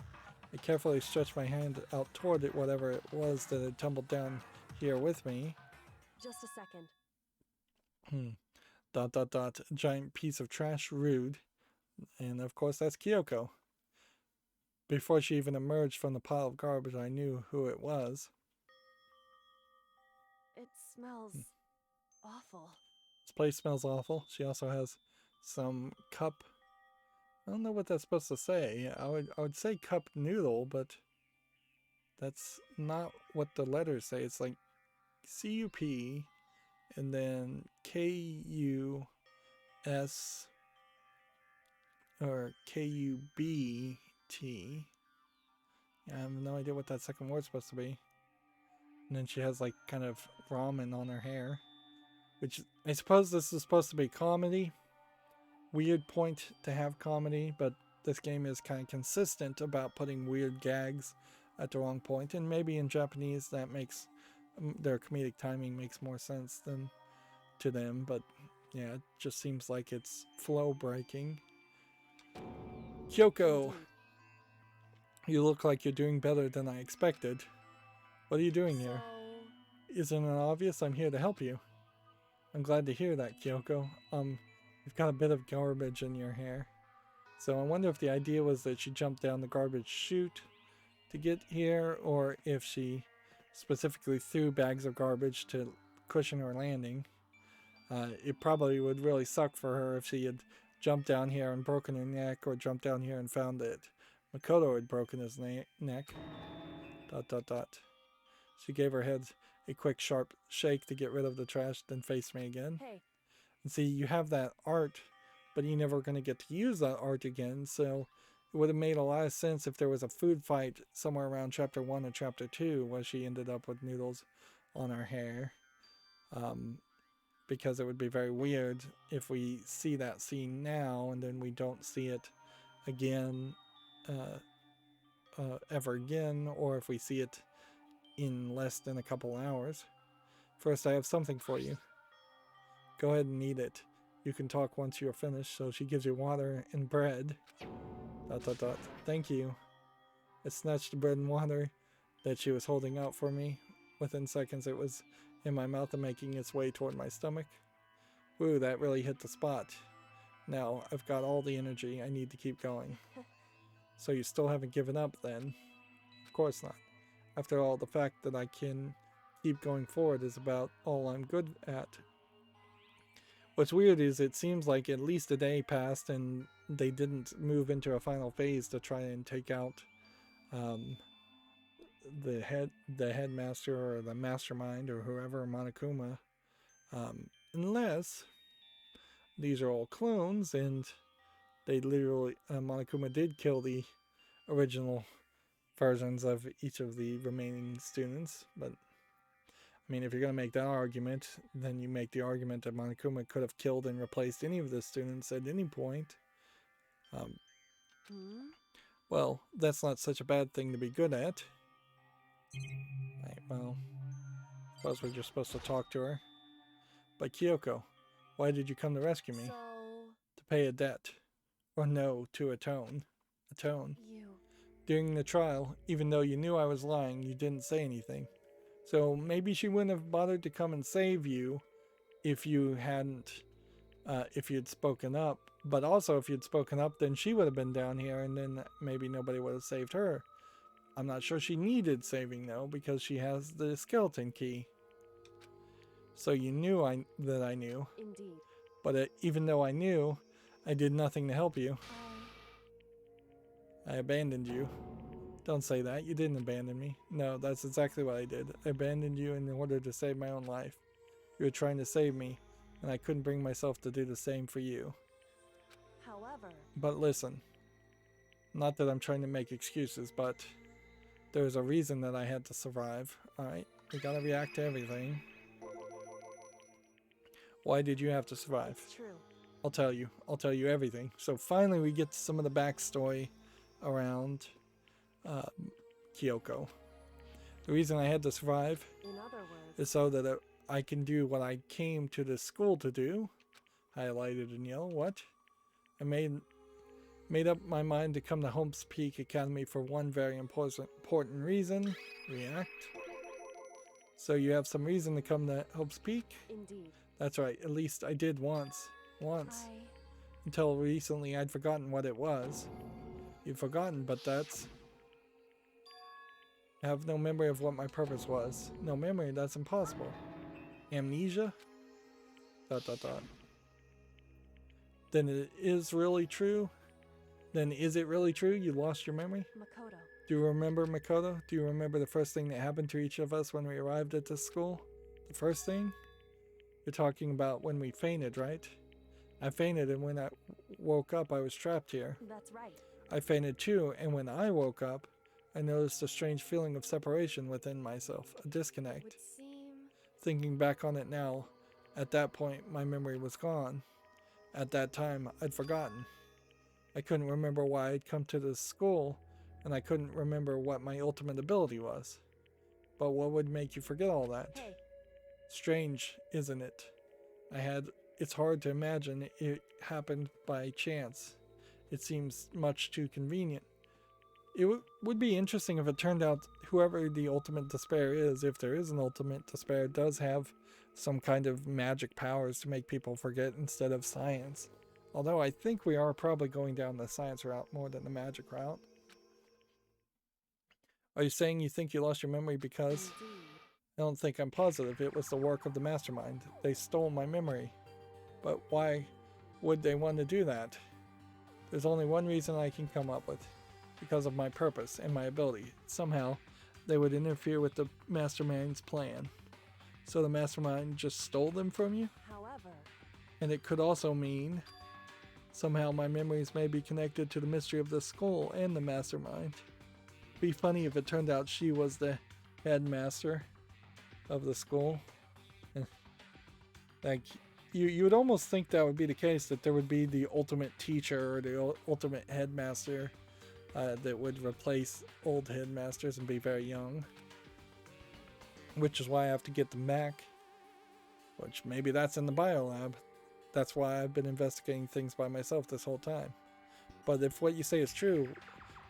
I carefully stretched my hand out toward it, whatever it was that had tumbled down here with me. Just a second. Giant piece of trash, rude. And of course that's Kyoko. Before she even emerged from the pile of garbage, I knew who it was. It smells awful. This place smells awful. She also has some cup. I don't know what that's supposed to say. I would say cup noodle, but that's not what the letters say. It's like C-U-P and then K-U-S or K-U-B-T. I have no idea what that second word's supposed to be. And then she has like kind of ramen on her hair, which I suppose this is supposed to be comedy. Weird point to have comedy, but this game is kind of consistent about putting weird gags at the wrong point, and maybe in Japanese that makes their comedic timing makes more sense than to them, but yeah, it just seems like it's flow breaking. Kyoko, you look like you're doing better than I expected. What are you doing here? Isn't it obvious? I'm here to help you. I'm glad to hear that, Kyoko. You've got a bit of garbage in your hair. So I wonder if the idea was that she jumped down the garbage chute to get here, or if she specifically threw bags of garbage to cushion her landing. It probably would really suck for her if she had jumped down here and broken her neck, or jumped down here and found that Makoto had broken his neck. ... She gave her head a quick, sharp shake to get rid of the trash, then faced me again. Hey, And see, you have that art, but you're never going to get to use that art again, so it would have made a lot of sense if there was a food fight somewhere around chapter 1 or chapter 2 where she ended up with noodles on her hair. Because it would be very weird if we see that scene now and then we don't see it again ever again, or if we see it in less than a couple hours. First, I have something for you. Go ahead and eat it. You can talk once you're finished. So she gives you water and bread. ... Thank you. I snatched the bread and water that she was holding out for me. Within seconds, it was in my mouth and making its way toward my stomach. Woo, that really hit the spot. Now, I've got all the energy I need to keep going. So you still haven't given up, then? Of course not. After all, the fact that I can keep going forward is about all I'm good at. What's weird is it seems like at least a day passed and they didn't move into a final phase to try and take out the headmaster or the mastermind or whoever, Monokuma, unless these are all clones and they literally, Monokuma did kill the original versions of each of the remaining students. But I mean, if you're going to make that argument, then you make the argument that Monokuma could have killed and replaced any of the students at any point. Well, that's not such a bad thing to be good at. Right, well, I suppose we're just supposed to talk to her. But Kyoko, why did you come to rescue me? so To pay a debt. Or no, to atone. Atone. you... During the trial, even though you knew I was lying, you didn't say anything. So maybe she wouldn't have bothered to come and save you if you hadn't, if you'd spoken up. But also, if you'd spoken up, then she would have been down here, and then maybe nobody would have saved her. I'm not sure she needed saving, though, because she has the skeleton key. So you knew that I knew. Indeed. But even though I knew, I did nothing to help you. I abandoned you. Don't say that. You didn't abandon me. No, that's exactly what I did. I abandoned you in order to save my own life. You were trying to save me, and I couldn't bring myself to do the same for you. However... But listen. Not that I'm trying to make excuses, but there's a reason that I had to survive. Alright? We gotta react to everything. Why did you have to survive? It's true. I'll tell you. I'll tell you everything. So finally we get to some of the backstory around Kyoko. The reason I had to survive In other words... is so that I can do what I came to this school to do. Highlighted in yellow. What? I made up my mind to come to Hope's Peak Academy for one very important reason. React. So you have some reason to come to Hope's Peak? Indeed. That's right. At least I did once. Until recently I'd forgotten what it was. You've forgotten, but that's... I have no memory of what my purpose was. No memory? That's impossible. Amnesia? ... Then it is really true? Then is it really true? You lost your memory? Makoto. Do you remember Makoto? Do you remember the first thing that happened to each of us when we arrived at this school? The first thing? You're talking about when we fainted, right? I fainted, and when I woke up, I was trapped here. That's right. I fainted too, and when I woke up, I noticed a strange feeling of separation within myself, a disconnect. Would seem... Thinking back on it now, at that point, my memory was gone. At that time, I'd forgotten. I couldn't remember why I'd come to this school, and I couldn't remember what my ultimate ability was. But what would make you forget all that? Hey. Strange, isn't it? It's hard to imagine it happened by chance. It seems much too convenient. It would be interesting if it turned out whoever the ultimate despair is, if there is an ultimate despair, does have some kind of magic powers to make people forget instead of science. Although I think we are probably going down the science route more than the magic route. Are you saying you think you lost your memory because... Indeed. I don't think I'm positive it was the work of the mastermind. They stole my memory. But why would they want to do that? There's only one reason I can come up with. Because of my purpose and my ability. Somehow, they would interfere with the mastermind's plan. So the mastermind just stole them from you? However, And it could also mean somehow my memories may be connected to the mystery of the skull and the mastermind. Be funny if it turned out she was the headmaster of the school. Like, you would almost think that would be the case, that there would be the ultimate teacher or the ultimate headmaster that would replace old headmasters and be very young. Which is why I have to get them back. Which maybe that's in the biolab. That's why I've been investigating things by myself this whole time. But if what you say is true,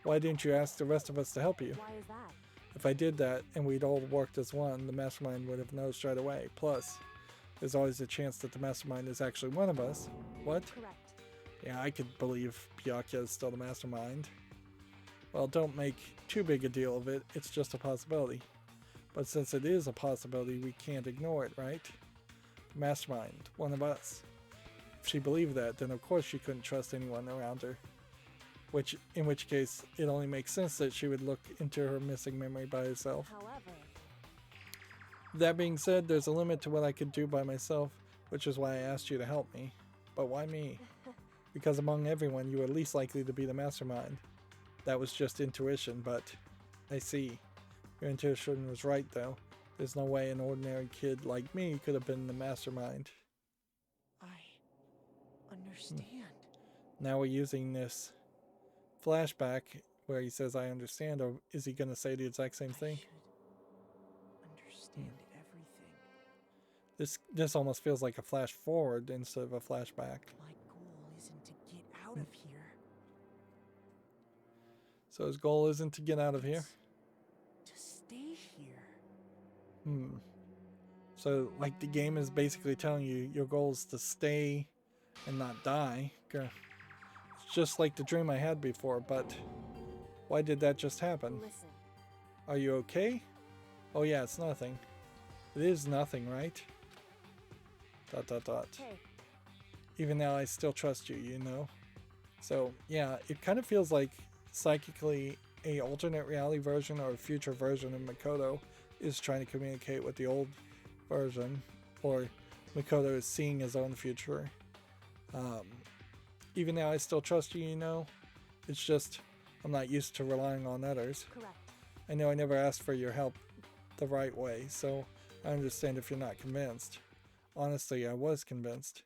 why didn't you ask the rest of us to help you? why is that? If I did that and we'd all worked as one, the mastermind would have noticed right away. Plus, there's always a chance that the mastermind is actually one of us. What? Correct. Yeah, I could believe Byakuya is still the mastermind. Well, don't make too big a deal of it. It's just a possibility. But since it is a possibility, we can't ignore it, right? Mastermind, one of us. If she believed that, then of course she couldn't trust anyone around her. In which case, it only makes sense that she would look into her missing memory by herself. However, That being said, there's a limit to what I could do by myself, which is why I asked you to help me. But why me? Because among everyone, you were least likely to be the mastermind. That was just intuition, but I see. Your intuition was right, though. There's no way an ordinary kid like me could have been the mastermind. I understand. Now we're using this flashback where he says, I understand, or is he going to say the exact same thing? I should understand everything. This almost feels like a flash forward instead of a flashback. My goal isn't to get out of here. So his goal isn't to get out of here? To stay here. So, like, the game is basically telling you your goal is to stay and not die. It's just like the dream I had before, but why did that just happen? listen. Are you okay? Oh yeah, it's nothing. It is nothing, right? ... Hey, Even now I still trust you, you know? So, yeah, it kind of feels like psychically a alternate reality version or a future version of Makoto is trying to communicate with the old version, or Makoto is seeing his own future. Even now I still trust you, you know? It's just I'm not used to relying on others. correct. I know I never asked for your help the right way, so I understand if you're not convinced. Honestly, I was convinced.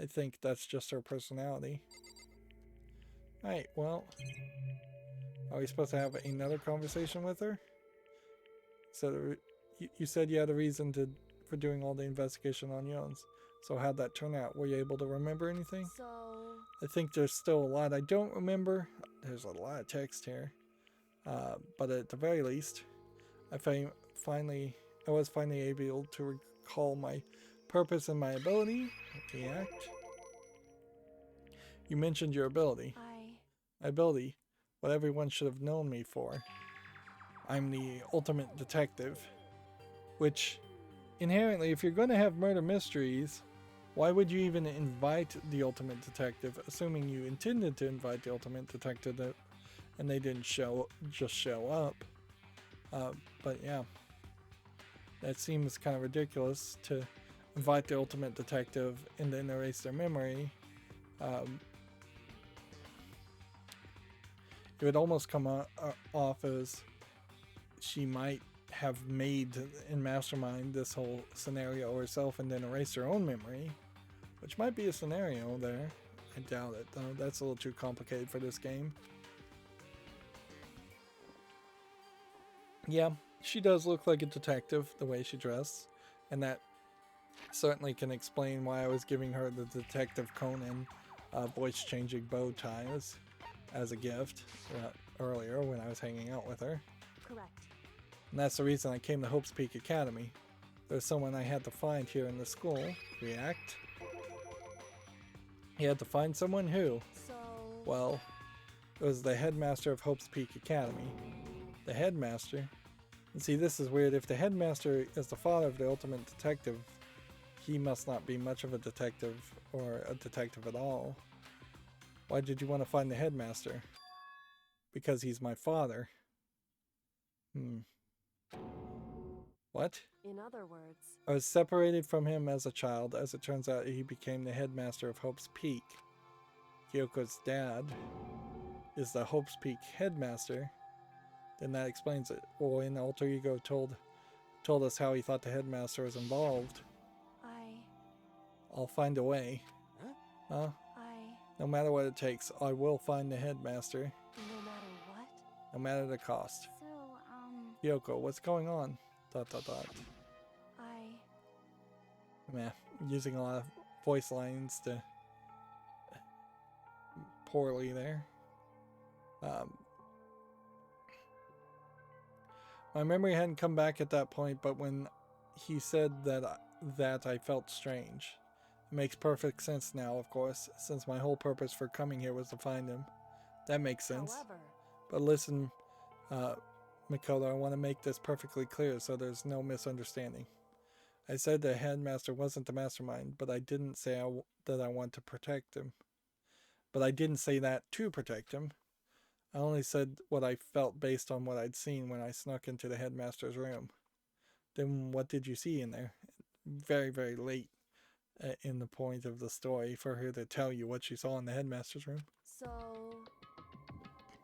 I think that's just her personality. Right, well, are we supposed to have another conversation with her? So you said you had a reason for doing all the investigation on your own. So how'd that turn out? Were you able to remember anything? So, I think there's still a lot I don't remember. There's a lot of text here. But at the very least, I was finally able to recall my purpose and my ability. React. You mentioned your ability. My ability, what everyone should have known me for. I'm the ultimate detective. Which, inherently, if you're going to have murder mysteries, why would you even invite the ultimate detective, assuming you intended to invite the ultimate detective and they didn't just show up? But yeah, that seems kind of ridiculous to invite the ultimate detective and then erase their memory. It would almost come off as she might have made and mastermind this whole scenario herself and then erase her own memory, which might be a scenario there. I doubt it, though. That's a little too complicated for this game. Yeah, she does look like a detective, the way she dressed, and that certainly can explain why I was giving her the Detective Conan voice-changing bow ties as a gift earlier when I was hanging out with her. correct. And that's the reason I came to Hope's Peak Academy. There's someone I had to find here in the school. React. He had to find someone who? So, Well, it was the headmaster of Hope's Peak Academy. The headmaster? And see, this is weird. If the headmaster is the father of the ultimate detective, he must not be much of a detective or a detective at all. Why did you want to find the headmaster? Because he's my father. What? In other words, I was separated from him as a child. As it turns out, he became the headmaster of Hope's Peak. Kyoko's dad is the Hope's Peak headmaster. Then that explains it. Well, in Alter Ego told us how he thought the headmaster was involved. I'll find a way. Huh? No matter what it takes, I will find the headmaster. No matter what? No matter the cost. So, Kyoko, what's going on? ... Meh, using a lot of voice lines to poorly there. My memory hadn't come back at that point, but when he said that I felt strange. It makes perfect sense now, of course, since my whole purpose for coming here was to find him. That makes sense. However, But listen, Makoto, I want to make this perfectly clear so there's no misunderstanding. I said the headmaster wasn't the mastermind, but I didn't say that I want to protect him. But I didn't say that to protect him. I only said what I felt based on what I'd seen when I snuck into the headmaster's room. Then what did you see in there? Very, very late in the point of the story for her to tell you what she saw in the headmaster's room. so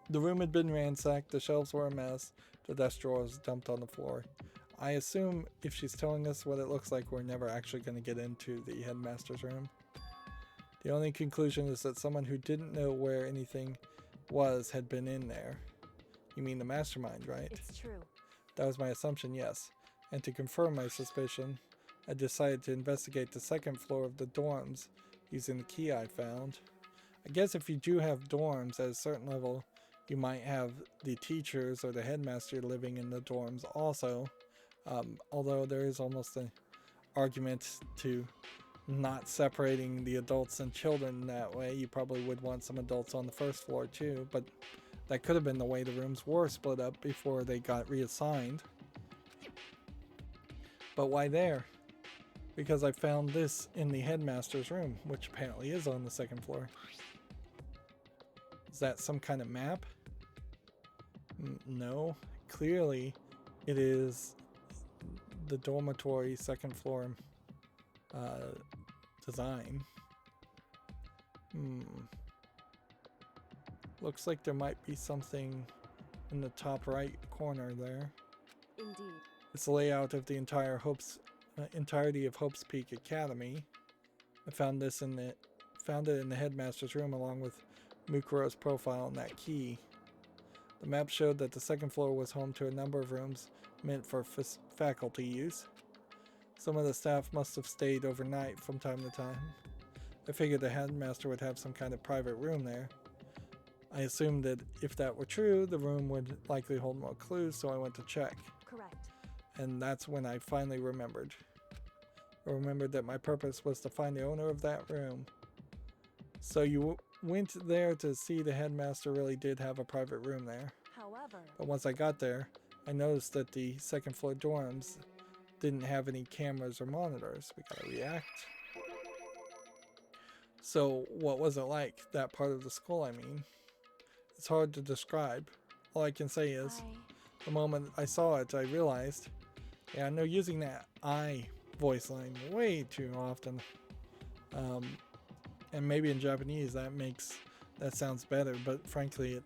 The room had been ransacked, the shelves were a mess, the desk drawers dumped on the floor. I assume if she's telling us what it looks like, we're never actually going to get into the headmaster's room. The only conclusion is that someone who didn't know where anything was had been in there. You mean the mastermind, right? it's true. That was my assumption, yes. And to confirm my suspicion, I decided to investigate the second floor of the dorms using the key I found. I guess if you do have dorms at a certain level, you might have the teachers or the headmaster living in the dorms also. Although there is almost an argument to not separating the adults and children that way. You probably would want some adults on the first floor too, but that could have been the way the rooms were split up before they got reassigned. But why there? Because I found this in the headmaster's room, which apparently is on the second floor. Is that some kind of map? No. Clearly, it is the dormitory second floor design. Looks like there might be something in the top right corner there. Indeed. It's the layout of the entirety of Hope's Peak Academy. I found it in the headmaster's room along with Mukuro's profile and that key. The map showed that the second floor was home to a number of rooms meant for faculty use. Some of the staff must have stayed overnight from time to time. I figured the headmaster would have some kind of private room there. I assumed that if that were true, the room would likely hold more clues, so I went to check. Correct. And that's when I finally remembered. I remembered that my purpose was to find the owner of that room. So you went there to see the headmaster really did have a private room there. However, But once I got there, I noticed that the second floor dorms didn't have any cameras or monitors. We gotta react. So what was it like? That part of the school, I mean. It's hard to describe. All I can say is, the moment I saw it, I realized, yeah, I know using that I voice line way too often. And maybe in Japanese that sounds better, but frankly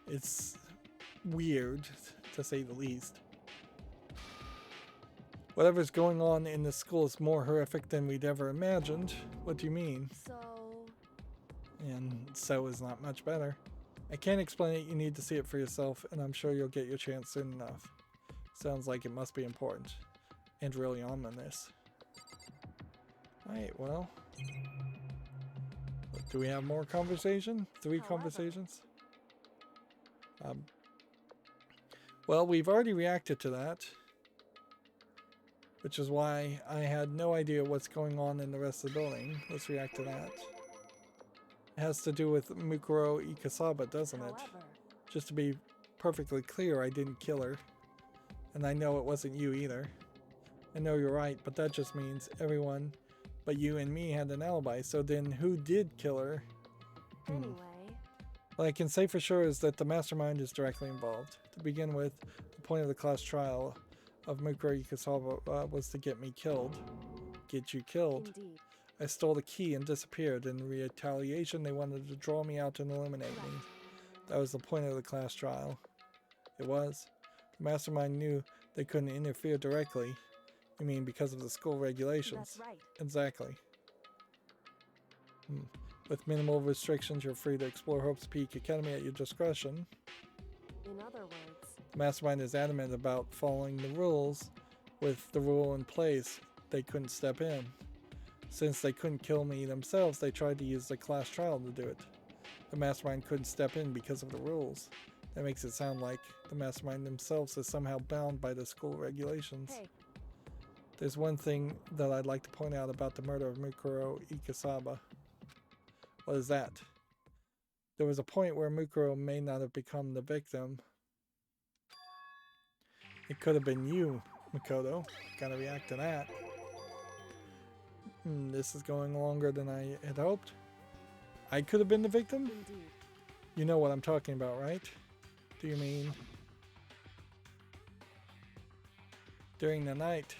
it's weird to say the least. Whatever's going on in this school is more horrific than we'd ever imagined. What do you mean? so And so is not much better. I can't explain it, you need to see it for yourself, and I'm sure you'll get your chance soon enough. Sounds like it must be important. And really ominous. Alright, well. Do we have more conversation? 3 However. conversations? Well, we've already reacted to that. Which is why I had no idea what's going on in the rest of the building. Let's react to that. It has to do with Mukuro Ikasaba, doesn't it? however, Just to be perfectly clear, I didn't kill her. And I know it wasn't you either. I know you're right, but that just means everyone but you and me had an alibi. So then who did kill her? Anyway, What I can say for sure is that the mastermind is directly involved. To begin with, the point of the class trial of Mukuro Ikasawa was to get me killed. Get you killed. indeed. I stole the key and disappeared. In retaliation, they wanted to draw me out and eliminate me. That was the point of the class trial. It was. The mastermind knew they couldn't interfere directly. You mean because of the school regulations? That's right. Exactly. With minimal restrictions, you're free to explore Hope's Peak Academy at your discretion. In other words, The mastermind is adamant about following the rules. With the rule in place, they couldn't step in. Since they couldn't kill me themselves, they tried to use the class trial to do it. The mastermind couldn't step in because of the rules. That makes it sound like the mastermind themselves is somehow bound by the school regulations. hey, There's one thing that I'd like to point out about the murder of Mukuro Ikasawa. What is that? There was a point where Mukuro may not have become the victim. It could have been you, Makoto. Gotta react to that. This is going longer than I had hoped. I could have been the victim? indeed. You know what I'm talking about, right? Do you mean during the night?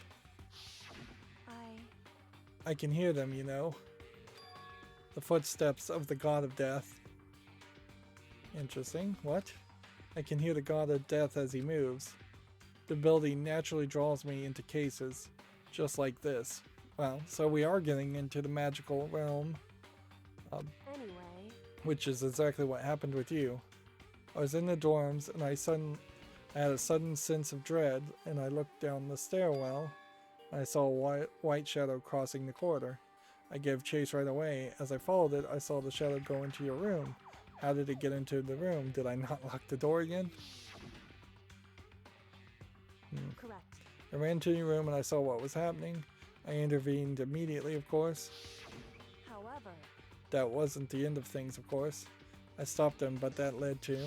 I can hear them, you know. The footsteps of the god of death. Interesting. What? I can hear the god of death as he moves. The building naturally draws me into cases just like this. Well, so we are getting into the magical realm. Anyway, Which is exactly what happened with you. I was in the dorms and I had a sudden sense of dread, and I looked down the stairwell and I saw a white shadow crossing the corridor. I gave chase right away. As I followed it, I saw the shadow go into your room. How did it get into the room? Did I not lock the door again? correct. I ran to your room and I saw what was happening. I intervened immediately, of course. However, That wasn't the end of things, of course. I stopped them, but that led to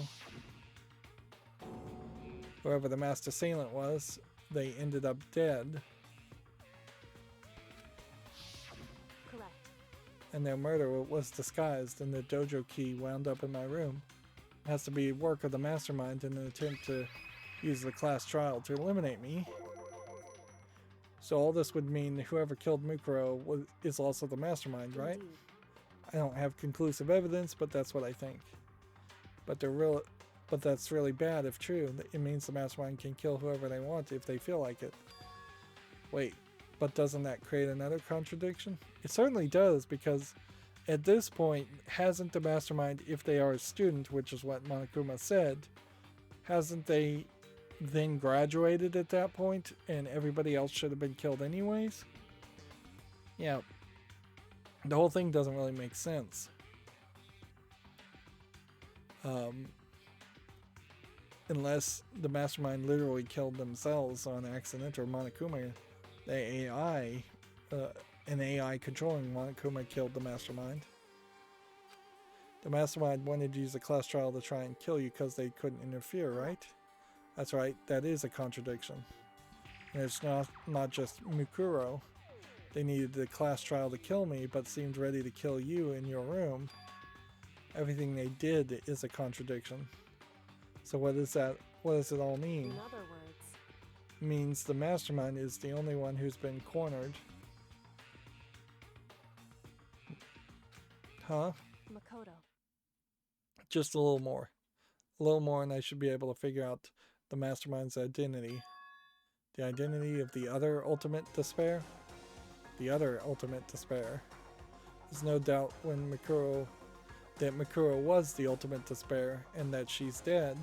whoever the master assailant was. They ended up dead, correct. and their murder was disguised, and the dojo key wound up in my room. It has to be work of the mastermind in an attempt to use the class trial to eliminate me. So all this would mean whoever killed Mukuro is also the mastermind, right? Indeed. I don't have conclusive evidence, but that's what I think. But that's really bad if true. It means the mastermind can kill whoever they want if they feel like it. Wait, but doesn't that create another contradiction? It certainly does, because at this point, hasn't the mastermind, if they are a student, which is what Monokuma said, hasn't they then graduated at that point and everybody else should have been killed anyways? Yeah. The whole thing doesn't really make sense. Unless the mastermind literally killed themselves on accident, or Monokuma, the AI, an AI controlling Monokuma killed the mastermind. The mastermind wanted to use the class trial to try and kill you because they couldn't interfere, right? That's right, that is a contradiction. And it's not just Mukuro. They needed the class trial to kill me, but seemed ready to kill you in your room. Everything they did is a contradiction. So what is that? What does it all mean? In other words, It means the mastermind is the only one who's been cornered. Huh? Makoto. Just a little more. A little more and I should be able to figure out the mastermind's identity. The identity of the other ultimate despair? The other ultimate despair. There's no doubt that Makuro was the ultimate despair and that she's dead.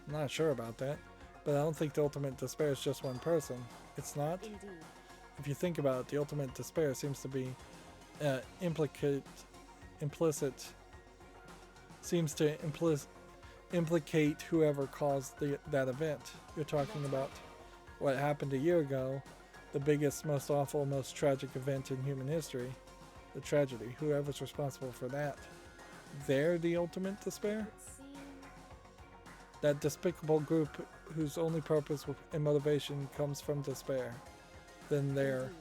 I'm not sure about that, but I don't think the ultimate despair is just one person. It's not? Indeed. If you think about it, the ultimate despair seems to be implicate whoever caused that event. You're talking about what happened a year ago, the biggest, most awful, most tragic event in human history. The tragedy. Whoever's responsible for that. They're the ultimate despair? It seems That despicable group whose only purpose and motivation comes from despair. Then they're,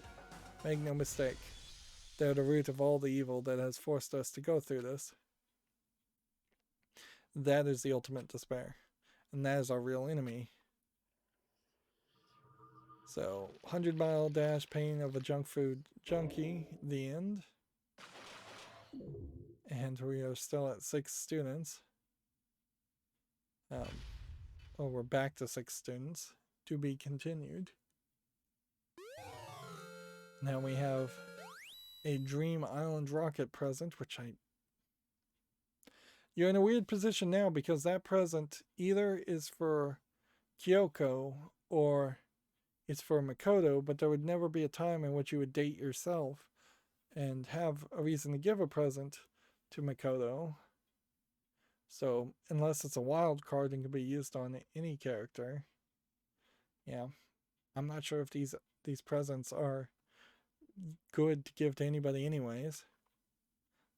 make no mistake, they're the root of all the evil that has forced us to go through this. That is the ultimate despair. And that is our real enemy. So, 100-mile dash, pain of a junk food junkie, the end. And we are still at 6 students. Oh, we're back to 6 students. To be continued. Now we have a Dream Island rocket present, which You're in a weird position now because that present either is for Kyoko or it's for Makoto, but there would never be a time in which you would date yourself and have a reason to give a present to Makoto. So, unless it's a wild card and can be used on any character. Yeah. I'm not sure if these presents are good to give to anybody anyways.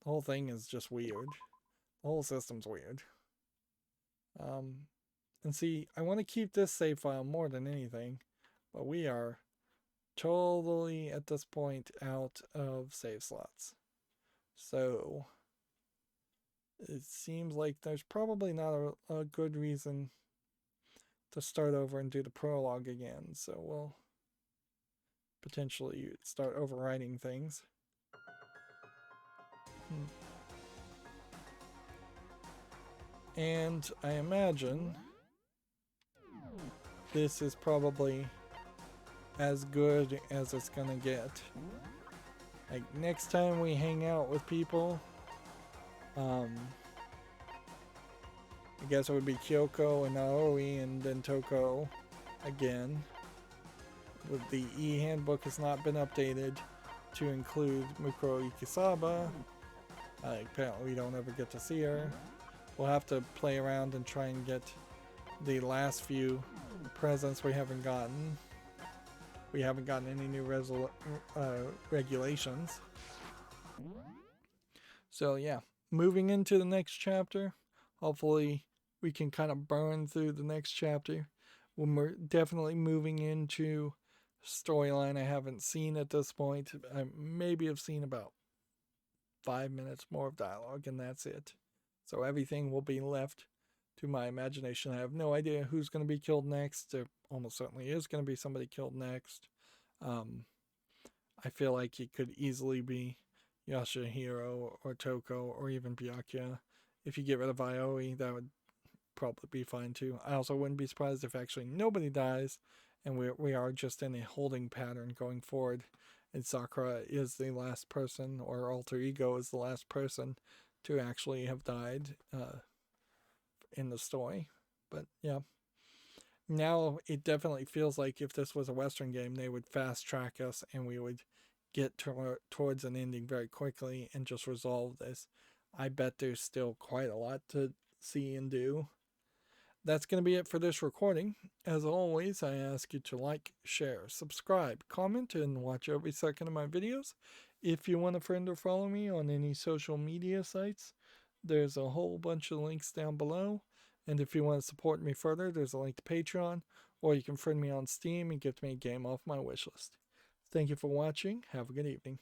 The whole thing is just weird. The whole system's weird. And see, I want to keep this save file more than anything, but we are totally at this point out of save slots. So it seems like there's probably not a good reason to start over and do the prologue again. So we'll potentially start overwriting things. And I imagine this is probably as good as it's gonna get. Like next time we hang out with people, I guess it would be Kyoko and Aoi and then Toko again. With the e-handbook has not been updated to include Mukuro Ikisaba. Apparently we don't ever get to see her. We'll have to play around and try and get the last few presents we haven't gotten. We haven't gotten any new regulations. So yeah, moving into the next chapter. Hopefully we can kind of burn through the next chapter. We're definitely moving into storyline I haven't seen at this point. I maybe have seen about 5 minutes more of dialogue and that's it. So everything will be left to my imagination. I have no idea who's going to be killed next. There almost certainly is going to be somebody killed next. I feel like it could easily be Yashahiro or Toko or even Byakuya. If you get rid of Aoi, that would probably be fine too. I also wouldn't be surprised if actually nobody dies and we are just in a holding pattern going forward. And Sakura is the last person, or alter ego is the last person to actually have died in the story. But yeah, now it definitely feels like if this was a Western game, they would fast track us and we would get towards an ending very quickly and just resolve this. I bet there's still quite a lot to see and do. That's going to be it for this recording. As always, I ask you to like, share, subscribe, comment, and watch every second of my videos. If you want a friend or follow me on any social media sites, there's a whole bunch of links down below. And if you want to support me further, there's a link to Patreon, or you can friend me on Steam and gift me a game off my wishlist. Thank you for watching. Have a good evening.